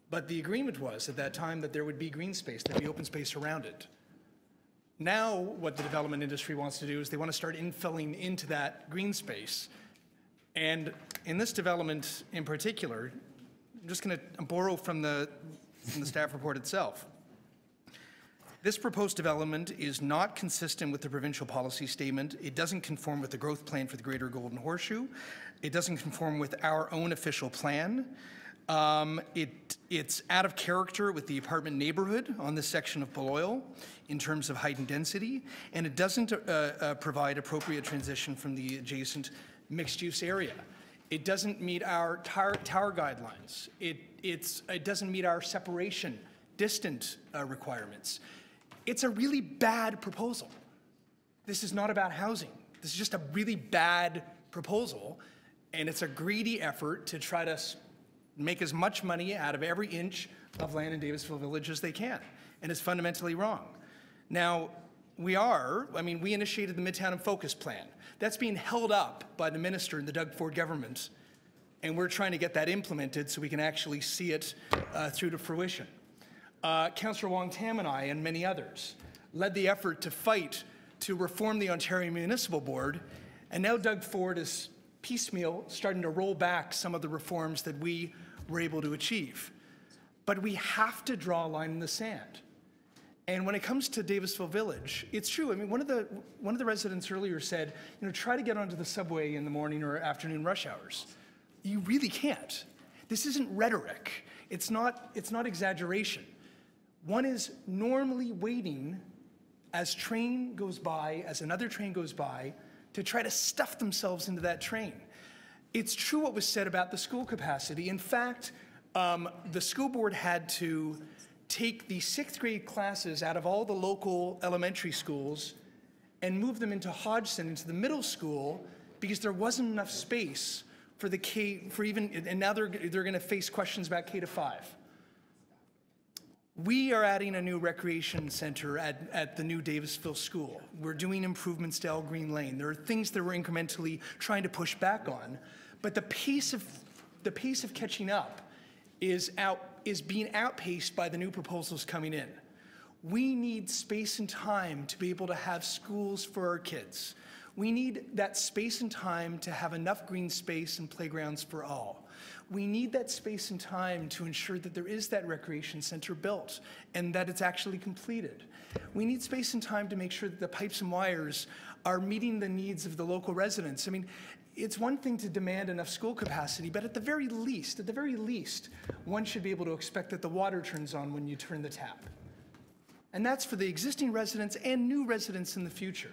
but the agreement was at that time that there would be green space, there'd be open space around it. Now, what the development industry wants to do is they want to start infilling into that green space. And in this development in particular, I'm just going to borrow from the staff report itself. This proposed development is not consistent with the provincial policy statement. It doesn't conform with the growth plan for the Greater Golden Horseshoe. It doesn't conform with our own official plan. It's out of character with the apartment neighborhood on this section of Beloyal in terms of height and density, and it doesn't provide appropriate transition from the adjacent mixed-use area. It doesn't meet our tower guidelines. It doesn't meet our separation distant requirements. It's a really bad proposal. This is not about housing. This is just a really bad proposal, and it's a greedy effort to try to make as much money out of every inch of land in Davisville Village as they can, and it's fundamentally wrong. Now, we initiated the Midtown in Focus plan. That's being held up by the minister in the Doug Ford government, and we're trying to get that implemented so we can actually see it through to fruition. Councillor Wong Tam and I and many others led the effort to fight to reform the Ontario Municipal Board, and now Doug Ford is piecemeal starting to roll back some of the reforms that we were able to achieve. But we have to draw a line in the sand. And when it comes to Davisville Village, it's true. I mean, one of the residents earlier said, try to get onto the subway in the morning or afternoon rush hours. You really can't. This isn't rhetoric. It's not exaggeration. One is normally waiting as train goes by, as another train goes by, to try to stuff themselves into that train. It's true what was said about the school capacity. In fact, the school board had to take the 6th grade classes out of all the local elementary schools and move them into Hodgson, into the middle school, because there wasn't enough space for the K, and now they're going to face questions about K to 5. We are adding a new recreation center at the new Davisville School. We're doing improvements to El Green Lane. There are things that we're incrementally trying to push back on, but the pace of catching up is being outpaced by the new proposals coming in. We need space and time to be able to have schools for our kids. We need that space and time to have enough green space and playgrounds for all. We need that space and time to ensure that there is that recreation center built and that it's actually completed. We need space and time to make sure that the pipes and wires are meeting the needs of the local residents. I mean, it's one thing to demand enough school capacity, but at the very least, one should be able to expect that the water turns on when you turn the tap. And that's for the existing residents and new residents in the future.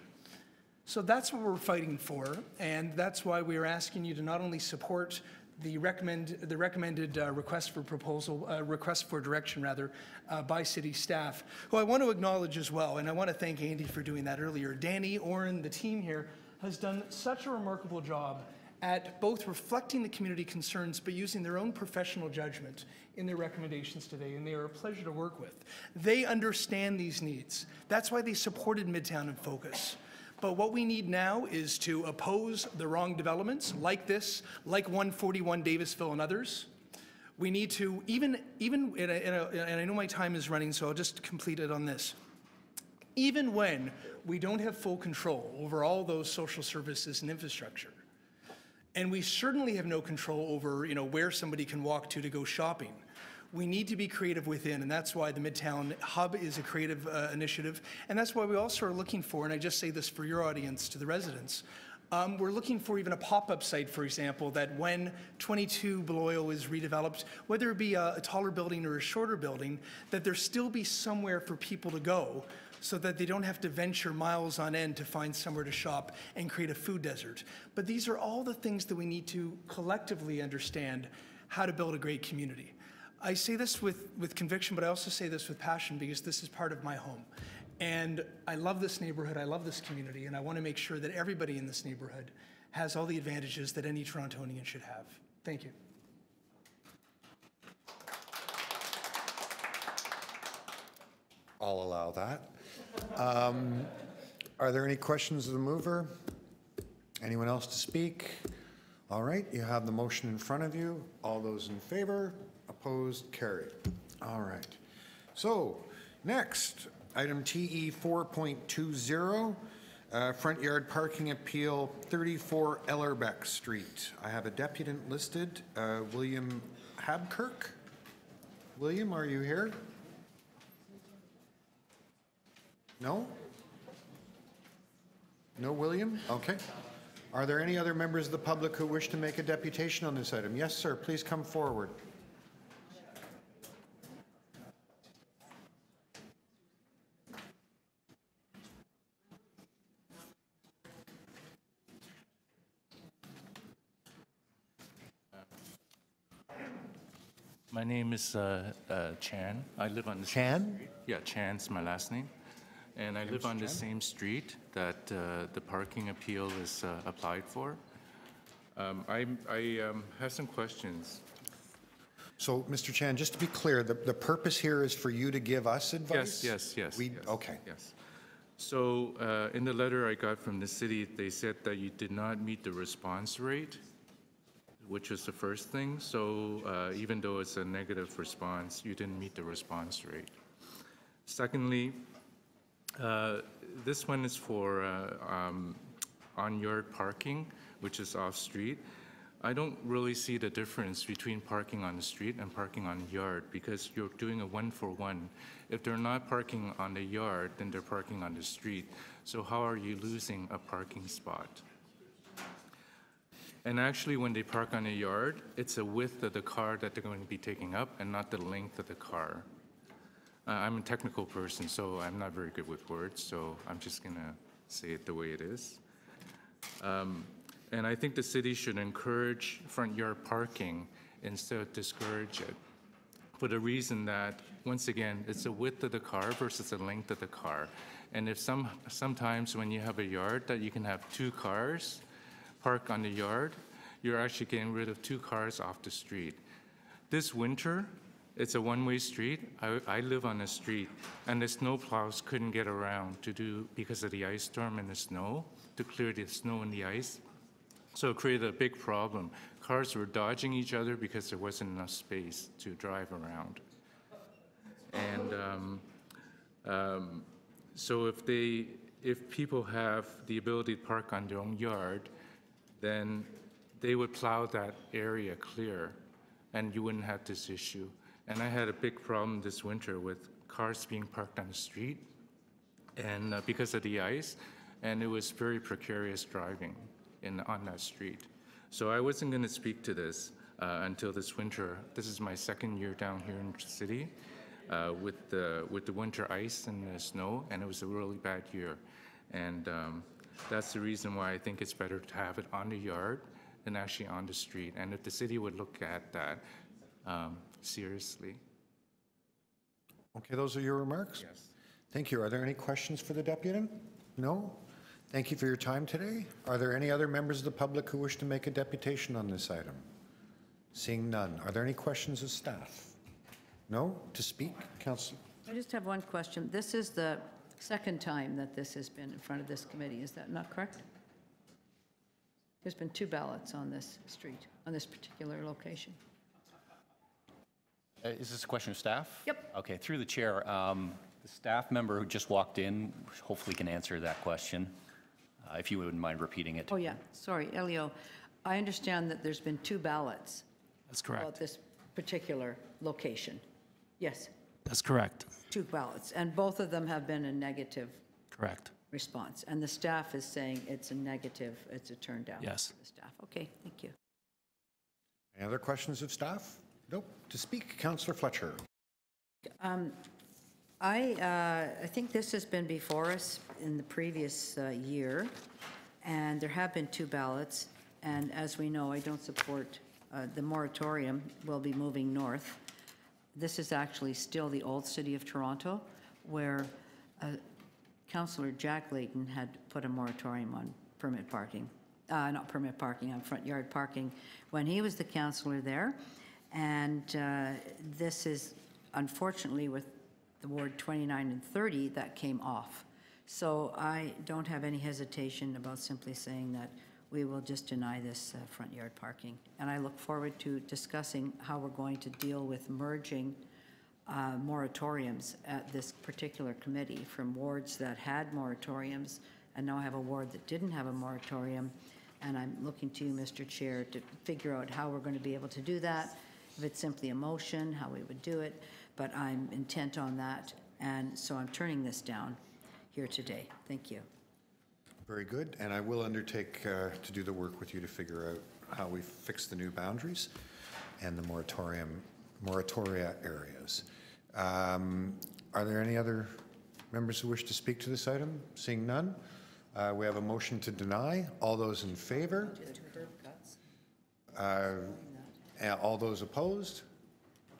So that's what we're fighting for, and that's why we are asking you to not only support the recommended request for direction by city staff, who I want to acknowledge as well, and I want to thank Andy for doing that earlier. Danny, Oren, the team here has done such a remarkable job at both reflecting the community concerns but using their own professional judgment in their recommendations today, and they are a pleasure to work with. They understand these needs. That's why they supported Midtown in Focus. But what we need now is to oppose the wrong developments like this, like 141 Davisville and others. We need to, and I know my time is running, so I'll just complete it on this. Even when we don't have full control over all those social services and infrastructure, and we certainly have no control over where somebody can walk to go shopping, we need to be creative within, and that's why the Midtown Hub is a creative initiative, and that's why we also are looking for, and I just say this for your audience, to the residents, we're looking for even a pop-up site, for example, that when 22 Beloit is redeveloped, whether it be a taller building or a shorter building, that there still be somewhere for people to go so that they don't have to venture miles on end to find somewhere to shop and create a food desert. But these are all the things that we need to collectively understand how to build a great community. I say this with conviction, but I also say this with passion because this is part of my home. And I love this neighborhood, I love this community, and I want to make sure that everybody in this neighborhood has all the advantages that any Torontonian should have. Thank you. I'll allow that. Are there any questions of the mover? Anyone else to speak? All right, you have the motion in front of you. All those in favor? Opposed? Carried. All right. So next, item TE 4.20, front yard parking appeal, 34 Ellerbeck Street. I have a deputant listed, William Habkirk. William, are you here? No? No, William? Okay. Are there any other members of the public who wish to make a deputation on this item? Yes, sir. Please come forward. My name is Chan. I live on the Chan? Street. Yeah, Chan's my last name. And I live on the same street that the parking appeal is applied for. I have some questions. So, Mr. Chan, just to be clear, the purpose here is for you to give us advice? Yes. Okay. Yes. So, in the letter I got from the city, they said that you did not meet the response rate, which was the first thing. So, even though it's a negative response, you didn't meet the response rate. Secondly, this one is for on-yard parking, which is off-street. I don't really see the difference between parking on the street and parking on the yard because you're doing a one-for-one. If they're not parking on the yard, then they're parking on the street. So how are you losing a parking spot? And actually, when they park on the yard, it's the width of the car that they're going to be taking up and not the length of the car. I'm a technical person, so I'm not very good with words, so I'm just going to say it the way it is. And I think the city should encourage front yard parking instead of discourage it, for the reason that, once again, it's the width of the car versus the length of the car. And if sometimes when you have a yard that you can have 2 cars park on the yard, you're actually getting rid of 2 cars off the street. This winter, It's a one-way street. I live on a street, and the snow plows couldn't get around because of the ice storm and the snow, to clear the snow and the ice. So it created a big problem. Cars were dodging each other because there wasn't enough space to drive around. And so if people have the ability to park on their own yard, then they would plow that area clear, and you wouldn't have this issue. And I had a big problem this winter with cars being parked on the street, and because of the ice, and it was very precarious driving on that street. So I wasn't going to speak to this until this winter. This is my second year down here in the city with the winter ice and the snow, and it was a really bad year. And that's the reason why I think it's better to have it on the yard than actually on the street. And if the city would look at that seriously. Okay, those are your remarks? Yes. Thank you. Are there any questions for the deputy? No? Thank you for your time today. Are there any other members of the public who wish to make a deputation on this item? Seeing none. Are there any questions of staff? No? To speak? Councillor. I just have one question. This is the second time that this has been in front of this committee. Is that not correct? There's been 2 ballots on this street, on this particular location. Is this a question of staff? Yep. Okay, through the chair, the staff member who just walked in hopefully can answer that question, if you wouldn't mind repeating it. Oh, yeah. Sorry, Elio. I understand that there's been 2 ballots. That's correct. About this particular location. Yes. That's correct. 2 ballots, and both of them have been a negative Correct. response. And the staff is saying it's a negative, it's a turn down. Yes. For the staff. Okay, thank you. Any other questions of staff? Nope. To speak, Councillor Fletcher. I think this has been before us in the previous year, and there have been 2 ballots. And as we know, I don't support the moratorium. Will be moving north. This is actually still the old city of Toronto, where Councillor Jack Layton had put a moratorium on permit parking, not permit parking, on front yard parking when he was the councillor there. And this is, unfortunately, with the Ward 29 and 30, that came off. So I don't have any hesitation about simply saying that we will just deny this front yard parking. And I look forward to discussing how we're going to deal with merging moratoriums at this particular committee from wards that had moratoriums and now have a ward that didn't have a moratorium. And I'm looking to you, Mr. Chair, to figure out how we're going to be able to do that. If it's simply a motion, how we would do it. But I'm intent on that. And so I'm turning this down here today. Thank you. Very good. And I will undertake to do the work with you to figure out how we fix the new boundaries and the moratoria areas. Are there any other members who wish to speak to this item? Seeing none, we have a motion to deny. All those in favor? All those opposed?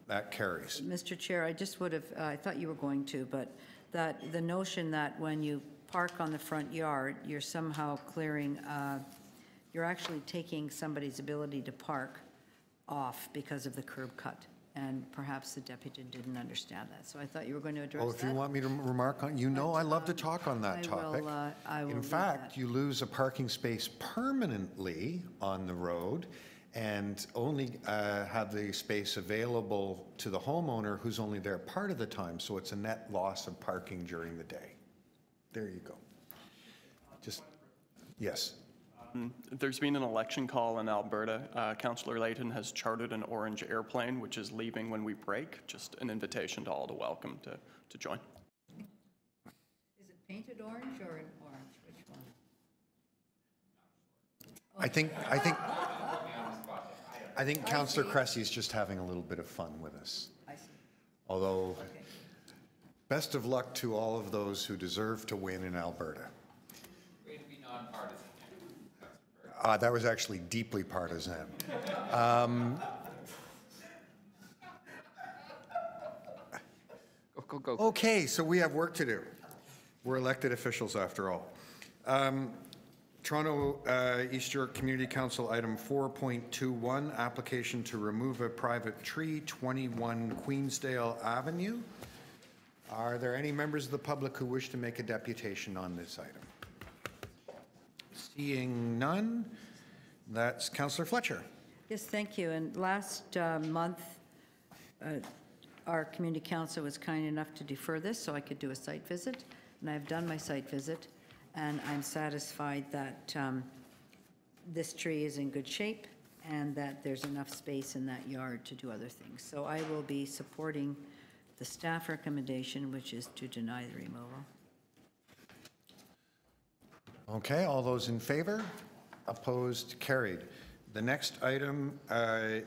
That carries. Mr. Chair, I just would have, I thought you were going to, but that the notion that when you park on the front yard, you're somehow clearing, you're actually taking somebody's ability to park off because of the curb cut. And perhaps the deputy didn't understand that. So I thought you were going to address that. Oh, if you want me to remark on, I love to talk on that topic. I will In leave fact, that. you lose a parking space permanently on the road and only have the space available to the homeowner who's only there part of the time. So it's a net loss of parking during the day. There you go. Just, yes. There's been an election call in Alberta. Councillor Layton has chartered an orange airplane, which is leaving when we break. Just an invitation to all to welcome to join. Is it painted orange or an orange? Which one? I think Councillor Cressy's just having a little bit of fun with us. I see. Although, best of luck to all of those who deserve to win in Alberta. Way to be nonpartisan. That was actually deeply partisan. Go. Okay, so we have work to do. We're elected officials after all. Toronto East York Community Council, item 4.21, application to remove a private tree, 21 Queensdale Avenue. Are there any members of the public who wish to make a deputation on this item? Seeing none, that's Councillor Fletcher. Yes, thank you. And last month, our community council was kind enough to defer this so I could do a site visit, and I've done my site visit, and I'm satisfied that this tree is in good shape and that there's enough space in that yard to do other things. So I will be supporting the staff recommendation, which is to deny the removal. Okay, all those in favor? Opposed? Carried. The next item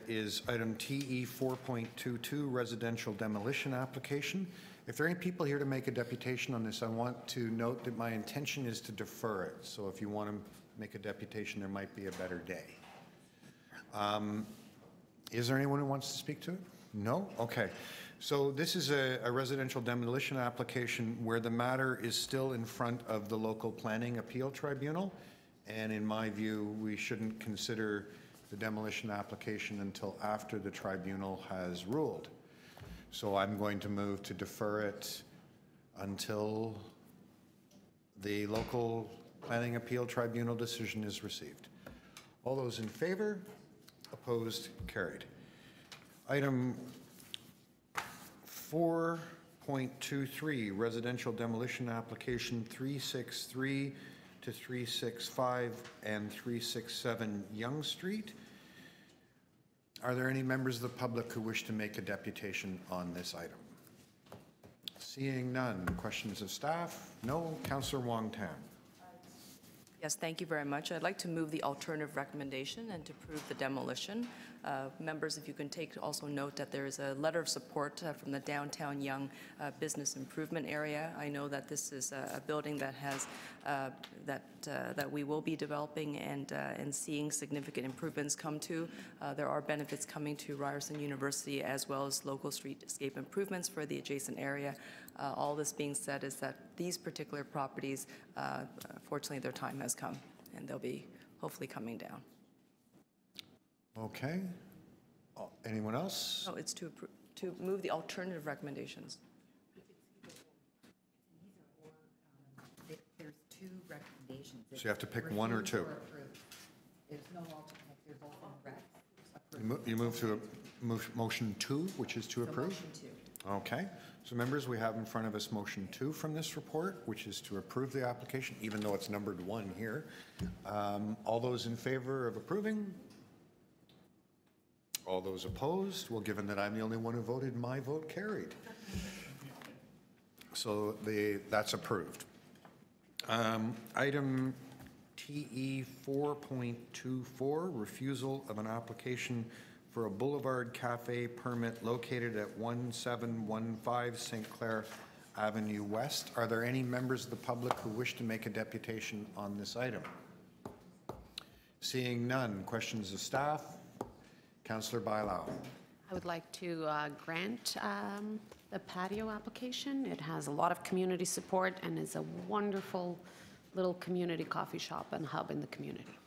is item TE 4.22, residential demolition application. If there are any people here to make a deputation on this, I want to note that my intention is to defer it. So if you want to make a deputation, there might be a better day. Is there anyone who wants to speak to it? No? Okay. So this is a residential demolition application where the matter is still in front of the local planning appeal tribunal. And in my view, we shouldn't consider the demolition application until after the tribunal has ruled. So I'm going to move to defer it until the local planning appeal tribunal decision is received. All those in favor? Opposed? Carried. Item 4.23, residential demolition application 363 to 365 and 367 Yonge Street. Are there any members of the public who wish to make a deputation on this item? Seeing none. Questions of staff? No. Councillor Wong-Tam. Yes, thank you very much. I'd like to move the alternative recommendation and to approve the demolition. Members, if you can take also note that there is a letter of support from the downtown Yonge business improvement area. I know that this is a building that has that we will be developing and seeing significant improvements come to. There are benefits coming to Ryerson University as well as local streetscape improvements for the adjacent area. All this being said is that these particular properties, fortunately, their time has come, and they'll be hopefully coming down. Okay. Anyone else? No, it's to move the alternative recommendations. There's two recommendations. So you have to pick one or two. There's no alternate, they're both in red. You move to motion 2, which is to approve? Motion 2. Okay. So members, we have in front of us motion 2 from this report, which is to approve the application, even though it's numbered 1 here. All those in favor of approving? All those opposed? Well, given that I'm the only one who voted, my vote carried. So that's approved. Item TE 4.24, refusal of an application for a Boulevard Cafe permit located at 1715 St. Clair Avenue West. Are there any members of the public who wish to make a deputation on this item? Seeing none. Questions of staff? Councillor Bailao. I would like to grant the patio application. It has a lot of community support and is a wonderful little community coffee shop and hub in the community.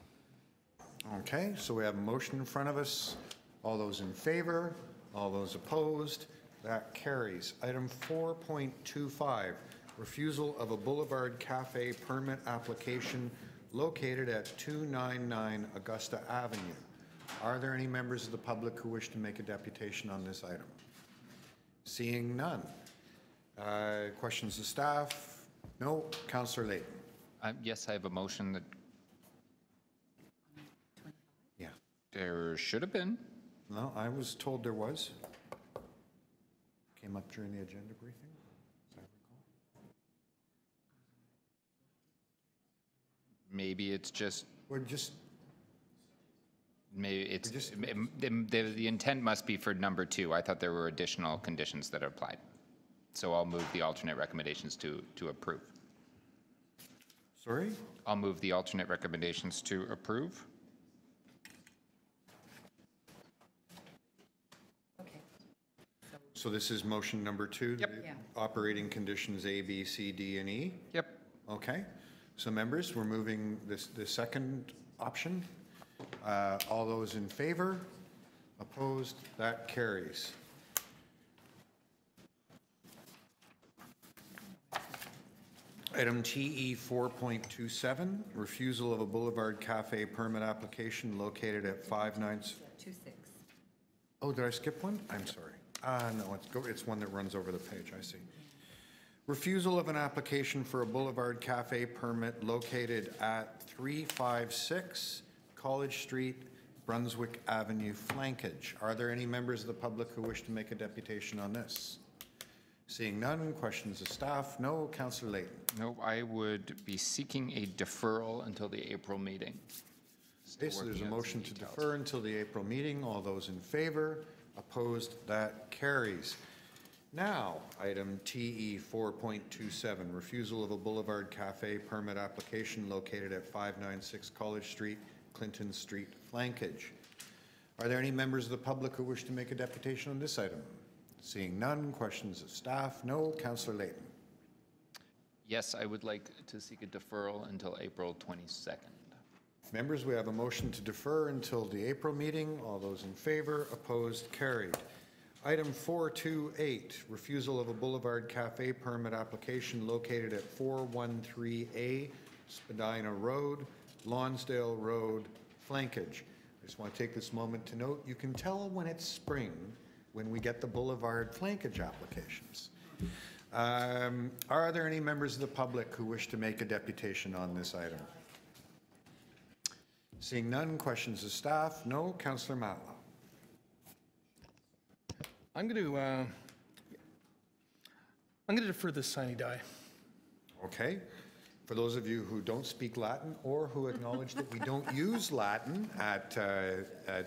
Okay, so we have a motion in front of us. All those in favor? All those opposed? That carries. Item 4.25, refusal of a Boulevard Cafe permit application located at 299 Augusta Avenue. Are there any members of the public who wish to make a deputation on this item? Seeing none. Questions of staff? No. Councillor Layton. Yes, I have a motion that Yeah. there should have been. No, I was told there was. Came up during the agenda briefing, as I recall. Maybe it's just, We're just, maybe it's, the intent must be for number 2. I thought there were additional conditions that applied. So I'll move the alternate recommendations to approve. sorry? I'll move the alternate recommendations to approve. So this is motion number 2? Yep. the Operating conditions A, B, C, D, and E? Yep. Okay. So members, we're moving the second option. All those in favor? Opposed? That carries. Item TE 4.27, refusal of a Boulevard Cafe permit application located at 5926. Oh, did I skip one? I'm sorry. No, it's one that runs over the page, I see. Refusal of an application for a Boulevard Cafe permit located at 356 College Street, Brunswick Avenue, flankage. Are there any members of the public who wish to make a deputation on this? Seeing none, questions of staff? No. Councillor Layton. No, I would be seeking a deferral until the April meeting. Okay, so there's a motion to defer until the April meeting. All those in favor? Opposed? That carries. Now, item TE 4.27, refusal of a Boulevard Cafe permit application located at 596 College Street, Clinton Street, flankage. Are there any members of the public who wish to make a deputation on this item? Seeing none, questions of staff? No. Councillor Layton. Yes, I would like to seek a deferral until April 22nd. Members, we have a motion to defer until the April meeting. All those in favor? Opposed? Carried. Item 428, refusal of a Boulevard Cafe permit application located at 413A Spadina Road, Lonsdale Road, flankage. I just want to take this moment to note, you can tell when it's spring when we get the Boulevard flankage applications. Are there any members of the public who wish to make a deputation on this item? Seeing none, questions of staff? No. Councillor Matlow. I'm going to defer this sine die. Okay. For those of you who don't speak Latin or who acknowledge that we don't use Latin at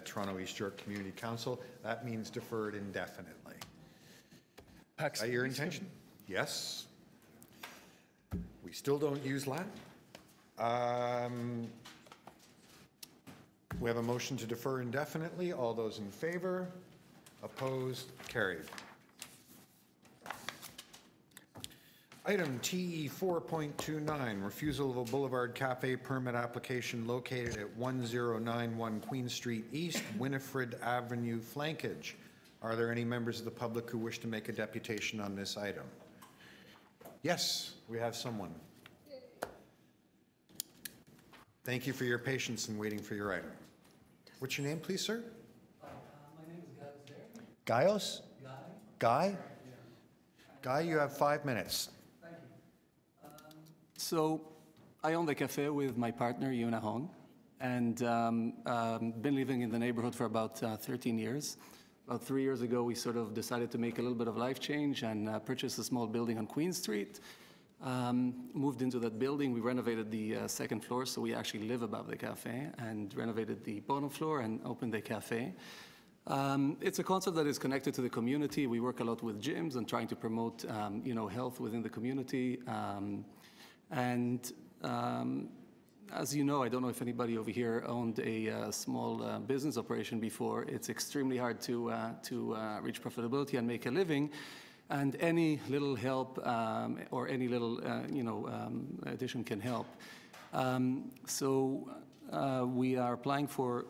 Toronto East York Community Council, that means deferred indefinitely. Is that your intention? Yes. We still don't use Latin. We have a motion to defer indefinitely. All those in favor? Opposed? Carried. Item TE 4.29, refusal of a Boulevard Cafe permit application located at 1091 Queen Street East, Winifred Avenue, flankage. Are there any members of the public who wish to make a deputation on this item? Yes, we have someone. Thank you for your patience in waiting for your item. What's your name, please, sir? My name is Gaius. Gaius? Guy? Guy, you have 5 minutes. Thank you. So I own the cafe with my partner, Yuna Hong, and been living in the neighborhood for about 13 years. About 3 years ago, we sort of decided to make a little bit of life change and purchased a small building on Queen Street. Moved into that building. We renovated the second floor, so we actually live above the cafe, and renovated the bottom floor and opened the cafe. It's a concept that is connected to the community. We work a lot with gyms and trying to promote, health within the community. As you know, I don't know if anybody over here owned a small business operation before. It's extremely hard to reach profitability and make a living. And any little help or any little, addition can help. We are applying for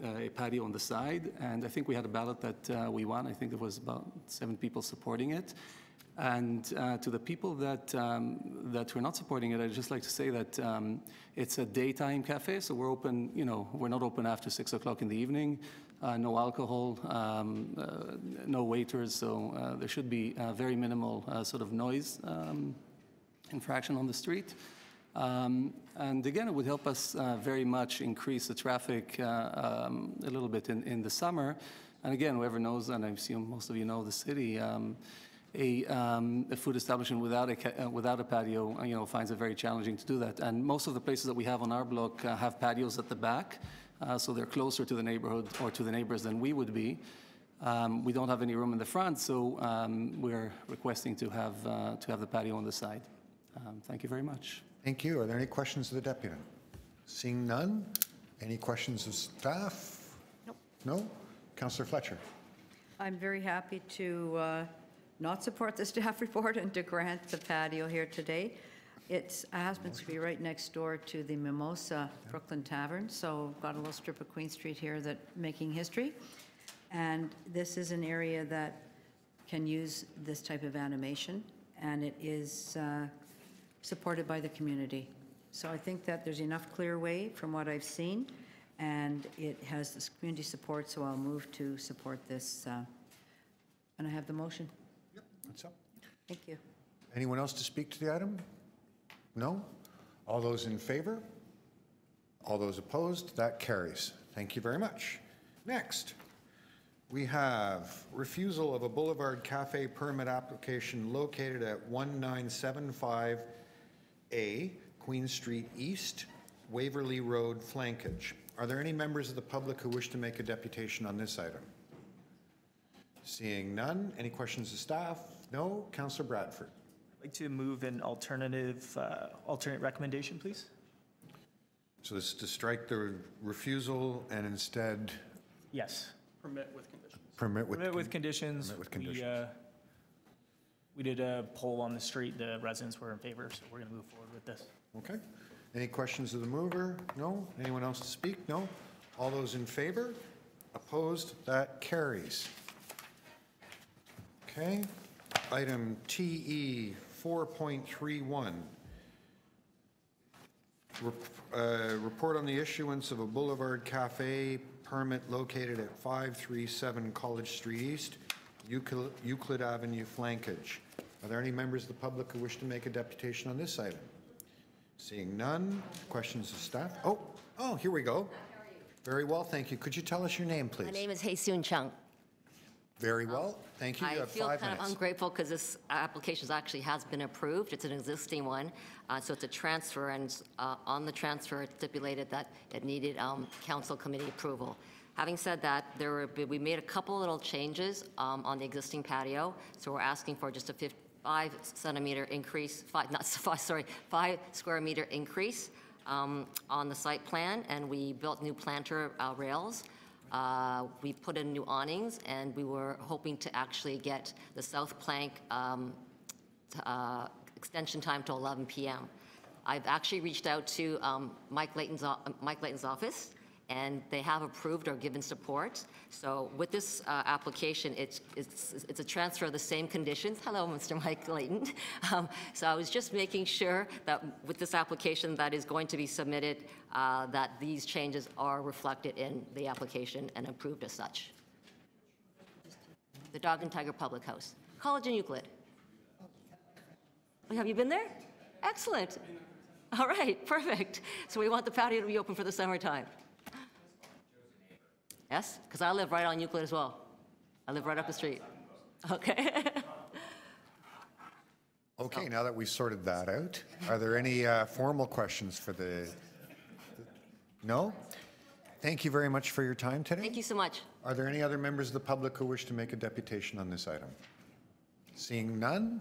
a patio on the side, and I think we had a ballot that we won. I think there was about 7 people supporting it. And to the people that were not supporting it, I'd just like to say that it's a daytime cafe, so we're open, we're not open after 6 o'clock in the evening. No alcohol, no waiters, so there should be very minimal sort of noise infraction on the street. And again, it would help us very much increase the traffic a little bit in the summer. And again, whoever knows, and I assume most of you know the city, a food establishment without a patio, finds it very challenging to do that. And most of the places that we have on our block have patios at the back, so they're closer to the neighborhood or to the neighbors than we would be. We don't have any room in the front, so we're requesting to have the patio on the side. Thank you very much. Thank you. Are there any questions of the deputy? Seeing none, any questions of staff? Nope. No? Councillor Fletcher. I'm very happy to not support the staff report and to grant the patio here today. It happens to be right next door to the Mimosa Brooklyn Tavern, so got a little strip of Queen Street here that making history. And this is an area that can use this type of animation, and it is supported by the community. So I think that there's enough clear way from what I've seen, and it has this community support, so I'll move to support this. And I have the motion. Yep, that's up. Thank you. Anyone else to speak to the item? No? All those in favor? All those opposed? That carries. Thank you very much. Next, we have refusal of a Boulevard Cafe permit application located at 1975A Queen Street East, Waverly Road flankage. Are there any members of the public who wish to make a deputation on this item? Seeing none. Any questions of staff? No. Councillor Bradford. I'd like to move an alternate recommendation, please. So this is to strike the refusal and instead Yes. Permit with conditions. permit with conditions. Permit with conditions. We did a poll on the street. The residents were in favor, so we're going to move forward with this. Okay. Any questions of the mover? No. Anyone else to speak? No. All those in favor? Opposed? That carries. Okay. Item TE 4.31. Report on the issuance of a Boulevard Cafe permit located at 537 College Street East, Euclid Avenue flankage. Are there any members of the public who wish to make a deputation on this item? Seeing none. Questions of staff? Oh, here we go. Very well, thank you. Could you tell us your name, please? My name is Hae-Soon Chung. Very well, thank you. You I have feel 5 kind minutes. of ungrateful because this application actually has been approved. It's an existing one, so it's a transfer, and on the transfer, it stipulated that it needed council committee approval. Having said that, we made a couple little changes on the existing patio, so we're asking for just a 5 centimeter increase, 5 square meter increase on the site plan, and we built new planter rails. We put in new awnings, and we were hoping to actually get the south plank extension time to 11 p.m. I've actually reached out to Mike Layton's office, and they have approved or given support. So with this application, it's a transfer of the same conditions. Hello, Mr. Mike Layton. So I was just making sure that with this application that is going to be submitted, that these changes are reflected in the application and approved as such. The Dog and Tiger Public House, College and Euclid. Have you been there? Excellent. All right, perfect. So we want the patio to be open for the summertime. Yes, because I live right on Euclid as well. I live right up the street. Okay. Okay, now that we've sorted that out, are there any formal questions for the? No? Thank you very much for your time today. Thank you so much. Are there any other members of the public who wish to make a deputation on this item? Seeing none.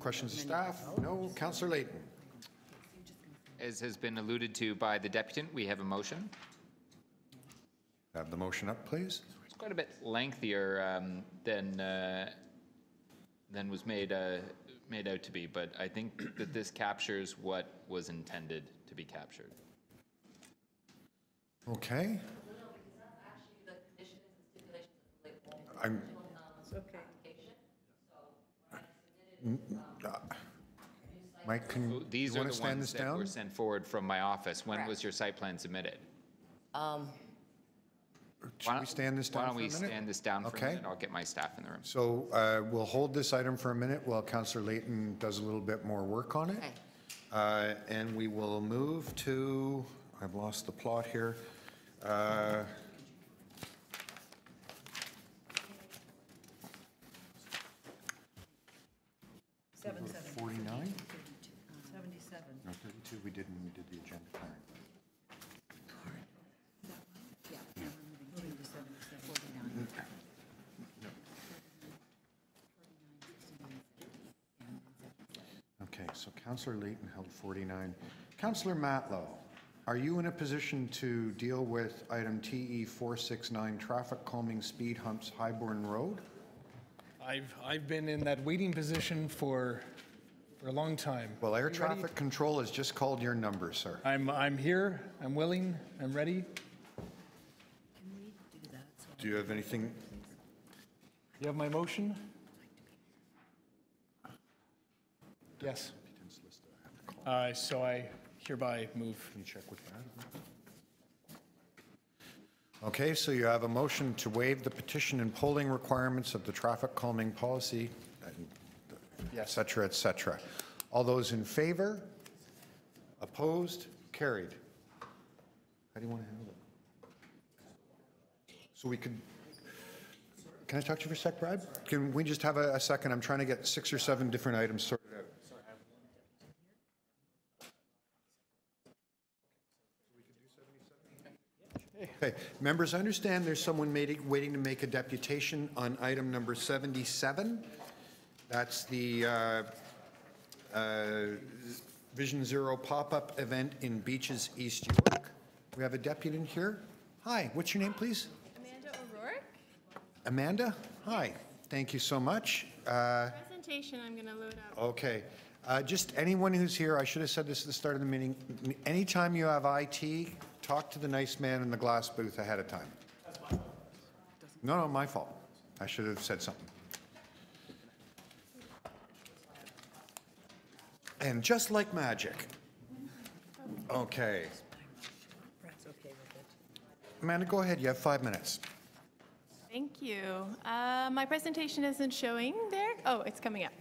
Questions of staff? No. Councillor Layton. As has been alluded to by the deputant, we have a motion. Have the motion up, please. It's quite a bit lengthier than was made out to be, but I think that this captures what was intended to be captured. Okay. I'm. Mike, can These you are want the to stand ones this that down? were sent forward from my office. When Correct. was your site plan submitted? Should we stand this down Why don't for a we minute? stand this down for Okay. a minute? I'll get my staff in the room. So we'll hold this item for a minute while Councillor Layton does a little bit more work on it. Okay. And we will move to, I've lost the plot here. 49? 77. No, 32 we did when we did the agenda clearing. Okay, so Councillor Layton held 49. Councillor Matlow, are you in a position to deal with item TE 469, traffic calming speed humps Highbourne Road? I've been in that waiting position for for a long time. Well, air Are you ready? traffic control has just called your number, sir. I'm here, I'm willing, I'm ready. Do you have anything? You have my motion? Yes. So I hereby move. Can you check with that? Okay, so you have a motion to waive the petition and polling requirements of the traffic calming policy, et cetera, et cetera. All those in favor? Opposed? Carried. How do you want to handle it? So we could, can I talk to you for a sec, Brad? Can we just have a second? I'm trying to get 6 or 7 different items sorted out. Okay, members, I understand there's someone waiting to make a deputation on item number 77. That's the Vision Zero pop-up event in Beaches, East York. We have a deputy in here. Hi, what's your name, please? Amanda O'Rourke. Amanda? Hi, thank you so much. Presentation I'm going to load up. Okay, just anyone who's here, I should have said this at the start of the meeting, anytime you have IT, talk to the nice man in the glass booth ahead of time. No, my fault. I should have said something. And just like magic. Okay. Amanda, go ahead. You have 5 minutes. Thank you. My presentation isn't showing there. Oh, it's coming up.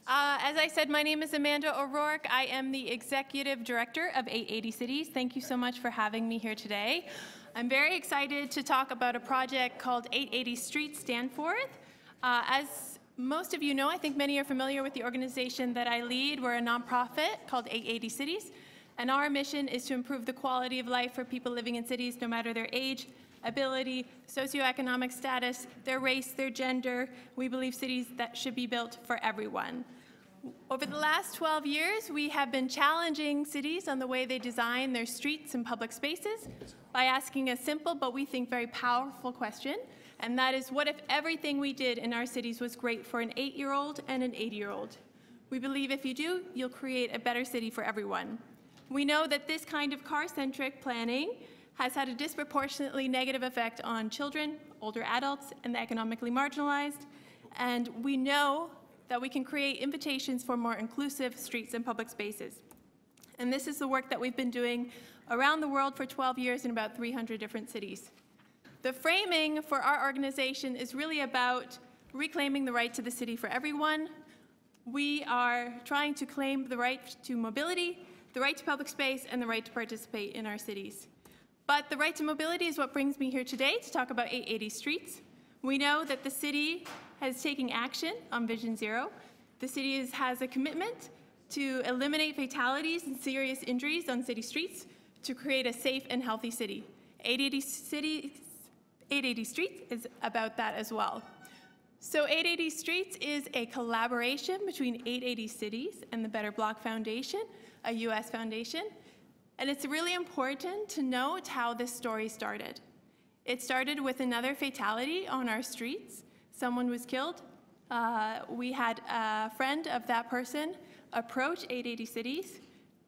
As I said, my name is Amanda O'Rourke. I am the Executive Director of 880 Cities. Thank you so much for having me here today. I'm very excited to talk about a project called 880 Streets Danforth. As most of you know, I think many are familiar with the organization that I lead. We're a nonprofit called 880 Cities, and our mission is to improve the quality of life for people living in cities, no matter their age, ability, socioeconomic status, their race, their gender. We believe cities that should be built for everyone. Over the last 12 years, we have been challenging cities on the way they design their streets and public spaces by asking a simple but we think very powerful question, and that is, what if everything we did in our cities was great for an 8-year-old and an 80-year-old? We believe if you do, you'll create a better city for everyone. We know that this kind of car-centric planning has had a disproportionately negative effect on children, older adults, and the economically marginalized, and we know that we can create invitations for more inclusive streets and public spaces. And this is the work that we've been doing around the world for 12 years in about 300 different cities. The framing for our organization is really about reclaiming the right to the city for everyone. We are trying to claim the right to mobility, the right to public space, and the right to participate in our cities. But the right to mobility is what brings me here today to talk about 880 Streets. We know that the city has taken action on Vision Zero. The city has a commitment to eliminate fatalities and serious injuries on city streets to create a safe and healthy city. 880 Streets is about that as well. So 880 Streets is a collaboration between 880 Cities and the Better Block Foundation, a US foundation. And it's really important to note how this story started. It started with another fatality on our streets. Someone was killed. We had a friend of that person approach 880 Cities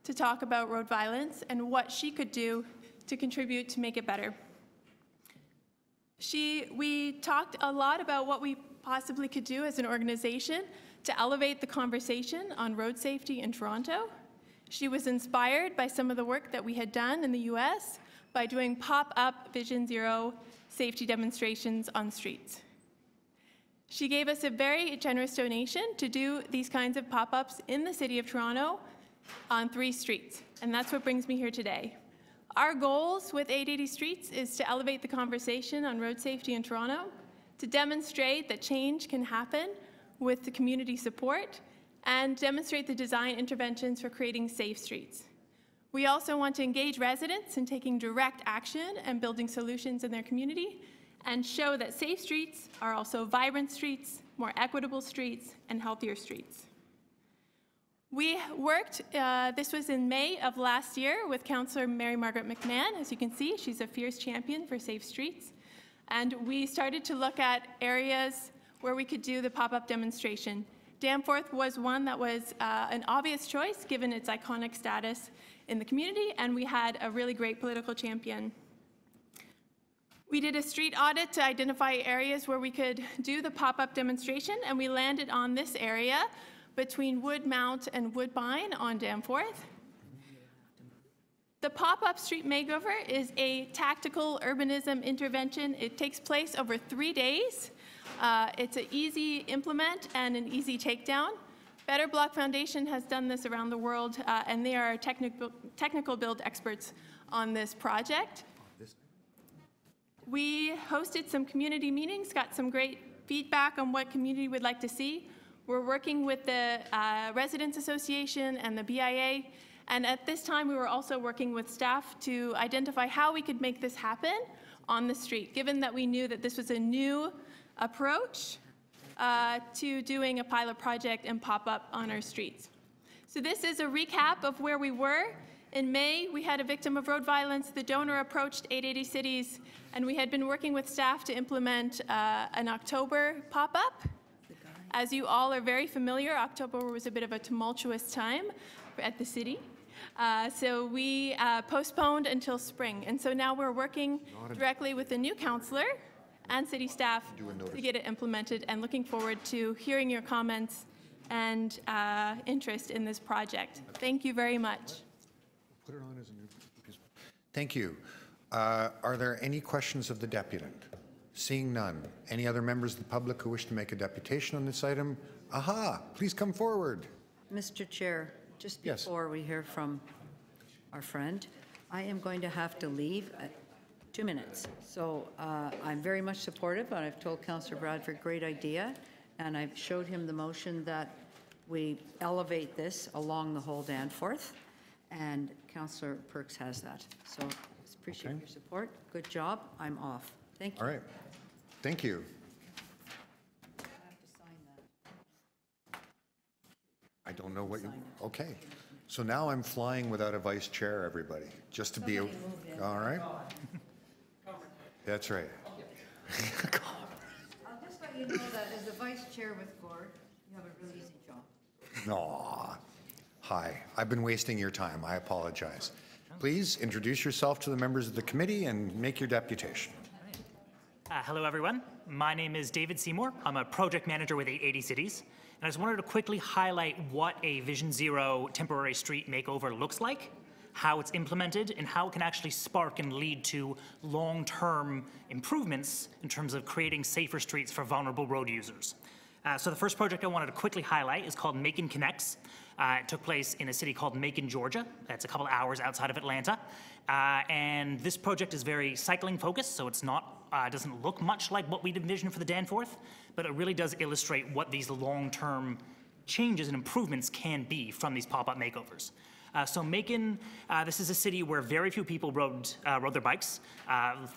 to talk about road violence and what she could do to contribute to make it better. We talked a lot about what we possibly could do as an organization to elevate the conversation on road safety in Toronto. She was inspired by some of the work that we had done in the US by doing pop-up Vision Zero safety demonstrations on streets. She gave us a very generous donation to do these kinds of pop-ups in the city of Toronto on 3 streets, and that's what brings me here today. Our goals with 880 Streets is to elevate the conversation on road safety in Toronto, to demonstrate that change can happen with the community support, and demonstrate the design interventions for creating safe streets. We also want to engage residents in taking direct action and building solutions in their community, and show that safe streets are also vibrant streets, more equitable streets, and healthier streets. We worked, this was in May of last year, with Councillor Mary Margaret McMahon. As you can see, she's a fierce champion for safe streets. And we started to look at areas where we could do the pop-up demonstration. Danforth was one that was an obvious choice given its iconic status in the community, and we had a really great political champion. We did a street audit to identify areas where we could do the pop-up demonstration, and we landed on this area between Woodmount and Woodbine on Danforth. The pop-up street makeover is a tactical urbanism intervention. It takes place over 3 days. It's an easy implement and an easy takedown. Better Block Foundation has done this around the world, and they are technical build experts on this project. We hosted some community meetings, got some great feedback on what community would like to see. We're working with the Residents Association and the BIA, and at this time we were also working with staff to identify how we could make this happen on the street, given that we knew that this was a new approach to doing a pilot project and pop-up on our streets. So this is a recap of where we were. In May, we had a victim of road violence. The donor approached 880 Cities, and we had been working with staff to implement an October pop-up. As you all are very familiar, October was a bit of a tumultuous time at the city. So we postponed until spring. And so now we're working directly with the new councillor and city staff to get it implemented, and looking forward to hearing your comments and interest in this project. Thank you very much. Put it on as a new piece. Thank you. Are there any questions of the deputant? Seeing none. Any other members of the public who wish to make a deputation on this item? Aha, please come forward. Mr. Chair, just before we hear from our friend, I am going to have to leave at 2 minutes. So I'm very much supportive, and I've told Councillor Bradford, great idea, and I've showed him the motion that we elevate this along the whole Danforth, and Councillor Perks has that. So appreciate your support. Good job. I'm off. Thank you. All right. Thank you. I don't know what you, okay. So now I'm flying without a vice chair, everybody, just to be, all right? That's right. I'll just let you know that as a vice chair with Gord, you have a really easy job. Aw. Hi, I've been wasting your time. I apologize. Please introduce yourself to the members of the committee and make your deputation. Hello, everyone. My name is David Seymour. I'm a project manager with 880 Cities. And I just wanted to quickly highlight what a Vision Zero temporary street makeover looks like, how it's implemented, and how it can actually spark and lead to long-term improvements in terms of creating safer streets for vulnerable road users. So the first project I wanted to quickly highlight is called Macon Connects. It took place in a city called Macon, Georgia. It's a couple hours outside of Atlanta. And this project is very cycling focused, so it's not, doesn't look much like what we'd envisioned for the Danforth, but it really does illustrate what these long-term changes and improvements can be from these pop-up makeovers. So Macon, this is a city where very few people rode their bikes.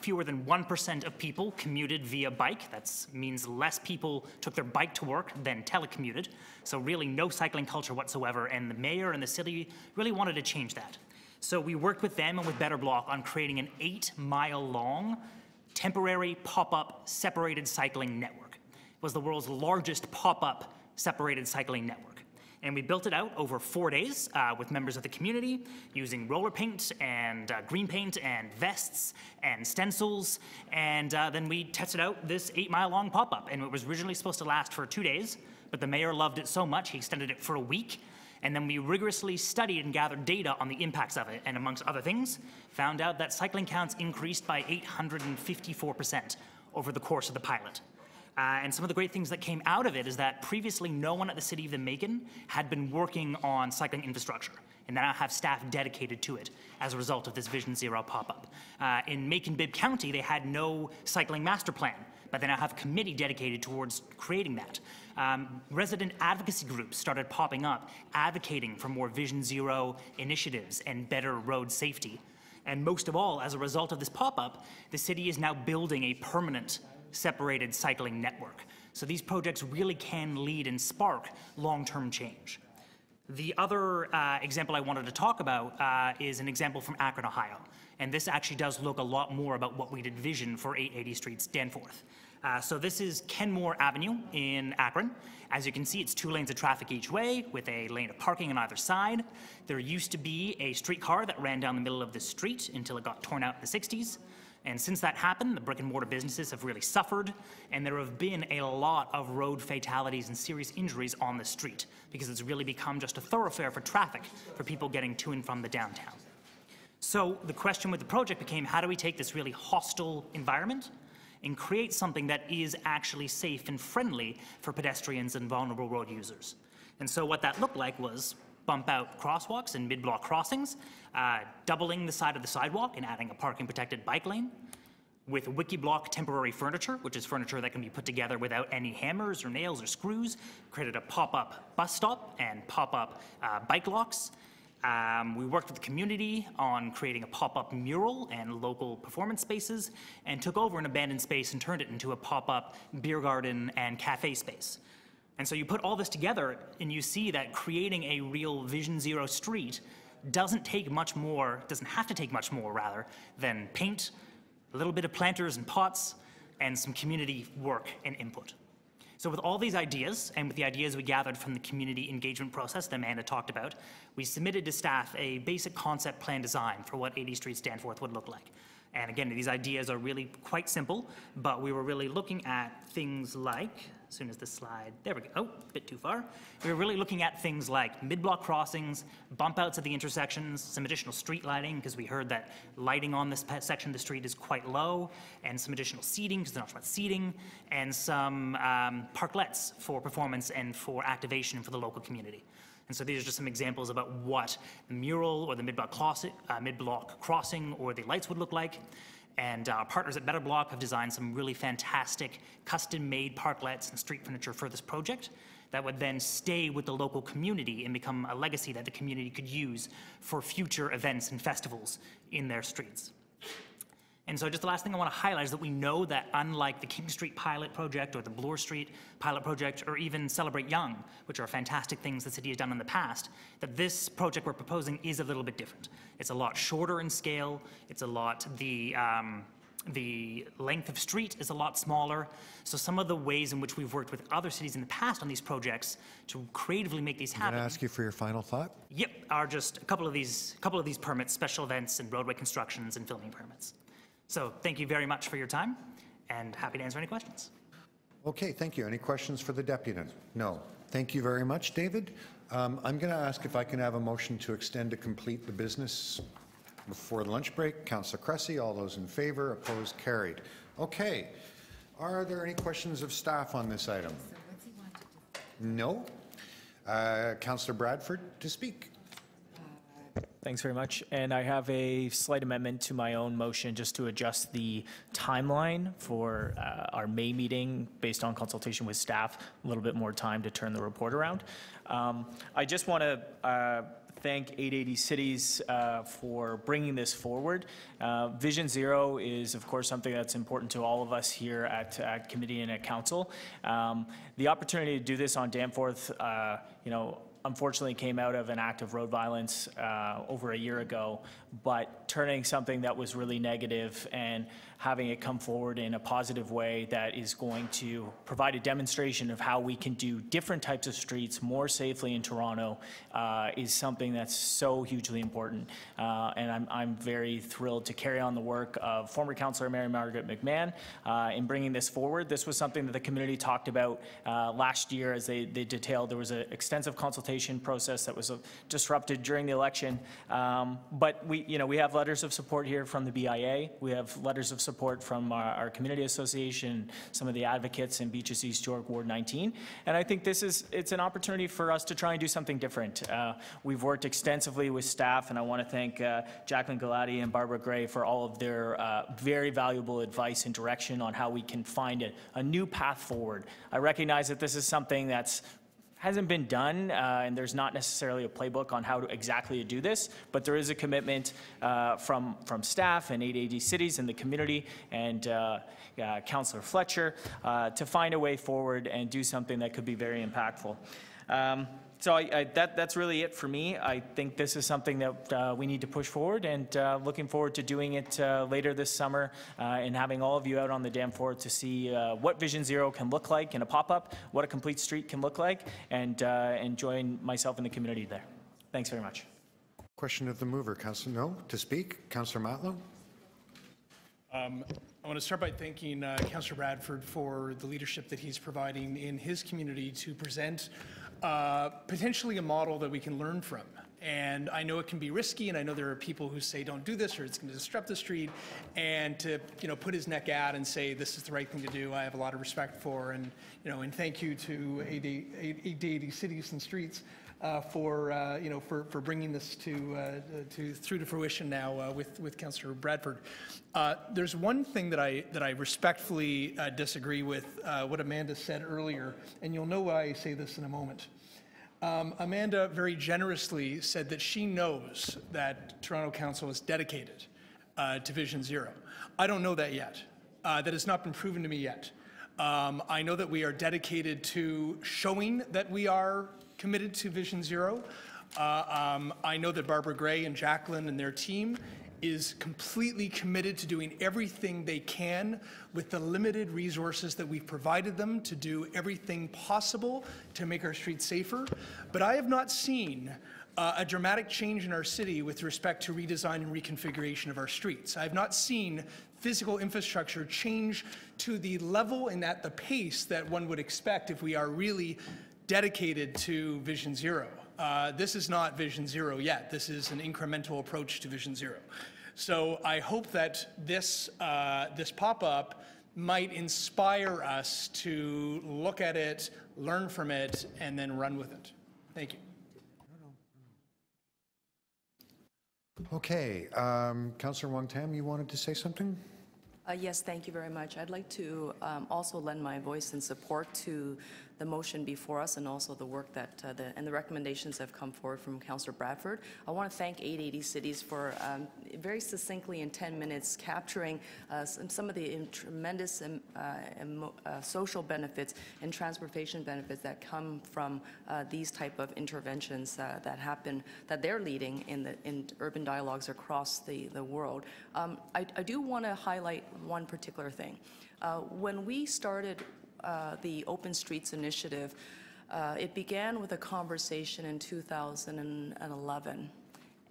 Fewer than 1% of people commuted via bike. That means less people took their bike to work than telecommuted. So really no cycling culture whatsoever, and the mayor and the city really wanted to change that. So we worked with them and with Better Block on creating an 8-mile-long temporary pop-up separated cycling network. It was the world's largest pop-up separated cycling network. And we built it out over 4 days with members of the community using roller paint and green paint and vests and stencils. And then we tested out this 8-mile-long pop-up. And it was originally supposed to last for 2 days, but the mayor loved it so much he extended it for a week. And then we rigorously studied and gathered data on the impacts of it, and amongst other things, found out that cycling counts increased by 854% over the course of the pilot. And some of the great things that came out of it is that previously no one at the city of the Macon had been working on cycling infrastructure, and now have staff dedicated to it as a result of this Vision Zero pop-up. In Macon-Bibb County, they had no cycling master plan, but they now have a committee dedicated towards creating that. Resident advocacy groups started popping up, advocating for more Vision Zero initiatives and better road safety. And most of all, as a result of this pop-up, the city is now building a permanent separated cycling network. So these projects really can lead and spark long-term change. The other example I wanted to talk about is an example from Akron, Ohio. And this actually does look a lot more about what we'd envisioned for 880 Streets Danforth. So this is Kenmore Avenue in Akron. As you can see, it's 2 lanes of traffic each way with a lane of parking on either side. There used to be a streetcar that ran down the middle of the street until it got torn out in the 60s. And since that happened, the brick and mortar businesses have really suffered, and there have been a lot of road fatalities and serious injuries on the street because it's really become just a thoroughfare for traffic for people getting to and from the downtown. So the question with the project became, how do we take this really hostile environment and create something that is actually safe and friendly for pedestrians and vulnerable road users? And so what that looked like was bump out crosswalks and mid-block crossings, doubling the side of the sidewalk and adding a parking protected bike lane, with wiki-block temporary furniture, which is furniture that can be put together without any hammers or nails or screws, created a pop-up bus stop and pop-up bike locks. We worked with the community on creating a pop-up mural and local performance spaces, and took over an abandoned space and turned it into a pop-up beer garden and cafe space. And so you put all this together and you see that creating a real Vision Zero street doesn't take much more, doesn't have to take much more rather, than paint, a little bit of planters and pots, and some community work and input. So with all these ideas, and with the ideas we gathered from the community engagement process that Amanda talked about, we submitted to staff a basic concept plan design for what 80th Street Danforth would look like. And again, these ideas are really quite simple, but we were really looking at things like, as soon as the slide, there we go, oh, a bit too far. We were really looking at things like mid-block crossings, bump outs at the intersections, some additional street lighting, because we heard that lighting on this section of the street is quite low, and some additional seating, because there's not much seating, and some parklets for performance and for activation for the local community. And so these are just some examples about what the mural or the mid-block crossing or the lights would look like. And our partners at Better Block have designed some really fantastic custom-made parklets and street furniture for this project that would then stay with the local community and become a legacy that the community could use for future events and festivals in their streets. And so just the last thing I want to highlight is that we know that unlike the King Street pilot project or the Bloor Street pilot project or even Celebrate Young, which are fantastic things the city has done in the past, that this project we're proposing is a little bit different. It's a lot shorter in scale. It's a lot, the length of street is a lot smaller. So some of the ways in which we've worked with other cities in the past on these projects to creatively make these happen. Can I ask you for your final thought? Yep, are just a couple of these permits, special events and roadway constructions and filming permits. So thank you very much for your time, and happy to answer any questions. Okay, thank you. Any questions for the deputy? No. Thank you very much, David. I'm going to ask if I can have a motion to extend to complete the business before the lunch break. Councillor Cressy, all those in favor, opposed, carried. Okay. Are there any questions of staff on this item? No. Councillor Bradford to speak. Thanks very much. And I have a slight amendment to my own motion just to adjust the timeline for our May meeting based on consultation with staff, a little bit more time to turn the report around. I just want to thank 880 Cities for bringing this forward. Vision Zero is, of course, something that's important to all of us here at committee and at council. The opportunity to do this on Danforth, unfortunately came out of an act of road violence over a year ago, but turning something that was really negative and having it come forward in a positive way that is going to provide a demonstration of how we can do different types of streets more safely in Toronto is something that's so hugely important. And I'm very thrilled to carry on the work of former Councillor Mary Margaret McMahon in bringing this forward. This was something that the community talked about last year as they detailed. There was an extensive consultation process that was disrupted during the election. But we have letters of support here from the BIA. We have letters of support from our community association, some of the advocates in Beaches East York Ward 19. And I think it's an opportunity for us to try and do something different. We've worked extensively with staff, and I want to thank Jacqueline Galati and Barbara Gray for all of their very valuable advice and direction on how we can find a new path forward. I recognize that this is something that's hasn't been done, and there's not necessarily a playbook on how to exactly do this, but there is a commitment from staff and 880 Cities and the community and Councillor Fletcher to find a way forward and do something that could be very impactful. So that's really it for me. I think this is something that we need to push forward, and looking forward to doing it later this summer and having all of you out on the Danforth to see what Vision Zero can look like in a pop-up, what a complete street can look like, and join myself in the community there. Thanks very much. Question of the mover, Councillor No. To speak, Councillor Matlow. I want to start by thanking Councillor Bradford for the leadership that he's providing in his community to present potentially a model that we can learn from. And I know it can be risky, and I know there are people who say don't do this or it's going to disrupt the street, and to put his neck out and say this is the right thing to do, I have a lot of respect for, and and thank you to 80 Cities and Streets for bringing this through to fruition now with Councillor Bradford. There's one thing that I respectfully disagree with what Amanda said earlier, and you'll know why I say this in a moment. Amanda very generously said that she knows that Toronto Council is dedicated to Vision Zero. I don't know that yet. That has not been proven to me yet. I know that we are dedicated to showing that we are committed to Vision Zero. I know that Barbara Gray and Jacqueline and their team is completely committed to doing everything they can with the limited resources that we've provided them to do everything possible to make our streets safer. But I have not seen a dramatic change in our city with respect to redesign and reconfiguration of our streets. I have not seen physical infrastructure change to the level and at the pace that one would expect if we are really dedicated to Vision Zero. This is not Vision Zero yet. This is an incremental approach to Vision Zero. So I hope that this pop-up might inspire us to look at it, learn from it, and then run with it. Thank you. Okay, Councillor Wong-Tam, you wanted to say something? Yes, thank you very much. I'd like to also lend my voice in support to the motion before us, and also the work that and the recommendations that have come forward from Councillor Bradford. I want to thank 880 Cities for very succinctly in 10 minutes capturing some of the tremendous social benefits and transportation benefits that come from these type of interventions that happen, that they're leading in urban dialogues across the world. I do want to highlight one particular thing. When we started the Open Streets Initiative, it began with a conversation in 2011,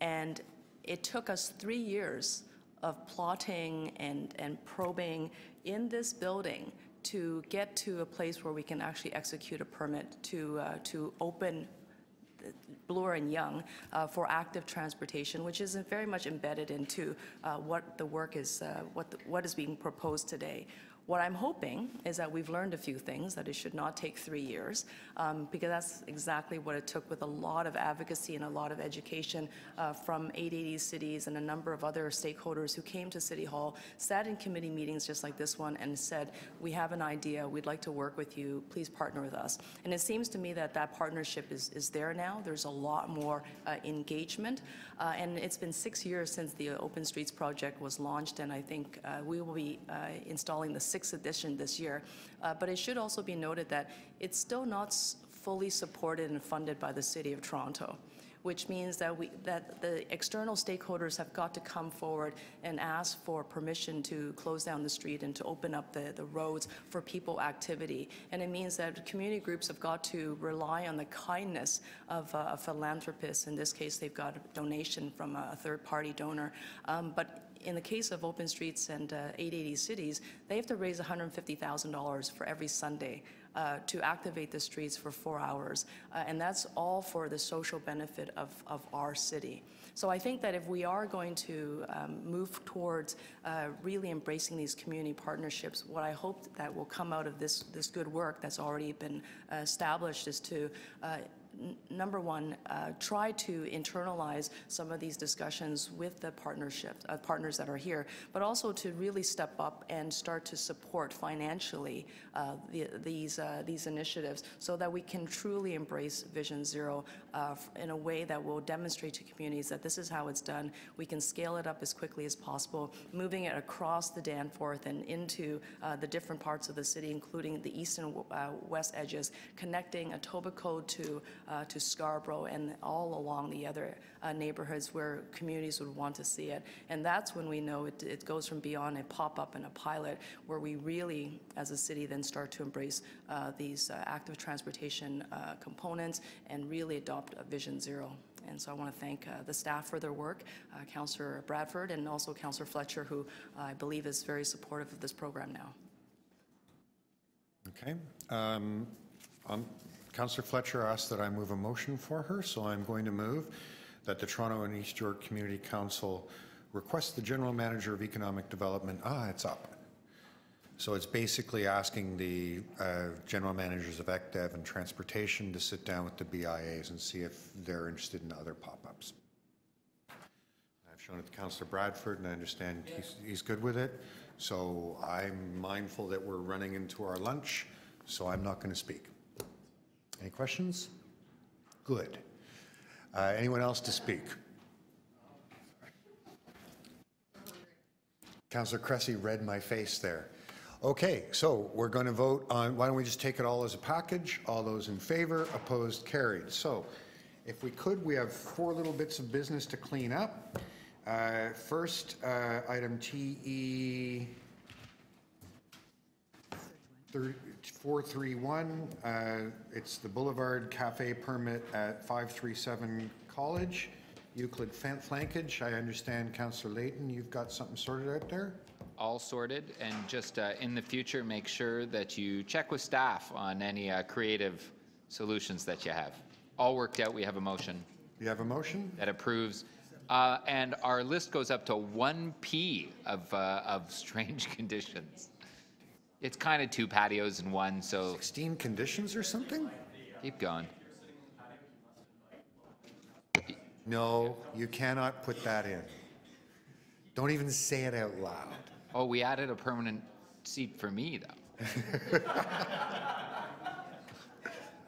and it took us 3 years of plotting and probing in this building to get to a place where we can actually execute a permit to open Bloor and Yonge for active transportation, which is very much embedded into what the work is, what is being proposed today. What I'm hoping is that we've learned a few things, that it should not take 3 years, because that's exactly what it took, with a lot of advocacy and a lot of education from 880 Cities and a number of other stakeholders who came to City Hall, sat in committee meetings just like this one, and said, we have an idea, we'd like to work with you, please partner with us. And it seems to me that that partnership is there now. There's a lot more engagement, and it's been 6 years since the Open Streets project was launched, and I think we will be installing the 6th edition this year. But it should also be noted that it's still not fully supported and funded by the City of Toronto, which means that the external stakeholders have got to come forward and ask for permission to close down the street and to open up the roads for people activity. And it means that community groups have got to rely on the kindness of a philanthropist. In this case, they've got a donation from a third-party donor. But in the case of Open Streets and 880 Cities, they have to raise $150,000 for every Sunday to activate the streets for 4 hours. And that's all for the social benefit of our city. So I think that if we are going to move towards really embracing these community partnerships, what I hope that will come out of this good work that's already been established is to number one, try to internalize some of these discussions with the partners that are here, but also to really step up and start to support financially these initiatives, so that we can truly embrace Vision Zero in a way that will demonstrate to communities that this is how it's done. We can scale it up as quickly as possible, moving it across the Danforth and into the different parts of the city, including the east and west edges, connecting Etobicoke to to Scarborough and all along the other neighborhoods where communities would want to see it. And that's when we know it goes from beyond a pop-up and a pilot, where we really, as a city, then start to embrace these active transportation components and really adopt a Vision Zero. And so I want to thank the staff for their work, Councillor Bradford and also Councillor Fletcher, who I believe is very supportive of this program now. Okay. Councillor Fletcher asked that I move a motion for her, so I'm going to move that the Toronto and East York Community Council request the General Manager of Economic Development. It's up. So it's basically asking the general managers of ECDEV and transportation to sit down with the BIAs and see if they're interested in other pop-ups. I've shown it to Councillor Bradford, and I understand he's good with it. So I'm mindful that we're running into our lunch, so I'm not going to speak. Any questions? Good. Anyone else to speak? Councillor Cressy read my face there. Okay, so we're going to vote on, why don't we just take it all as a package? All those in favor, opposed, carried. So if we could, we have 4 little bits of business to clean up. First, item TE 431. It's the Boulevard Cafe permit at 537 College, Euclid flankage. I understand, Councillor Layton, you've got something sorted out there? All sorted, and just in the future, make sure that you check with staff on any creative solutions that you have. All worked out. We have a motion. You have a motion? That approves. And our list goes up to 1P of strange conditions. It's kind of 2 patios in one, so... 16 conditions or something? Keep going. No, you cannot put that in. Don't even say it out loud. Oh, we added a permanent seat for me, though.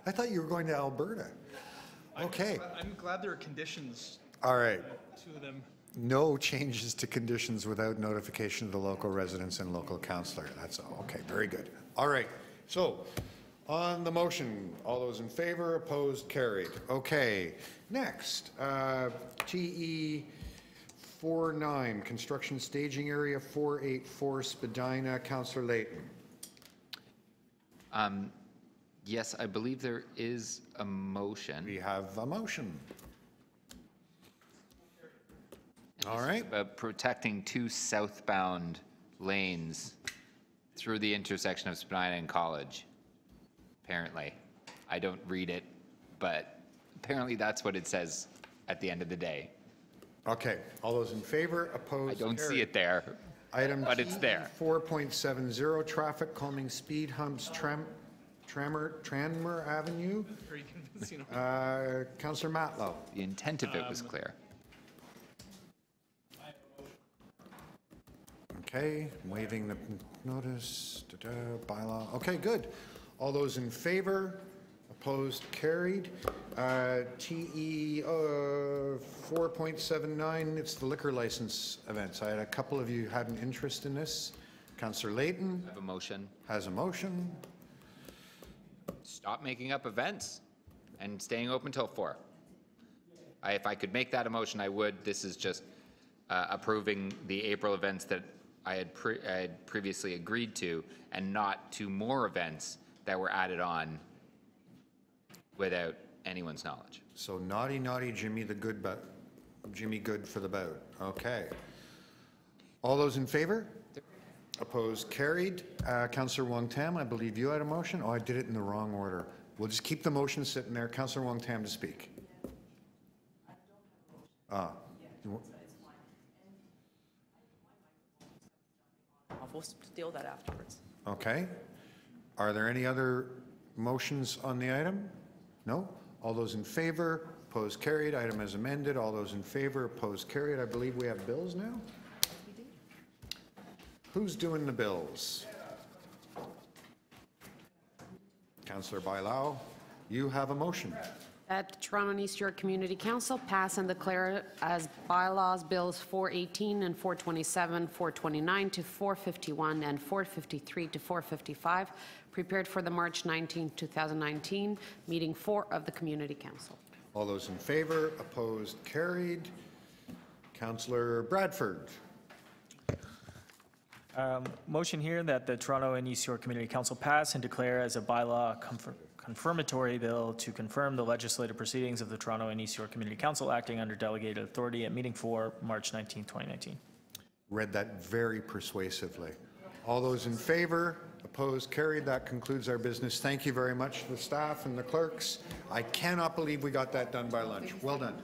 I thought you were going to Alberta. Okay. I'm glad there are conditions. All right. To them. No changes to conditions without notification of the local residents and local councillor. That's all. Okay, very good. All right. So, on the motion, all those in favor, opposed, carried. Okay. Next, TE 49, construction staging area 484 Spadina. Councillor Layton. Yes, I believe there is a motion. We have a motion. All right. About protecting 2 southbound lanes through the intersection of Spadina and College. Apparently. I don't read it, but apparently that's what it says at the end of the day. Okay. All those in favor, opposed, I don't carried. see it there, Item but it's there. 4.70, traffic calming speed humps, Tranmere Avenue. Very convincing. Councillor Matlow. The intent of it was clear. Okay, waiving the notice, bylaw. Okay, good. All those in favor, opposed, carried. TE 4.79, it's the liquor license events. I had a couple of you had an interest in this. Councillor Layton. I have a motion. Has a motion. Stop making up events and staying open till 4. If I could make that a motion, I would. This is just approving the April events that I had previously agreed to, and not 2 more events that were added on without anyone's knowledge. So naughty, naughty Jimmy the good, but Jimmy good for the bout. Okay. All those in favor? Opposed, carried. Councillor Wong-Tam, I believe you had a motion. Oh, I did it in the wrong order. We'll just keep the motion sitting there. Councillor Wong-Tam to speak. We'll deal with that afterwards. Okay. Are there any other motions on the item? No? All those in favor? Opposed, carried. Item as amended. All those in favor? Opposed, carried. I believe we have bills now? Who's doing the bills? Councillor Bailao, you have a motion. That the Toronto and East York Community Council pass and declare as bylaws Bills 418 and 427, 429 to 451, and 453 to 455, prepared for the March 19, 2019, meeting 4 of the Community Council. All those in favor, opposed, carried. Councillor Bradford. Motion here that the Toronto and East York Community Council pass and declare as a bylaw confirmatory bill to confirm the legislative proceedings of the Toronto and East York Community Council acting under delegated authority at meeting 4, March 19, 2019. Read that very persuasively. All those in favor, opposed, carried. That concludes our business. Thank you very much to the staff and the clerks. I cannot believe we got that done by lunch. Well done.